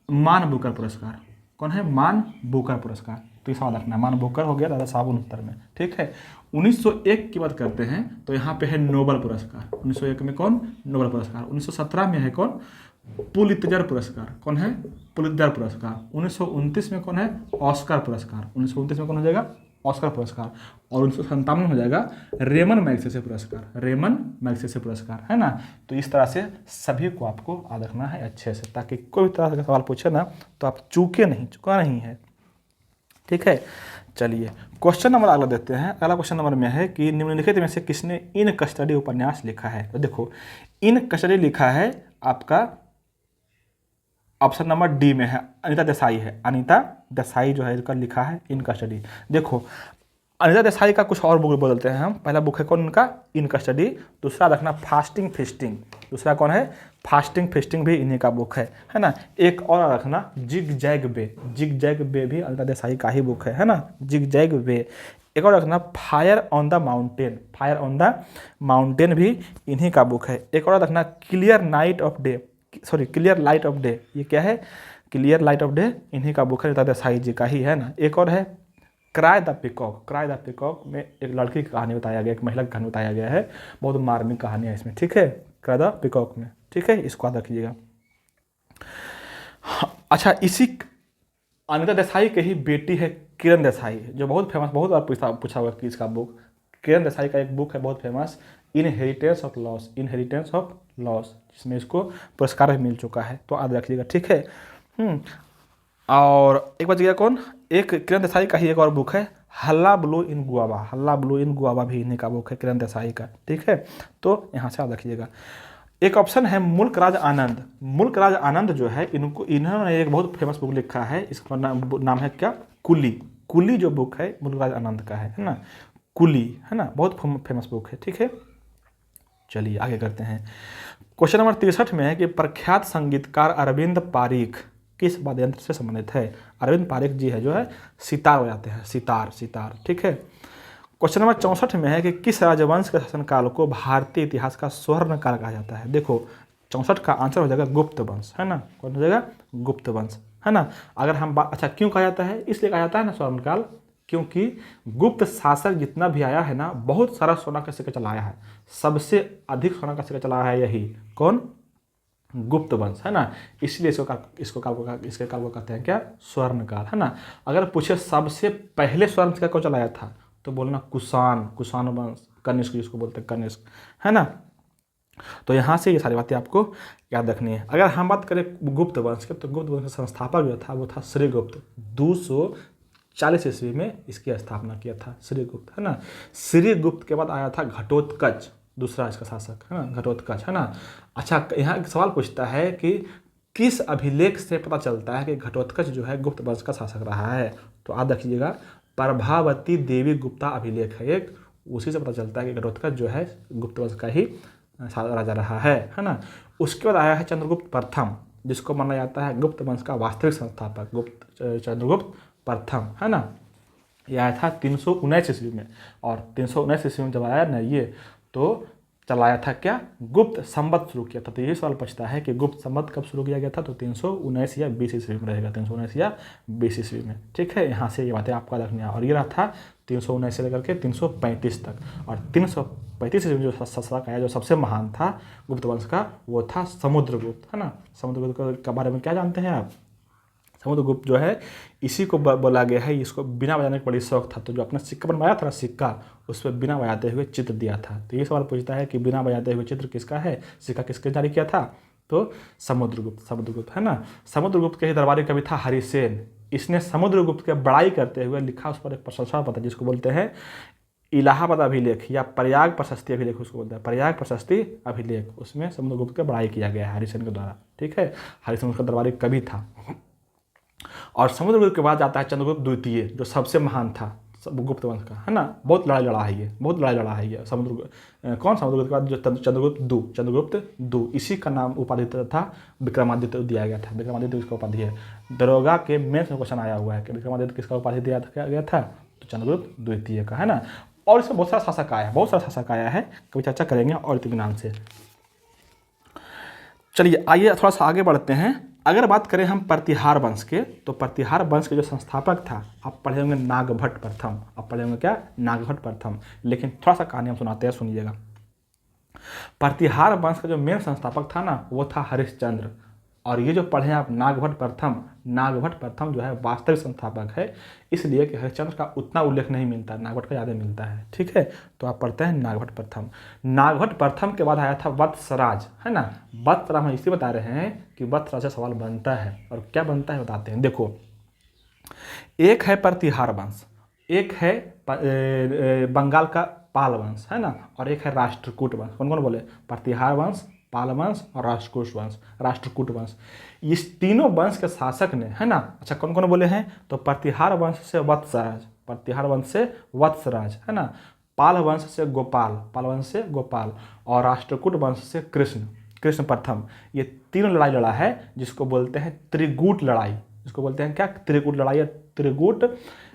मान बुकर पुरस्कार, कौन है, मान बुकर पुरस्कार। तो ये सवाल रखना, मान बुकर हो गया, दादा साहब 69 में, ठीक है। 1901 की बात करते हैं तो यहाँ पे है नोबल पुरस्कार, 1901 में कौन, नोबल पुरस्कार। 1917 में है कौन, पुलित्जर पुरस्कार, कौन है, पुलित्जर पुरस्कार। 1929 में कौन है, ऑस्कर पुरस्कार, 1929 में कौन हो जाएगा, ऑस्कर पुरस्कार। और 1957 में हो जाएगा रेमन मैग्सेसे पुरस्कार, है ना। तो इस तरह से सभी को आपको याद रखना है अच्छे से, ताकि कोई भी तरह का सवाल पूछे ना तो आप चूका नहीं है, ठीक है। चलिए क्वेश्चन नंबर अगला देखते हैं। अगला क्वेश्चन नंबर में है कि निम्नलिखित में से किसने इन कस्टडी उपन्यास लिखा है। तो देखो इन कस्टडी लिखा है आपका ऑप्शन नंबर डी में है, अनीता देसाई है, अनीता देसाई जो है इसका लिखा है इन कस्टडी। देखो अनीता देसाई का कुछ और बुक बोलते हैं हम। पहला बुक है कौन उनका, इन कस्टडी। दूसरा रखना फास्टिंग फीस्टिंग, दूसरा कौन है, फास्टिंग फीस्टिंग भी इन्हीं का बुक है ना। एक और रखना जिग जैग बे भी अनीता देसाई का ही बुक है ना, जिग जैग बे। एक और रखना फायर ऑन द माउंटेन भी इन्हीं का बुक है। एक और रखना क्लियर लाइट ऑफ डे, ये क्या है, क्लियर लाइट ऑफ डे इन्हीं का बुक है, अनीता देसाई जी का ही है ना। एक और है क्राई द पिकॉक में एक लड़की की कहानी बताया गया, एक महिला की कहानी बताया गया है, बहुत मार्मिक कहानी है इसमें, ठीक है, क्राई द पिकॉक में, ठीक है, इसको याद रखिएगा। अच्छा, इसी अनीता देसाई की ही बेटी है किरण देसाई, जो बहुत फेमस, बहुत बार पूछा हुआ कि इसका बुक, किरण देसाई का एक बुक है बहुत फेमस, इनहेरिटेंस ऑफ लॉस, जिसमें इसको पुरस्कार भी मिल चुका है, तो याद रखिएगा, ठीक है। और एक बच गया कौन, एक किरण देसाई का ही एक और बुक है हल्ला ब्लू इन गुआवा भी इन्हीं का बुक है, किरण देसाई का, ठीक है। तो यहाँ से याद रखिएगा। एक ऑप्शन है मुल्कराज आनंद जो है, इन्होंने एक बहुत फेमस बुक लिखा है, इसका नाम है क्या, कुली जो बुक है मुल्कराज आनंद का है ना, कुली, है ना, बहुत फेमस बुक है, ठीक है। चलिए आगे करते हैं। क्वेश्चन नंबर 63 में है कि प्रख्यात संगीतकार अरविंद पारिख किस वाद्ययंत्र से संबंधित है। अरविंद पारिख जी है जो है सितार बजाते हैं, सितार, ठीक है। क्वेश्चन नंबर 64 में है कि किस राजवंश के शासनकाल को भारतीय इतिहास का स्वर्ण काल कहा जाता है। देखो 64 का आंसर हो जाएगा गुप्त वंश, है ना, कौन हो जाएगा, गुप्त वंश, है ना। अगर हम अच्छा क्यों कहा जाता है, इसलिए कहा जाता है ना स्वर्ण काल, क्योंकि गुप्त शासक जितना भी आया है ना, बहुत सारा सोना का सिक्का चलाया है, सबसे अधिक सोना का सिक्का चलाया है यही कौन, गुप्त वंश, है ना। इसलिए इसके काल को कहते हैं क्या, स्वर्ण काल, है ना। अगर पूछे सबसे पहले स्वर्ण सिक्का को चलाया था तो बोलना कुषाण वंश, कनिष्क जिसको बोलते हैं कनिष्क, है ना। तो यहाँ से ये सारी बातें आपको याद रखनी है। अगर हम बात करें गुप्त वंश के, तो गुप्त वंश का संस्थापक जो था वो था श्रीगुप्त, 40 ईस्वी में इसकी स्थापना किया था श्रीगुप्त, है ना। श्रीगुप्त के बाद आया था घटोत्कच, दूसरा इसका शासक, है ना, घटोत्कच, है ना। अच्छा, यहाँ एक सवाल पूछता है कि किस अभिलेख से पता चलता है कि घटोत्कच जो है गुप्त वंश का शासक रहा है? तो याद रखिएगा, प्रभावती देवी गुप्ता अभिलेख है एक, उसी से पता चलता है कि घटोत्कच जो है गुप्त वंश का ही राजा रहा है ना। उसके बाद आया है चंद्रगुप्त प्रथम, जिसको माना जाता है गुप्त वंश का वास्तविक संस्थापक, चंद्रगुप्त प्रथम, है ना। यह आया था 319 ईस्वी में, और 319 ईस्वी में जब आया ना ये, तो चलाया था क्या? गुप्त संवत शुरू किया था। तो यही सवाल पूछता है कि गुप्त संवत कब शुरू किया गया था? तो 319 या 20 ईस्वी में रहेगा, 319 या 20 ईस्वी में, ठीक है। यहाँ से ये बातें आपका रखनी है। और ये रहा था 319 से लेकर के 335 तक। और 335 ईस्वी में जो शासक आया, जो सबसे महान था गुप्त वंश का, वो था समुद्रगुप्त, है ना। समुद्रगुप्त के बारे में क्या जानते हैं आप? समुद्रगुप्त जो है, इसी को बोला गया है, इसको बिना बजाने का बड़ी शौक था। तो जो अपना सिक्का बनवाया था ना, सिक्का, उस पर बिना बजाते हुए चित्र दिया था। तो ये सवाल पूछता है कि बिना बजाते हुए चित्र किसका है, सिक्का किसके जारी किया था? तो समुद्रगुप्त, है ना। समुद्रगुप्त के ही दरबारी कवि था हरिसेन। इसने समुद्रगुप्त के बड़ाई करते हुए लिखा, उस पर एक प्रशंसा पत्र, जिसको बोलते हैं इलाहाबाद अभिलेख या प्रयाग प्रशस्ति अभिलेख, उसको बोलते हैं प्रयाग प्रशस्ति अभिलेख। उसमें समुद्रगुप्त का बड़ाई किया गया है हरिसेन के द्वारा, ठीक है। हरिसेन उसका दरबारी कवि था। और समुद्रगुप्त के बाद आता है चंद्रगुप्त द्वितीय, जो सबसे महान था गुप्त वंश का, है ना। बहुत लड़ाई लड़ा है ये, बहुत लड़ाई लड़ा है ये कौन? समुद्रगुप्त के बाद जो चंद्रगुप्त दू, इसी का नाम उपाधि था विक्रमादित्य दिया गया था। विक्रमादित्य इसका उपाधि है। दरोगा के मेंस में क्वेश्चन आया हुआ है कि विक्रमादित्य किसका उपाधि दिया गया था? तो चंद्रगुप्त द्वितीय का, है ना। और इसमें बहुत सारा शासक आया है, कभी चर्चा करेंगे और इत्मीनान से। चलिए आइए थोड़ा सा आगे बढ़ते हैं। अगर बात करें हम प्रतिहार वंश के, तो प्रतिहार वंश के जो संस्थापक था, आप पढ़े होंगे नागभट्ट प्रथम। आप पढ़े होंगे क्या? नागभट्ट प्रथम। लेकिन थोड़ा सा कहानी हम सुनाते हैं, सुनिएगा। प्रतिहार वंश का जो मेन संस्थापक था ना, वो था हरिश्चंद्र। और ये जो पढ़े आप नागभट्ट प्रथम जो है वास्तविक संस्थापक है, इसलिए कि हरिश्चंद्र का उतना उल्लेख नहीं मिलता, नागभट्ट का ज़्यादा मिलता है, ठीक है। तो आप पढ़ते हैं नागभट्ट प्रथम। नागभट्ट प्रथम के बाद आया था वत्सराज, है ना। वत्सराज हम इसी बता रहे हैं कि वत्सराज से सवाल बनता है, और क्या बनता है बताते हैं। देखो, एक है प्रतिहार वंश, एक है बंगाल का पाल वंश, है ना, और एक है राष्ट्रकूट वंश। कौन कौन बोले? प्रतिहार वंश, पाल वंश और राष्ट्रकूट वंश। इस तीनों वंश के शासक ने, है ना। अच्छा, कौन कौन बोले हैं? तो प्रतिहार वंश से वत्सराज, है ना। पाल वंश से गोपाल, और राष्ट्रकूट वंश से कृष्ण प्रथम। ये तीनों लड़ाई लड़ा है, जिसको बोलते हैं त्रिकूट लड़ाई। इसको बोलते हैं क्या? त्रिकूट लड़ाई या त्रिकूट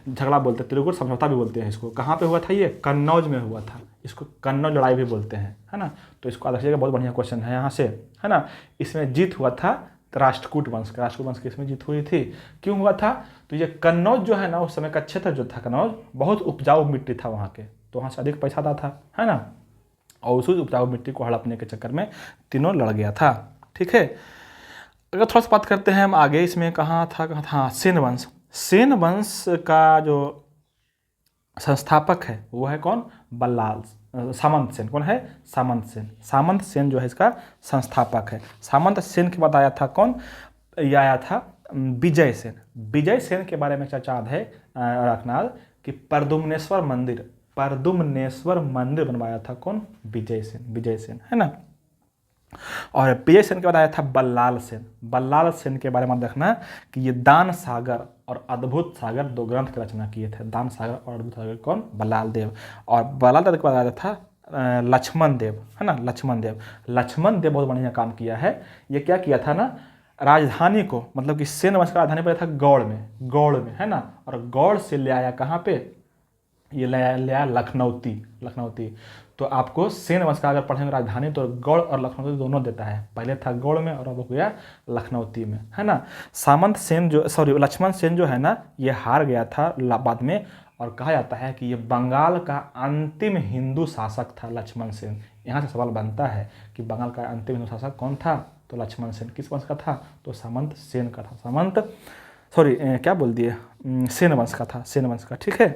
झगड़ा बोलते हैं, त्रिकूट समझौता भी बोलते हैं इसको। कहाँ पे हुआ था ये? कन्नौज में हुआ था। इसको कन्नौज लड़ाई भी बोलते हैं, है ना। तो इसको याद रखिएगा, बहुत बढ़िया क्वेश्चन है यहाँ से, है ना। इसमें जीत हुआ था राष्ट्रकूट वंश की इसमें जीत हुई थी। क्यों हुआ था? तो ये कन्नौज जो है ना, उस समय का क्षेत्र जो था कन्नौज, बहुत उपजाऊ मिट्टी था वहाँ के, तो वहाँ से अधिक पैसा आता था, है ना। और उस उपजाऊ मिट्टी को हड़पने के चक्कर में तीनों लड़ गया था, ठीक है। अगर थोड़ा सा बात करते हैं हम आगे, इसमें कहाँ था? हाँ, सेन वंश का जो संस्थापक है वो है कौन? सामंत सेन। कौन है? सामंत सेन जो है इसका संस्थापक है। सामंत सेन के बाद आया था कौन? यह आया था विजय सेन के बारे में चर्चा है रखना कि परदुमनेश्वर मंदिर बनवाया था कौन? विजय सेन, है ना। और विजय सेन के बाद आया था बल्लाल सेन के बारे में देखना कि ये दान सागर और अद्भुत सागर 2 ग्रंथ की रचना किए थे। दान सागर और अद्भुत सागर कौन? बल्लाल देव। और बल्लाल देव के बाद आया था लक्ष्मण देव, है ना। लक्ष्मण देव बहुत बढ़िया काम किया है। ये क्या किया था ना, राजधानी को, मतलब कि सेन वंश का राजधानी पर था गौड़ में, है ना। और गौड़ से ले आया कहाँ पे? ये ले आया लखनऊती। तो आपको सेन वंश का अगर पढ़ेंगे राजधानी, तो गौड़ और लखनऊती दोनों देता है। पहले था गौड़ में और अब हो गया लखनऊती में, है ना। लक्ष्मण सेन जो है ना, ये हार गया था बाद में। और कहा जाता है कि ये बंगाल का अंतिम हिंदू शासक था लक्ष्मण सेन। यहाँ से सवाल बनता है कि बंगाल का अंतिम हिंदू शासक कौन था? तो लक्ष्मण सेन। किस वंश का था? तो सामंत सेन का था। सेन वंश का, ठीक है।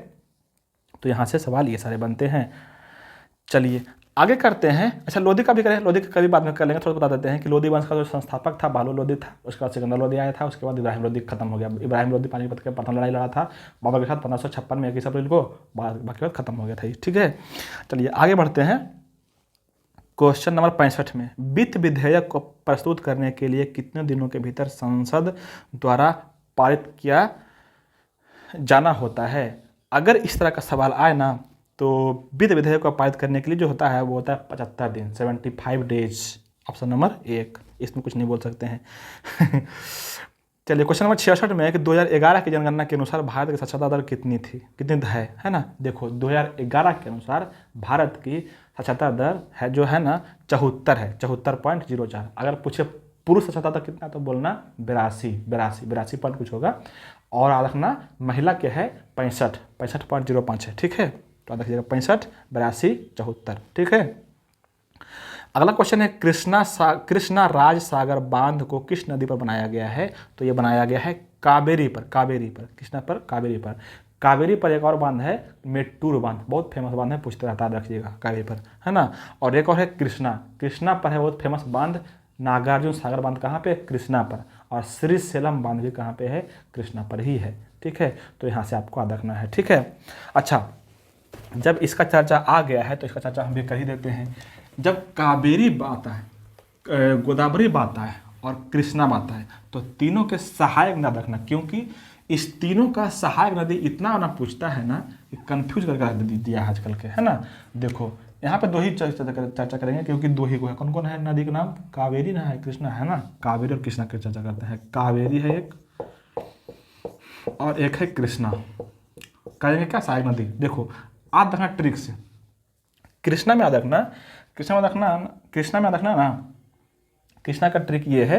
तो यहाँ से सवाल ये सारे बनते हैं। चलिए आगे करते हैं। अच्छा, लोधी का भी करें, लोधी का कभी बाद में कर लेंगे, थोड़ा बता देते हैं कि लोधी वंश का जो संस्थापक था बहलूल लोधी था, उसके बाद सिकंदर लोधी आया था, उसके बाद इब्राहिम लोधी खत्म हो गया। इब्राहिम लोधी पानीपत के प्रथम लड़ाई लड़ा था बाबर के साथ 1556 में 21 अप्रैल को, बाकी बात खत्म हो गया था ये, ठीक है। चलिए आगे बढ़ते हैं क्वेश्चन नंबर 65 में, वित्त विधेयक को प्रस्तुत करने के लिए कितने दिनों के भीतर संसद द्वारा पारित किया जाना होता है। अगर इस तरह का सवाल आए ना तो वित्त विधेयक को पारित करने के लिए जो होता है वो होता है 75 दिन, 75 डेज। ऑप्शन नंबर 1, इसमें कुछ नहीं बोल सकते हैं। चलिए क्वेश्चन नंबर 66 में है कि 2011 की जनगणना के अनुसार भारत की साक्षरता दर कितनी थी, कितनी है ना। देखो 2011 के अनुसार भारत की साक्षरता दर है जो है ना 74 है, 74.04। अगर पूछे पुरुष साक्षरता दर कितना तो बोलना 82 पॉइंट कुछ होगा, और याद रखना महिला के है 65.05 है, ठीक है। तो याद रखिएगा 65, 82, 74, ठीक है। अगला क्वेश्चन है कृष्णा राज सागर बांध को किस नदी पर बनाया गया है। तो ये बनाया गया है कावेरी पर, कृष्णा पर कावेरी पर। कावेरी पर एक और बांध है मेट्टूर बांध, बहुत फेमस बांध है, पूछते रहता है, रखिएगा कावेरी पर, है ना। और एक और है कृष्णा पर है बहुत फेमस बांध, नागार्जुन सागर बांध कहाँ पे, कृष्णा पर। और श्रीशैलम बांध भी कहाँ पे है, कृष्णा पर ही है, ठीक है। तो यहाँ से आपको याद रखना है, ठीक है। अच्छा, जब इसका चर्चा आ गया है तो इसका चर्चा हम भी कर ही देते हैं। जब कावेरी बात है, गोदावरी बात है और कृष्णा बात है, तो तीनों के सहायक याद रखना, क्योंकि इस तीनों का सहायक नदी इतना ना पूछता है ना कि कंफ्यूज करके दिया है आजकल के, है ना। देखो यहाँ पे दो ही चर्चा करेंगे, क्योंकि दो ही को है। कौन कौन है नदी का नाम, कावेरी ना है, कृष्णा है ना। कावेरी और कृष्णा की चर्चा करते हैं। कावेरी है एक और एक है कृष्णा। करेंगे क्या, सहायक नदी। देखो याद रखना ट्रिक से, कृष्णा में याद रखना ना, कृष्णा का ट्रिक ये है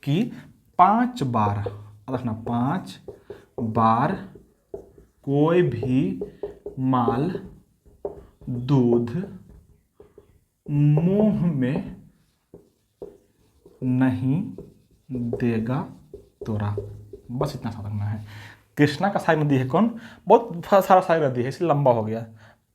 कि 5 बार याद रखना, 5 बार कोई भी माल दूध मुंह में नहीं देगा तोरा, बस इतना सा रखना है। कृष्णा का सहायक नदी है कौन, बहुत सारा सहायक नदी है इसलिए लंबा हो गया।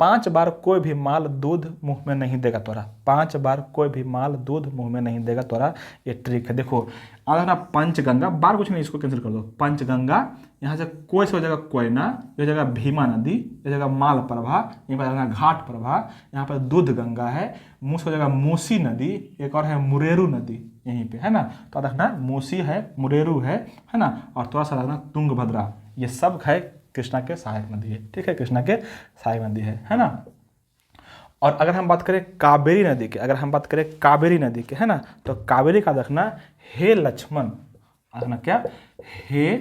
5 बार कोई भी माल दूध मुंह में नहीं देगा तोरा, 5 बार कोई भी माल दूध मुंह में नहीं देगा तोरा, ये ट्रिक है। देखो आधा पंचगंगा, बार कुछ नहीं, इसको कैंसिल कर दो। पंचगंगा, यहाँ से कोई से हो जाएगा कोयना, ये जगह भीमा नदी, ये जगह माल प्रभा, यहाँ पर जगह घाट प्रभा, यहाँ पर दूध गंगा है, मुँह से हो जाएगा मूसी नदी, एक और है मुरेरू नदी यहीं पे, है ना। तो देखना मूसी है, मुरेरू है ना, और थोड़ा सा लगना तुंगभद्रा, ये सब है कृष्णा के सहायक नदी है, ठीक है, कृष्णा के सहायक नदी है ना। और अगर हम बात करें कावेरी नदी के, है ना, तो कावेरी का देखना हे लक्ष्मण, देखना क्या, हे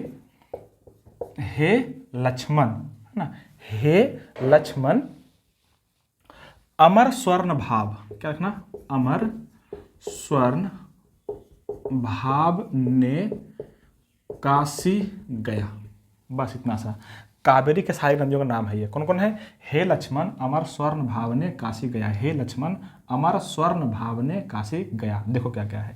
लक्ष्मण, है ना, हे लक्ष्मण अमर स्वर्ण भाव, क्या रखना, अमर स्वर्ण भाव ने काशी गया, बस इतना सा। कावेरी के सहायक नदियों का नाम है ये, कौन कौन है, हे लक्ष्मण अमर स्वर्ण भाव ने काशी गया, हे लक्ष्मण अमर स्वर्ण भाव ने काशी गया। देखो क्या क्या है,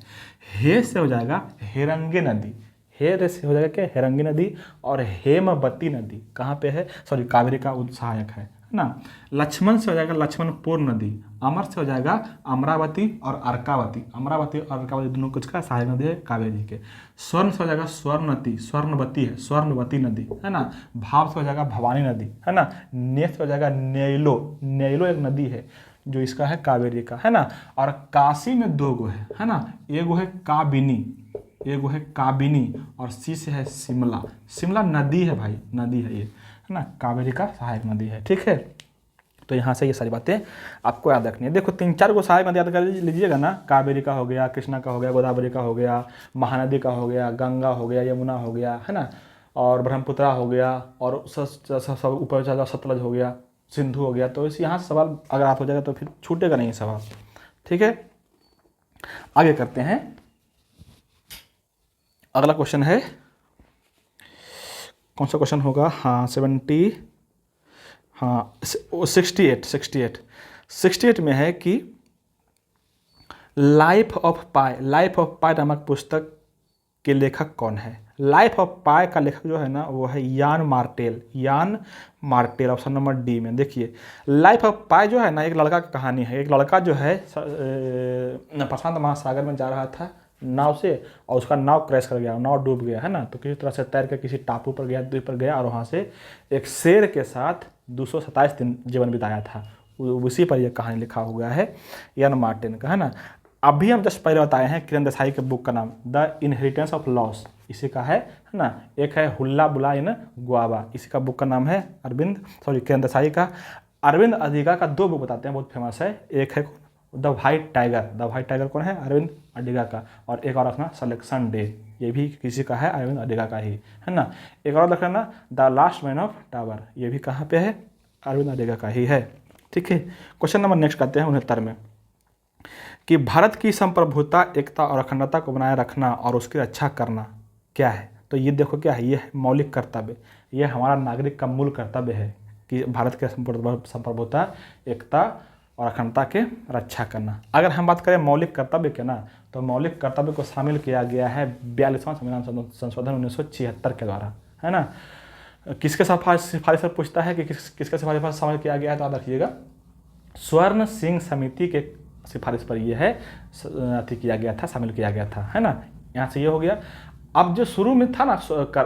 हे से हो जाएगा हेरंगी नदी, हे से हो जाएगा क्या, हेरंगी नदी, और हेमवती नदी कहाँ पे है, सॉरी कावेरी का सहायक है ना। लक्ष्मण से हो जाएगा लक्ष्मणपुर नदी, अमर से हो जाएगा अमरावती और अर्कावती, अमरावती और अर्कावती दोनों कुछ का सहायक नदी है कावेरी के। स्वर्ण से हो जाएगा स्वर्णवती है, स्वर्णवती नदी, है ना। भाव से हो जाएगा भवानी नदी, है ना। ने से हो जाएगा नेयलो एक नदी है जो इसका है कावेरी का, है ना। और काशी में 2 गो है ना, एगो है काबिनी, और सी से है शिमला नदी है भाई, नदी है ये, है ना, कावेरी का सहायक नदी है, ठीक है। तो यहाँ से ये सारी बातें आपको याद रखनी है। देखो 3-4 को सहायक नदी याद कर लीजिएगा ना, कावेरी का हो गया, कृष्णा का हो गया, गोदावरी का हो गया, महानदी का हो गया, गंगा हो गया, यमुना हो गया, है ना, और ब्रह्मपुत्रा हो गया, और सब ऊपर चला सतलज हो गया, सिंधु हो गया। तो इस यहाँ से सवाल अगर आप हो जाएगा तो फिर छूटेगा नहीं सवाल, ठीक है। आगे करते हैं, अगला क्वेश्चन है, कौन सा क्वेश्चन होगा, हाँ 68 में है कि लाइफ ऑफ पाई नामक पुस्तक के लेखक कौन है। लाइफ ऑफ पाई का लेखक जो है ना वो है यान मार्टेल, यान मार्टेल, ऑप्शन नंबर डी में। देखिए लाइफ ऑफ पाई जो है ना एक लड़का की कहानी है। एक लड़का जो है प्रशांत महासागर में जा रहा था नाव से, और उसका नाव क्रैश कर गया, नाव डूब गया है ना। तो किसी तरह से तैर के किसी टापू पर गया, द्वीप पर गया, और वहाँ से एक शेर के साथ 227 दिन जीवन बिताया था। उसी पर यह कहानी लिखा हुआ है यान मार्टिन का, है ना। अभी हम जस्ट पहले बताए हैं किरण देसाई के बुक का नाम द इनहेरिटेंस ऑफ लॉस, इसी का है ना। एक है हुल्ला बुला इन गुआवा, इसी का बुक का नाम है किरण देसाई का। अरविंद अधिका का 2 बुक बताते हैं, बहुत फेमस है। एक है the white tiger, the white tiger कौन है? अरविंद अधिका का। और एक और रखना सिलेक्शन डे, ये भी किसी का है, अरविंद अधिका का ही, है ना। एक और रखना the last man of tower, ये भी कहाँ पे है? अरविंद अधिका का ही है, ठीक है। क्वेश्चन नंबर नेक्स्ट करते हैं 69 में, कि भारत की संप्रभुता, एकता और अखंडता को बनाए रखना और उसकी रक्षा करना क्या है? तो ये देखो क्या है, ये है मौलिक कर्तव्य। ये हमारा नागरिक का मूल कर्तव्य है कि भारत के संप्रभुता, एकता और अखंडता के रक्षा करना। अगर हम बात करें मौलिक कर्तव्य के ना, तो मौलिक कर्तव्य को शामिल किया गया है 42वां संविधान संशोधन 1976 के द्वारा, है ना। किसके सिफारिश पर पूछता है कि किसके सिफारिश पर शामिल किया गया है? तो याद रखिएगा स्वर्ण सिंह समिति के सिफारिश पर यह है अति किया गया था, शामिल किया गया था, है ना। यहाँ से ये हो गया। अब जो शुरू में था ना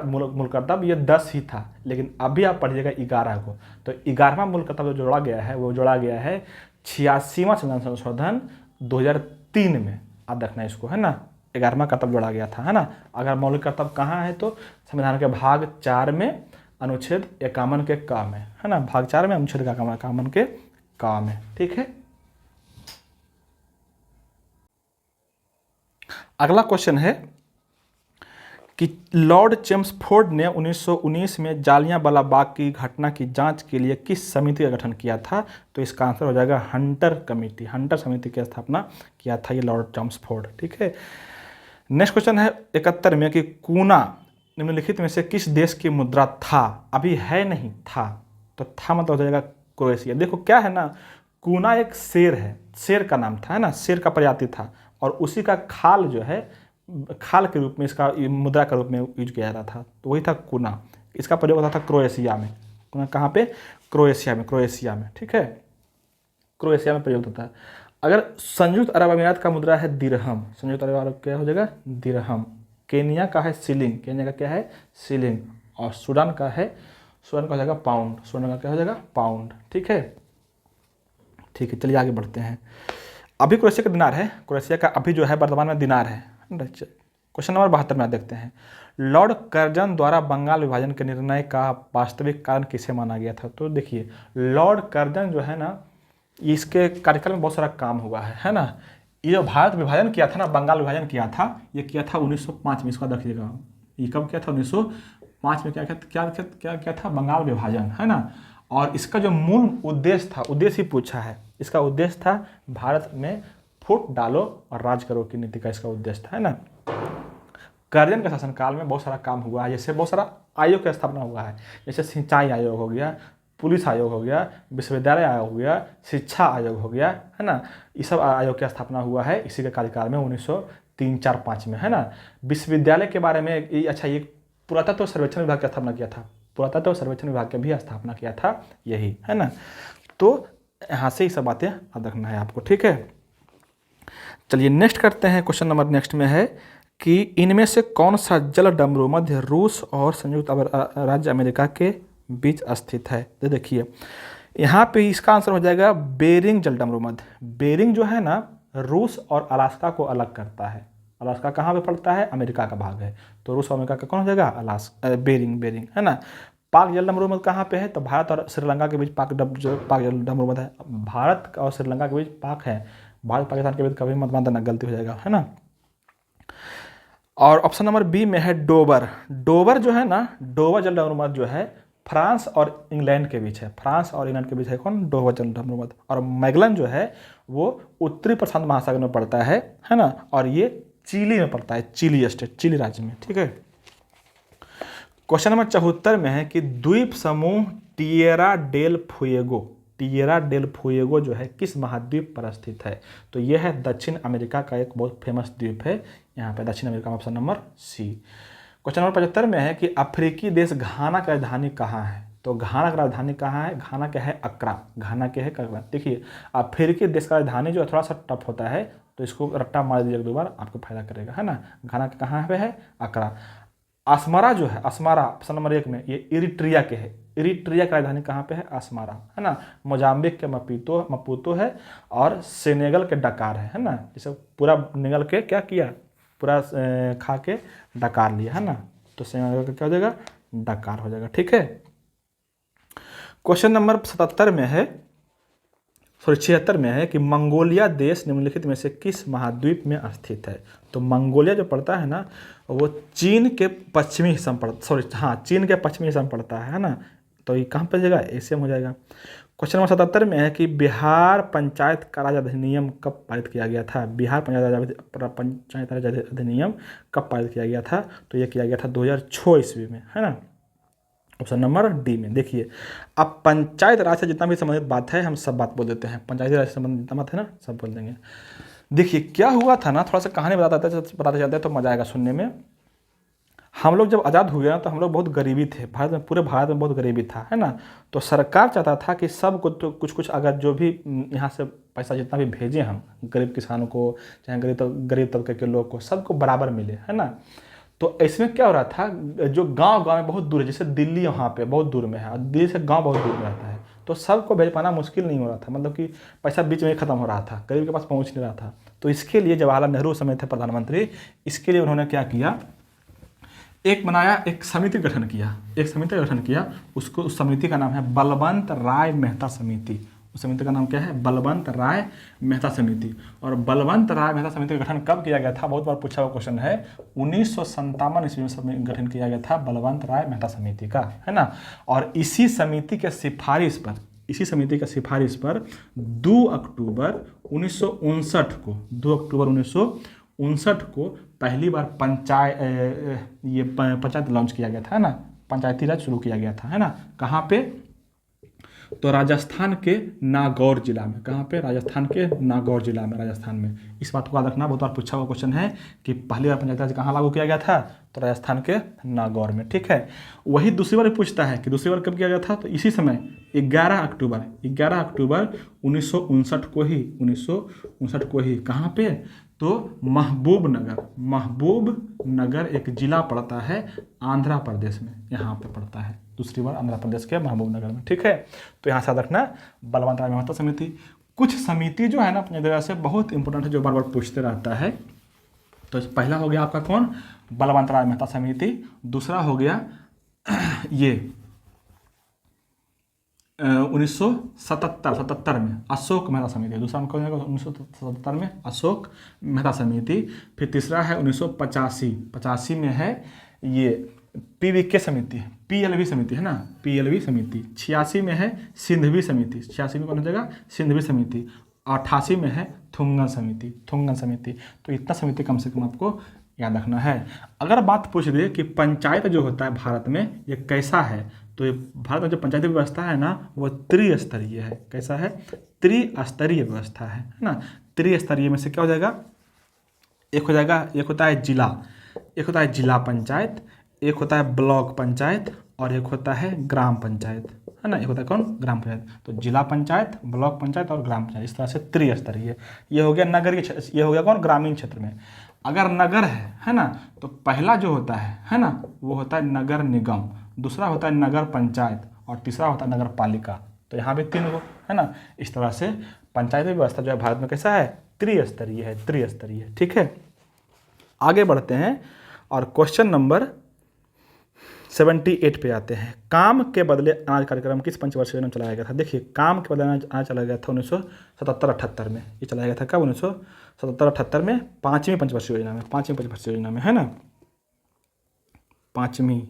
मूल कर्तव्य, ये 10 ही था, लेकिन अभी आप पढ़िएगा 11 को। तो 11वां मूल कर्तव्य जो जोड़ा गया है वो जोड़ा गया है 86वां संविधान संशोधन 2003 में। याद रखना इसको, है ना। 11वां कर्तव्य जोड़ा गया था, है ना। अगर मौलिक कर्तव्य कहाँ है तो संविधान के भाग 4 में अनुच्छेद 51 के क में, है ना। भाग 4 में अनुच्छेद 51 के क में, ठीक है। अगला क्वेश्चन है कि लॉर्ड चेम्सफोर्ड ने 1919 में जालियांवाला बाग की घटना की जांच के लिए किस समिति का गठन किया था? तो इसका आंसर हो जाएगा हंटर कमेटी, हंटर समिति की स्थापना किया था ये लॉर्ड चेम्सफोर्ड, ठीक है। नेक्स्ट क्वेश्चन है 71 में कि कूना निम्नलिखित में से किस देश की मुद्रा था? अभी है नहीं, था, तो था मतलब हो जाएगा क्रोएशिया। देखो क्या है ना, कूना एक शेर है, शेर का नाम था, है ना, शेर का प्रजाति था, और उसी का खाल जो है, खाल के रूप में इसका मुद्रा के रूप में यूज किया जाता था, तो वही था कूना। इसका प्रयोग होता था क्रोएशिया में। कूना कहाँ पे? क्रोएशिया में, ठीक है, क्रोएशिया में प्रयोग होता है। अगर संयुक्त अरब अमीरात का मुद्रा है दिरहम, संयुक्त अरब क्या हो जाएगा? दिरहम। केनिया का है शिलिंग, केनिया का क्या है? शिलिंग। और सूडान का हो जाएगा पाउंड, सूडान का क्या हो जाएगा? पाउंड, ठीक है। चलिए आगे बढ़ते हैं। अभी क्रोएशिया का दिनार है, क्रोएशिया का अभी जो है वर्तमान में दिनार है। क्वेश्चन नंबर 72 में देखते हैं, लॉर्ड कर्जन द्वारा बंगाल विभाजन के निर्णय का वास्तविक कारण किसे माना गया था? तो देखिए लॉर्ड कर्जन जो है ना, इसके कार्यकाल में बहुत सारा काम हुआ है ना। ये जो भारत विभाजन किया था ना, बंगाल विभाजन किया था, ये किया था 1905 में। इसको देखिएगा, ये कब किया था? 1905 में क्या किया था? बंगाल विभाजन, है ना। और इसका जो मूल उद्देश्य था, उद्देश्य ही पूछा है, इसका उद्देश्य था भारत में फूट डालो और राज करो की नीति का इसका उद्देश्य था, है ना। कर्जन के शासनकाल में बहुत सारा काम हुआ है, जैसे बहुत सारा आयोग की स्थापना हुआ है, जैसे सिंचाई आयोग हो गया, पुलिस आयोग हो गया, विश्वविद्यालय आयोग हो गया, शिक्षा आयोग हो गया, है ना। ये सब आयोग की स्थापना हुआ है इसी के कार्यकाल में 1903-4-5 में, है ना। विश्वविद्यालय के बारे में ये पुरातत्व सर्वेक्षण विभाग की स्थापना किया था, पुरातत्व सर्वेक्षण विभाग की भी स्थापना किया था यही, है ना। तो यहाँ से ये सब बातें याद रखना है आपको, ठीक है। चलिए नेक्स्ट करते हैं। क्वेश्चन नंबर नेक्स्ट में है कि इनमें से कौन सा जल डमरू मध्य रूस और संयुक्त राज्य अमेरिका के बीच स्थित है? तो देखिए यहाँ पे इसका आंसर हो जाएगा बेरिंग जल डमरू मध्य। बेरिंग जो है ना, रूस और अलास्का को अलग करता है। अलास्का कहाँ पे पड़ता है? अमेरिका का भाग है, तो रूस और अमेरिका का कौन हो जाएगा? बेरिंग, है ना। पाक जल डमरू मध्य कहाँ पे है? तो भारत और श्रीलंका के बीच पाक जल डमरू मध्य है। भारत और श्रीलंका के बीच पाक है, भारत पाकिस्तान के बीच कभी मत मानना, गलती हो जाएगा, है ना। और ऑप्शन नंबर बी में है डोबर। डोबर जो है ना, डोबर जल डमरू मध्य जो है फ्रांस और इंग्लैंड के बीच है, फ्रांस और इंग्लैंड के बीच है कौन? डोबर जल डमरू मध्य। और मैगलन जो है वो उत्तरी प्रशांत महासागर में पड़ता है ना। और ये चिली में पड़ता है, चिली स्टेट, चिली राज्य में, ठीक है। क्वेश्चन नंबर 74 में है कि द्वीप समूह Tierra del Fuego, Tierra del Fuego जो है किस महाद्वीप पर स्थित है? तो यह है दक्षिण अमेरिका का एक बहुत फेमस द्वीप है, यहाँ पे दक्षिण अमेरिका में, option number C. Question number 75 में है कि अफ्रीकी देश घाना की राजधानी कहाँ है। तो घाना की राजधानी कहाँ है? घाना क्या है? अक्रा। घाना क्या है? अक्रा। देखिए अफ्रीकी देश का राजधानी जो है थोड़ा सा टफ होता है, तो इसको रट्टा मार दीजिए 2 बार, आपको फायदा करेगा, है ना। घाना के कहाँ पे है? अक्रा। अस्मारा जो है, अस्मारा ऑप्शन नंबर 1 में, ये इरिट्रिया के है। इरिट्रिया की राजधानी कहाँ पे है? अस्मारा, है ना। मोजाम्बिक के मपूतो है, और सेनेगल के डकार है ना। जैसे पूरा निगल के क्या किया, पूरा खा के डकार लिया, है ना। तो सेनेगल का क्या हो जाएगा? डकार हो जाएगा, ठीक है। क्वेश्चन नंबर 77 में है, सॉरी 76 में है कि मंगोलिया देश निम्नलिखित में से किस महाद्वीप में स्थित है। तो मंगोलिया जो पड़ता है ना, वो चीन के पश्चिमी हिस्सा में चीन के पश्चिमी हिस्सा में पड़ता है ना। तो ये कहाँ पर जाएगा? एशिया में हो जाएगा। क्वेश्चन नंबर 77 में है कि बिहार पंचायत का राज अधिनियम कब पारित किया गया था। बिहार पंचायत राज अधिनियम कब पारित किया गया था? तो ये किया गया था 2006 ईस्वी में, है ना। ऑप्शन नंबर डी में। देखिए अब पंचायत राज से जितना भी संबंधित बात है हम सब बात बोल देते हैं। पंचायती राज से संबंधित जितना बात है ना सब बोल देंगे। देखिए क्या हुआ था ना, थोड़ा सा कहानी बताते चलते हैं तो मजा आएगा सुनने में। हम लोग जब आज़ाद हुए ना तो हम लोग बहुत गरीबी थे, भारत में, पूरे भारत में बहुत गरीबी था, है ना। तो सरकार चाहता था कि सबको तो कुछ अगर जो भी यहाँ से पैसा जितना भी भेजें हम गरीब किसानों को, चाहे गरीब तबके के लोग को, सबको बराबर मिले, है ना। तो इसमें क्या हो रहा था, जो गांव में बहुत दूर है, जैसे दिल्ली यहाँ पे बहुत दूर में है और दिल्ली से गांव बहुत दूर में रहता है, तो सबको भेज पाना मुश्किल नहीं हो रहा था, मतलब कि पैसा बीच में ही खत्म हो रहा था, गरीब के पास पहुँच नहीं रहा था। तो इसके लिए जवाहरलाल नेहरू समय थे प्रधानमंत्री, इसके लिए उन्होंने क्या किया, एक समिति गठन किया। उसको उस समिति का नाम है बलवंत राय मेहता समिति। उस समिति का नाम क्या है? बलवंत राय मेहता समिति। और बलवंत राय मेहता समिति का गठन कब किया गया था? बहुत बार पूछा हुआ क्वेश्चन है। 1957 ईस्वी में गठन किया गया था बलवंत राय मेहता समिति का, है ना। और इसी समिति के सिफारिश पर 2 अक्टूबर 1959 को पहली बार पंचायत लॉन्च किया गया था, है ना। पंचायती राज शुरू किया गया था, है ना। कहाँ पे? तो राजस्थान के नागौर जिला में। कहाँ पे? राजस्थान के नागौर जिला में, राजस्थान में। इस बात को याद रखना, बहुत बार पूछा हुआ क्वेश्चन है कि पहली बार पंचायती राज कहाँ लागू किया गया था? तो राजस्थान के नागौर में, ठीक है। वही दूसरी बार पूछता है कि दूसरी बार कब किया गया था? तो इसी समय 11 अक्टूबर 1959 को ही कहाँ पे? तो महबूबनगर एक जिला पड़ता है आंध्र प्रदेश में, यहाँ पे पड़ता है। दूसरी बार आंध्र प्रदेश के महबूबनगर में, ठीक है। तो यहाँ से याद रखना बलवंत राय मेहता समिति। कुछ समिति जो है ना अपनी जगह से बहुत इंपॉर्टेंट है, जो बार बार पूछते रहता है। तो पहला हो गया आपका कौन? बलवंत राय मेहता समिति। दूसरा हो गया ये 1977 में अशोक मेहता समिति। दूसरा कौन है? 1977 में अशोक मेहता समिति। फिर तीसरा है 1985 में है ये PVK समिति, PLV समिति, है ना, PLV समिति। 86 में है सिंधवी समिति। 86 में कौन हो जाएगा? सिंधवी समिति। 88 में है थुंगन समिति। तो इतना समिति कम से कम आपको याद रखना है। अगर बात पूछ दे कि पंचायत जो होता है भारत में ये कैसा है, तो ये भारत में जो पंचायती व्यवस्था है ना वो त्रिस्तरीय है। कैसा है? त्रिस्तरीय व्यवस्था है ना। त्रिस्तरीय में से क्या हो जाएगा? एक होता है जिला पंचायत, एक होता है ब्लॉक पंचायत, और एक होता है ग्राम पंचायत, है ना। एक होता है कौन? ग्राम पंचायत। तो जिला पंचायत, ब्लॉक पंचायत और ग्राम पंचायत, इस तरह से त्रिस्तरीय। ये हो गया नगरीय क्षेत्र, ये हो गया कौन? ग्रामीण क्षेत्र में। अगर नगर है ना, तो पहला जो होता है ना, वो होता है नगर निगम, दूसरा होता है नगर पंचायत, और तीसरा होता है नगर पालिका। तो यहाँ भी 3 गो, है ना। इस तरह से पंचायती व्यवस्था जो है भारत में कैसा है? त्रिस्तरीय, ठीक है। आगे बढ़ते हैं और क्वेश्चन नंबर 78 पे आते हैं। काम के बदले अनाज कार्यक्रम किस पंचवर्षीय योजना में चलाया गया था? देखिए काम के बदले अनाज चलाया गया था 1977-78 में। ये चलाया गया था कब? 1977-78 में, 5वीं पंचवर्षीय योजना में, है ना। 5वीं,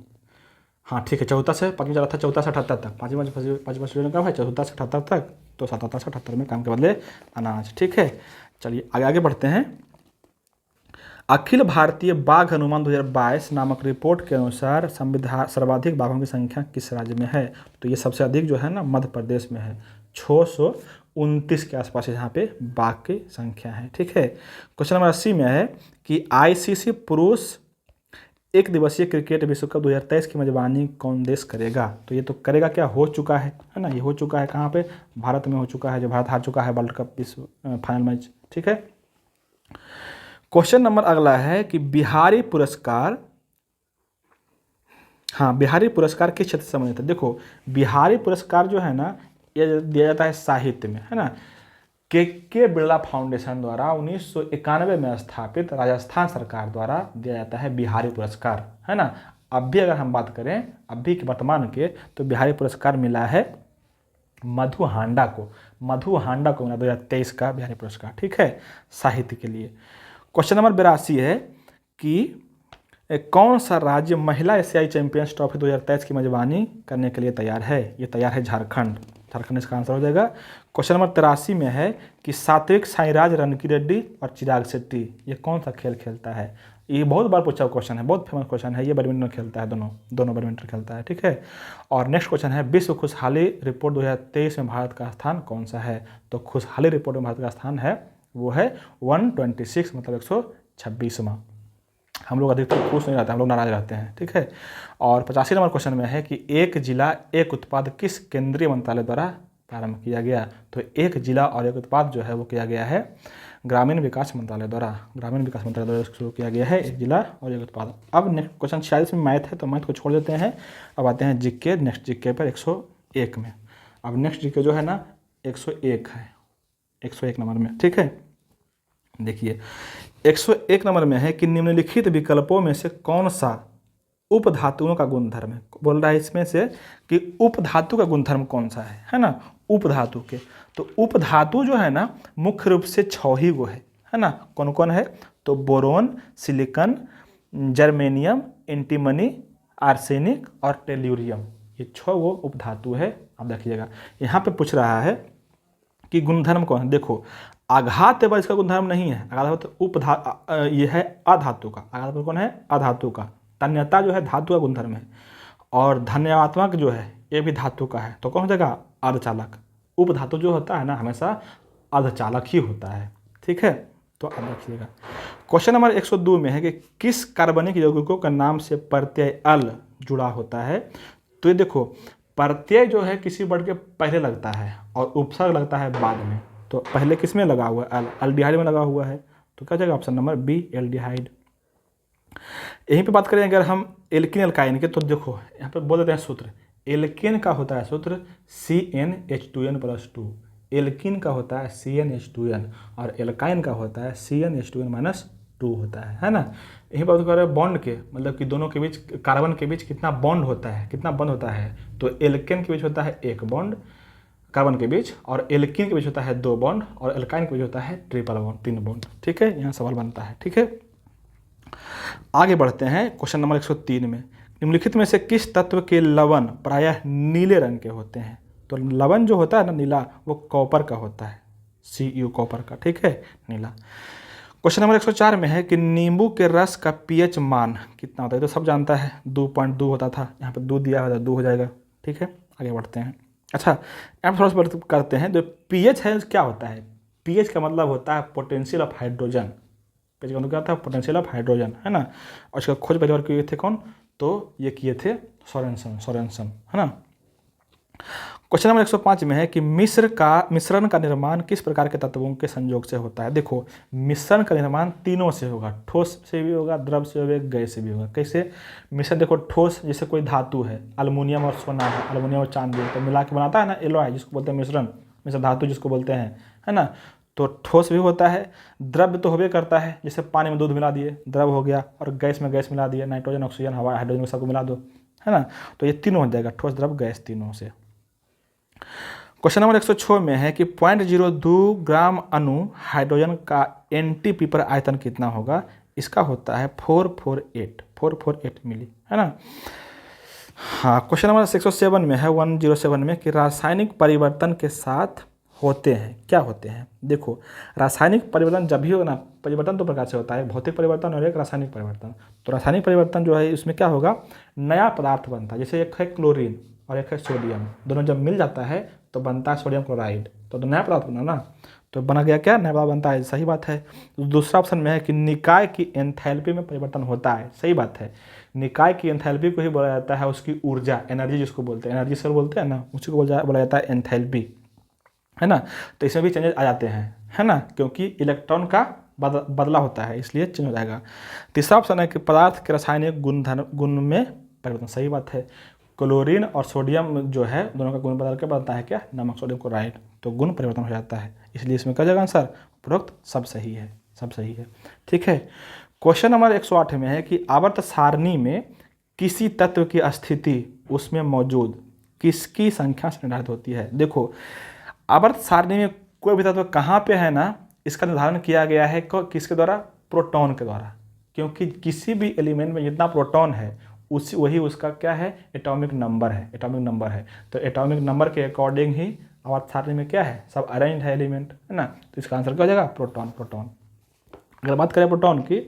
हाँ ठीक है। 14 से 5वीं चला था, 14 से 78 तक। 5वीं पंचवर्षीय योजना कब है? 14 से 78 तक। तो 77 से 78 में काम के बदले अनाज, ठीक है। चलिए आगे बढ़ते हैं। अखिल भारतीय बाघ अनुमान 2022 नामक रिपोर्ट के अनुसार सर्वाधिक बाघों की संख्या किस राज्य में है? तो ये सबसे अधिक जो है ना मध्य प्रदेश में है। 629 के आसपास यहाँ पे बाघ की संख्या है, ठीक है। क्वेश्चन नंबर 80 में है कि ICC पुरुष एक दिवसीय क्रिकेट विश्व कप 2023 की मेजबानी कौन देश करेगा? तो ये तो करेगा क्या, हो चुका है ना, ये हो चुका है कहाँ पे, भारत में हो चुका है, जो भारत हार चुका है वर्ल्ड कप विश्व फाइनल मैच। ठीक है, क्वेश्चन नंबर अगला है कि बिहारी पुरस्कार, हाँ बिहारी पुरस्कार किस क्षेत्र से संबंधित है? देखो बिहारी पुरस्कार जो है ना, ये दिया जाता है साहित्य में, है ना। के बिरला फाउंडेशन द्वारा 1991 में स्थापित राजस्थान सरकार द्वारा दिया जाता है बिहारी पुरस्कार, है ना। अब भी अगर हम बात करें अभी के वर्तमान के, तो बिहारी पुरस्कार मिला है मधु हांडा को, मधु हांडा को मिला 2023 का बिहारी पुरस्कार। ठीक है, साहित्य के लिए। क्वेश्चन नंबर 82 है कि कौन सा राज्य महिला एशियाई चैंपियंस ट्रॉफी 2023 की मेजबानी करने के लिए तैयार है? ये तैयार है झारखंड, झारखंड इसका आंसर हो जाएगा। क्वेश्चन नंबर 83 में है कि सात्विक साईराज रनकीरेड्डी और चिराग शेट्टी ये कौन सा खेल खेलता है? ये बहुत बार पूछा हुआ क्वेश्चन है, बहुत फेमस क्वेश्चन है, ये बैडमिंटन खेलता है, दोनों बैडमिंटन खेलता है। ठीक है, और नेक्स्ट क्वेश्चन है विश्व खुशहाली रिपोर्ट 2023 में भारत का स्थान कौन सा है? तो खुशहाली रिपोर्ट में भारत का स्थान है वो है 126, मतलब 126वां। हम लोग अधिकतर खुश नहीं रहते, हम लोग नाराज रहते हैं। ठीक है, और 85 नंबर क्वेश्चन में है कि एक जिला एक उत्पाद किस केंद्रीय मंत्रालय द्वारा प्रारंभ किया गया? तो एक जिला और एक उत्पाद जो है वो किया गया है ग्रामीण विकास मंत्रालय द्वारा, ग्रामीण विकास मंत्रालय द्वारा शुरू किया गया है, एक जिला और एक उत्पाद। अब नेक्स्ट क्वेश्चन 46 में मैथ है, तो मैथ को छोड़ देते हैं। अब आते हैं जीके, नेक्स्ट जीके पर 101 में। अब नेक्स्ट जीके जो है ना 101 है, 101 नंबर में। ठीक है, देखिए 101 नंबर में है कि निम्नलिखित विकल्पों में से कौन सा उपधातुओं का गुणधर्म है? बोल रहा है इसमें से कि उपधातु का गुणधर्म कौन सा है ना, उपधातु के। तो उपधातु जो है ना मुख्य रूप से 6 ही गो है ना। कौन कौन है? तो boron, silicon, germanium, antimony, arsenic और टेल्यूरियम, ये 6 गो उपधातु है। आप देखिएगा यहाँ पे पूछ रहा है कि गुणधर्म कौन है। देखो आघात पर इसका गुणधर्म नहीं है, आघात ये है अधातु का, आघात पर कौन है? अधातु का। तन्यता जो है धातु का गुणधर्म है, और धन्यात्मक जो है ये भी धातु का है, तो कौन हो जाएगा? अर्धचालक। उपधातु जो होता है ना हमेशा अर्धचालक ही होता है। ठीक है, तो अब रखिएगा। क्वेश्चन नंबर 102 में है कि किस कार्बनिक यौगिकों का नाम से प्रत्यय अल जुड़ा होता है? तो ये देखो प्रत्यय जो है किसी वर्ड के पहले लगता है और उपसर्ग लगता है बाद में। तो पहले किस में लगा हुआ है? अल, एल्डिहाइड में लगा हुआ है, तो क्या जाएगा? Option number B, aldehyde. यहीं पे बात करें अगर हम एल्किन एल्काइन के, तो देखो यहाँ पे बोल देते हैं सूत्र। एल्केन का होता है सूत्र CnH2n+2, एल्किन का होता है CnH2n, और एल्काइन का होता है CnH2n-2 होता है ना। यहीं पर बात कर रहे हैं बॉन्ड के, मतलब कि दोनों के बीच, कार्बन के बीच कितना बॉन्ड होता है, कितना बॉन्ड होता है? तो एल्केन के बीच होता है 1 बॉन्ड कार्बन के बीच, और एल्किन के बीच होता है 2 बॉन्ड, और एल्काइन के बीच होता है ट्रिपल बॉन्ड, 3 बॉन्ड। ठीक है, यहाँ सवाल बनता है। ठीक है, आगे बढ़ते हैं क्वेश्चन नंबर 103 में। निम्नलिखित में से किस तत्व के लवण प्रायः नीले रंग के होते हैं? तो लवण जो होता है ना नीला, वो कॉपर का होता है, Cu कॉपर का। ठीक है, नीला। क्वेश्चन नंबर 104 में है कि नींबू के रस का pH मान कितना होता है? तो सब जानता है 2.2 होता था, यहाँ पे 2 दिया होता है 2 हो जाएगा। ठीक है, आगे बढ़ते हैं। अच्छा अब थोड़ा सा करते हैं, जो pH है क्या होता है? pH का मतलब होता है पोटेंशियल ऑफ हाइड्रोजन। pH का मतलब क्या था? पोटेंशियल ऑफ हाइड्रोजन, है ना। और इसका खोज पहली बार किए थे कौन? तो ये किए थे सोरेनसन, है ना। क्वेश्चन नंबर 105 में है कि मिश्रण का निर्माण किस प्रकार के तत्वों के संयोग से होता है? देखो मिश्रण का निर्माण तीनों से होगा, ठोस से भी होगा, द्रव से होगा, गैस से भी होगा। कैसे मिश्रण? देखो ठोस, जैसे कोई धातु है, अल्युमिनियम और सोना है, अल्युमिनियम और चांदी, तो मिला के बनाता है ना एलॉय, जिसको बोलते हैं मिश्र धातु जिसको बोलते हैं, है ना। तो ठोस भी होता है, द्रव्य तो होबे करता है, जैसे पानी में दूध मिला दिए द्रव हो गया, और गैस में गैस मिला दिए, नाइट्रोजन, ऑक्सीजन, हवा, हाइड्रोजन सबको मिला दो, है ना। तो ये तीनों हो जाएगा, ठोस, द्रव, गैस, तीनों से। क्वेश्चन नंबर 106 में है कि 0.02 ग्राम अणु हाइड्रोजन का NTP पर आयतन कितना होगा? इसका होता है 448 मिली, है ना। हाँ, क्वेश्चन नंबर 107 में है 107 में कि रासायनिक परिवर्तन के साथ होते हैं, क्या होते हैं? देखो रासायनिक परिवर्तन जब भी हो ना, परिवर्तन दो प्रकार से होता है, भौतिक परिवर्तन और एक रासायनिक परिवर्तन। तो रासायनिक परिवर्तन जो है इसमें क्या होगा? नया पदार्थ बनता है, जैसे एक है क्लोरीन और एक है सोडियम, दोनों जब मिल जाता है तो बनता है सोडियम क्लोराइड, तो नया पदार्थ बना ना। तो बना गया क्या, नया पदार्थ बनता है, सही बात है। दूसरा ऑप्शन में है कि निकाय की एंथैल्पी में परिवर्तन होता है, सही बात है। निकाय की एंथैल्पी को ही बोला जाता है उसकी ऊर्जा, एनर्जी जिसको बोलते हैं, एनर्जी सर बोलते हैं ना, उसी को बोला जाता है एंथैल्पी, है ना। तो इसमें भी चेंजेस आ जाते हैं, है ना, क्योंकि इलेक्ट्रॉन का बदला होता है, इसलिए चेंज हो जाएगा। तीसरा ऑप्शन है कि पदार्थ के रासायनिक गुण में परिवर्तन, सही बात है। क्लोरीन और सोडियम जो है दोनों का गुण बदल के बनता है क्या, नमक सोडियम क्लोराइड, तो गुण परिवर्तन हो जाता है, इसलिए इसमें क्या जाएगा आंसर, उपरोक्त सब सही है, सब सही है। ठीक है, क्वेश्चन नंबर 108 में है कि आवर्त सारणी में किसी तत्व की स्थिति उसमें मौजूद किसकी संख्या से निर्धारित होती है। देखो, आवर्त सारणी में कोई भी तत्व कहाँ पे है ना, इसका निर्धारण किया गया है किसके द्वारा, प्रोटॉन के द्वारा, क्योंकि किसी भी एलिमेंट में जितना प्रोटॉन है वही उसका क्या है, एटॉमिक नंबर है, एटॉमिक नंबर है। तो एटॉमिक नंबर के अकॉर्डिंग ही आवर्त सारणी में क्या है, सब अरेंज है एलिमेंट, है ना। तो इसका आंसर क्या हो जाएगा, प्रोटॉन। प्रोटॉन अगर बात करें प्रोटॉन की,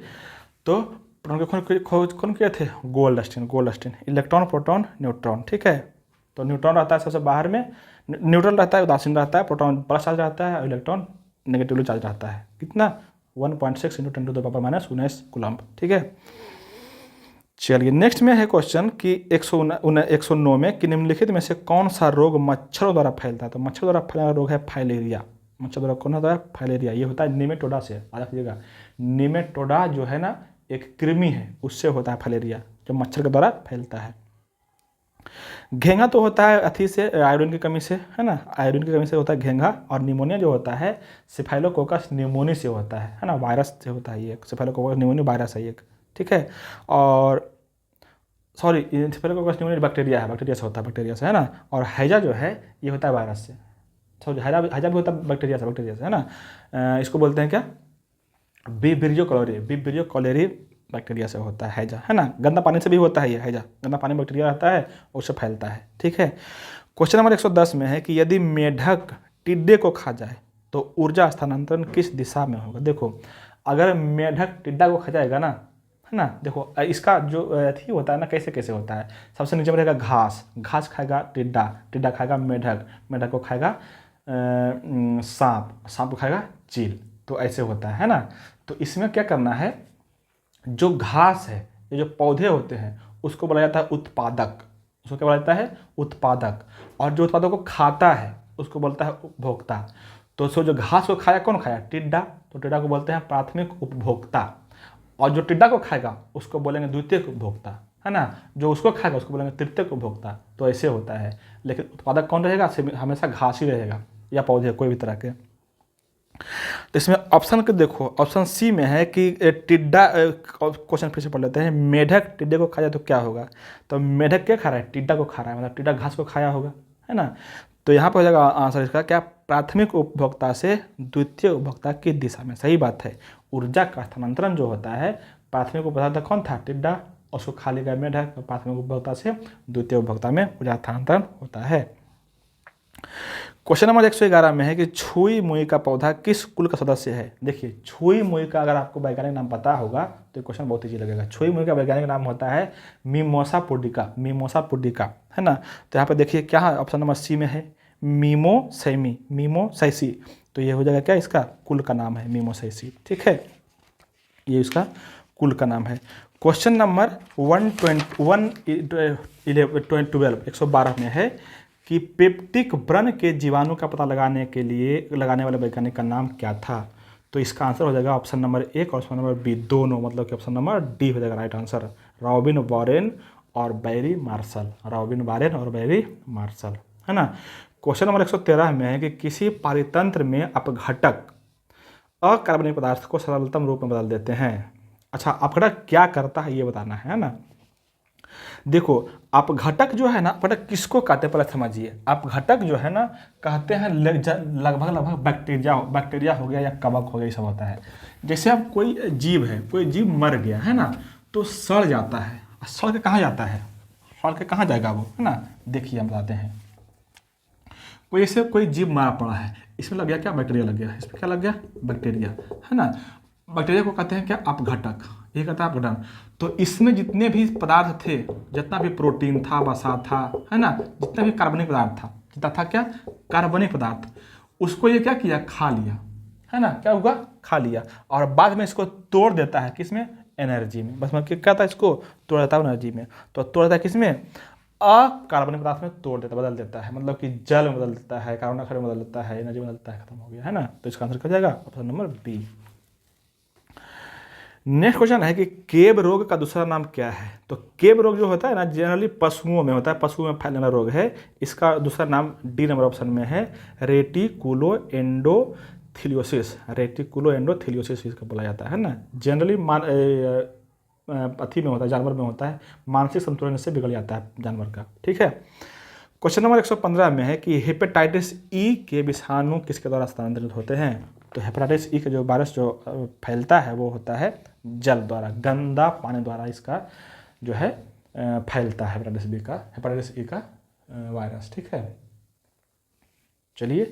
तो प्रोटॉन के खोज कौन किए थे, गोल्डस्टीन। इलेक्ट्रॉन, प्रोटॉन, न्यूट्रॉन, ठीक है। तो न्यूट्रॉन रहता है सबसे बाहर में, न्यूट्रल रहता है, उदासीन रहता है, प्रोटॉन प्लस चार्ज रहता है और इलेक्ट्रॉन नेगेटिवली चार्ज रहता है। कितना, 1.6 × 10⁻⁻19 कूलम्ब, ठीक है। चलिए नेक्स्ट में है क्वेश्चन कि 109 में कि निम्नलिखित में से कौन सा रोग मच्छरों द्वारा फैलता है। तो मच्छर द्वारा फैलने वाला रोग है फाइलेरिया। मच्छर द्वारा कौन होता है, फाइलेरिया। ये होता है निमेटोडा से, याद रखिएगा, निमेटोडा जो है ना एक कृमि है, उससे होता है फाइलेरिया, जो मच्छर के द्वारा फैलता है। घेंगा तो होता है अथी से, आयोडीन की कमी से, है ना, आयोडीन की कमी से होता है घेंगा। और निमोनिया जो होता है सिफाइलोकोकस निमोनी से होता है ना, वायरस से होता है ये, सिफाइलोकोकस निमोनी वायरस है एक, ठीक है। और सॉरी, सिफाइलोकोकस निमोनी बैक्टीरिया है, बैक्टीरिया से होता है, बैक्टीरिया से, है ना। और हैजा जो है ये होता है वायरस से, सॉरी हैजा भी होता है बैक्टीरिया से, है ना। इसको बोलते हैं क्या, विब्रियो कॉलेरी बैक्टीरिया से होता है हैजा, है ना। गंदा पानी से भी होता है ये हैजा, गंदा पानी बैक्टीरिया रहता है, उससे फैलता है, ठीक है। क्वेश्चन नंबर 110 में है कि यदि मेढक टिड्डे को खा जाए तो ऊर्जा स्थानांतरण किस दिशा में होगा। देखो, अगर मेढक टिड्डा को खा जाएगा ना, है ना, देखो इसका जो अथी होता है ना, कैसे कैसे होता है, सबसे नीचे में रहेगा घास, घास खाएगा टिड्डा, टिड्डा खाएगा मेढक, मेढक को खाएगा सांप, सांप को खाएगा चील, तो ऐसे होता है ना। तो इसमें क्या करना है, जो घास है, ये जो पौधे होते हैं उसको बोला जाता है उत्पादक, उसको क्या बोला जाता है, उत्पादक। और जो उत्पादक को खाता है उसको बोलता है उपभोक्ता। तो सो जो घास को खाया, कौन खाया, टिड्डा, तो टिड्डा को बोलते हैं प्राथमिक उपभोक्ता। और जो टिड्डा को खाएगा उसको बोलेंगे द्वितीयक उपभोक्ता, है ना। जो उसको खाएगा उसको बोलेंगे तृतीयक उपभोक्ता। तो ऐसे होता है, लेकिन उत्पादक कौन रहेगा, हमेशा घास ही रहेगा या पौधे कोई भी तरह के। तो इसमें ऑप्शन के देखो, ऑप्शन सी में है कि टिड्डा, क्वेश्चन फिर से पढ़ लेते हैं, मेढक टिड्डे को खा जाए तो क्या होगा। तो मेढक क्या खा रहा है, टिड्डा को खा रहा है, मतलब टिड्डा घास को खाया होगा, है ना। तो यहाँ पर हो जाएगा आंसर इसका क्या, प्राथमिक उपभोक्ता से द्वितीय उपभोक्ता की दिशा में, सही बात है। ऊर्जा का स्थानांतरण जो होता है, प्राथमिक उपभोक्ता कौन था, टिड्डा, उसको खा लेगा मेढक, प्राथमिक उपभोक्ता से द्वितीय उपभोक्ता में ऊर्जा स्थानांतरण होता है। क्वेश्चन नंबर 111 में है कि छुई मुई का पौधा किस कुल का सदस्य है। देखिए, छुई मुई का अगर आपको वैज्ञानिक नाम पता होगा तो ये क्वेश्चन बहुत ईजी लगेगा। छुई मुई का वैज्ञानिक नाम होता है मिमोसा पुडिका, मिमोसा पुडिका, है ना। तो यहाँ पे देखिए क्या है, ऑप्शन नंबर सी में है मीमोसैमी, मीमोसैसी। तो ये हो जाएगा क्या, इसका कुल का नाम है मीमोसैसी, ठीक है, ये इसका कुल का नाम है। क्वेश्चन नंबर 112 में है कि पेप्टिक व्रण के जीवाणु का पता लगाने वाले वैज्ञानिक का नाम क्या था। तो इसका आंसर हो जाएगा ऑप्शन नंबर 1 और ऑप्शन नंबर बी दोनों, मतलब कि ऑप्शन नंबर डी हो जाएगा राइट आंसर, रॉबिन वारेन और बैरी मार्शल, रॉबिन वारेन और बैरी मार्शल, है ना। क्वेश्चन नंबर 113 में है कि किसी पारितंत्र में अपघटक अकार्बनिक पदार्थ को सरलतम रूप में बदल देते हैं। अच्छा, अपघटक क्या करता है ये बताना है ना। देखो, अपघटक जो है ना, अपघटक किसको कहते हैं पहले समझिए। अपघटक जो है ना, कहते हैं लगभग बैक्टीरिया हो गया या कवक हो गया, ये सब होता है। जैसे अब कोई जीव है, कोई जीव मर गया है ना, तो सड़ जाता है, सड़ के कहाँ जाता है, सड़ के कहाँ जाएगा वो, है ना। देखिए हम बताते हैं, कोई ऐसे कोई जीव मरा पड़ा है, इसमें लग गया क्या, बैक्टीरिया लग गया, इसमें क्या लग गया, बैक्टीरिया, है ना। बैक्टीरिया को कहते हैं क्या, अपघटक, ये कहता है अपघटन। तो इसमें जितने भी पदार्थ थे, जितना भी प्रोटीन था, वसा था, है ना, जितना भी कार्बनिक पदार्थ था, जितना था क्या, कार्बनिक पदार्थ, उसको ये क्या किया, खा लिया, है ना, क्या हुआ, खा लिया, और बाद में इसको तोड़ देता है किसमें, एनर्जी में। बस मतलब क्या था, इसको तोड़ देता है एनर्जी में, तो तोड़ देता है किसमें, अकार्बनिक पदार्थ में तोड़ देता, बदल देता है, मतलब कि जल में बदल देता है, कार्बन डाइऑक्साइड में बदल देता है, एनर्जी में बदल देता है, खत्म हो गया, है ना। तो इसका आंसर क्या जाएगा, option number B. Next question है कि केब रोग का दूसरा नाम क्या है। तो केब रोग जो होता है ना, जनरली पशुओं में होता है, पशुओं में फैलने वाला रोग है। इसका दूसरा नाम डी नंबर ऑप्शन में है, रेटिकुलो एंडोथेलियोसिस। रेटिकुलो एंडोथेलियोसिस इसका बोला जाता है ना। जनरली अथी में होता है, जानवर में होता है, मानसिक संतुलन से बिगड़ जाता है जानवर का, ठीक है। क्वेश्चन नंबर 115 में है कि हेपेटाइटिस ई के विषाणु किसके द्वारा स्थानांतरित होते हैं। तो हेपेटाइटिस ई का जो वायरस जो फैलता है वो होता है जल द्वारा, गंदा पानी द्वारा इसका जो है फैलता है हेपेटाइटिस ई का वायरस, ठीक है। चलिए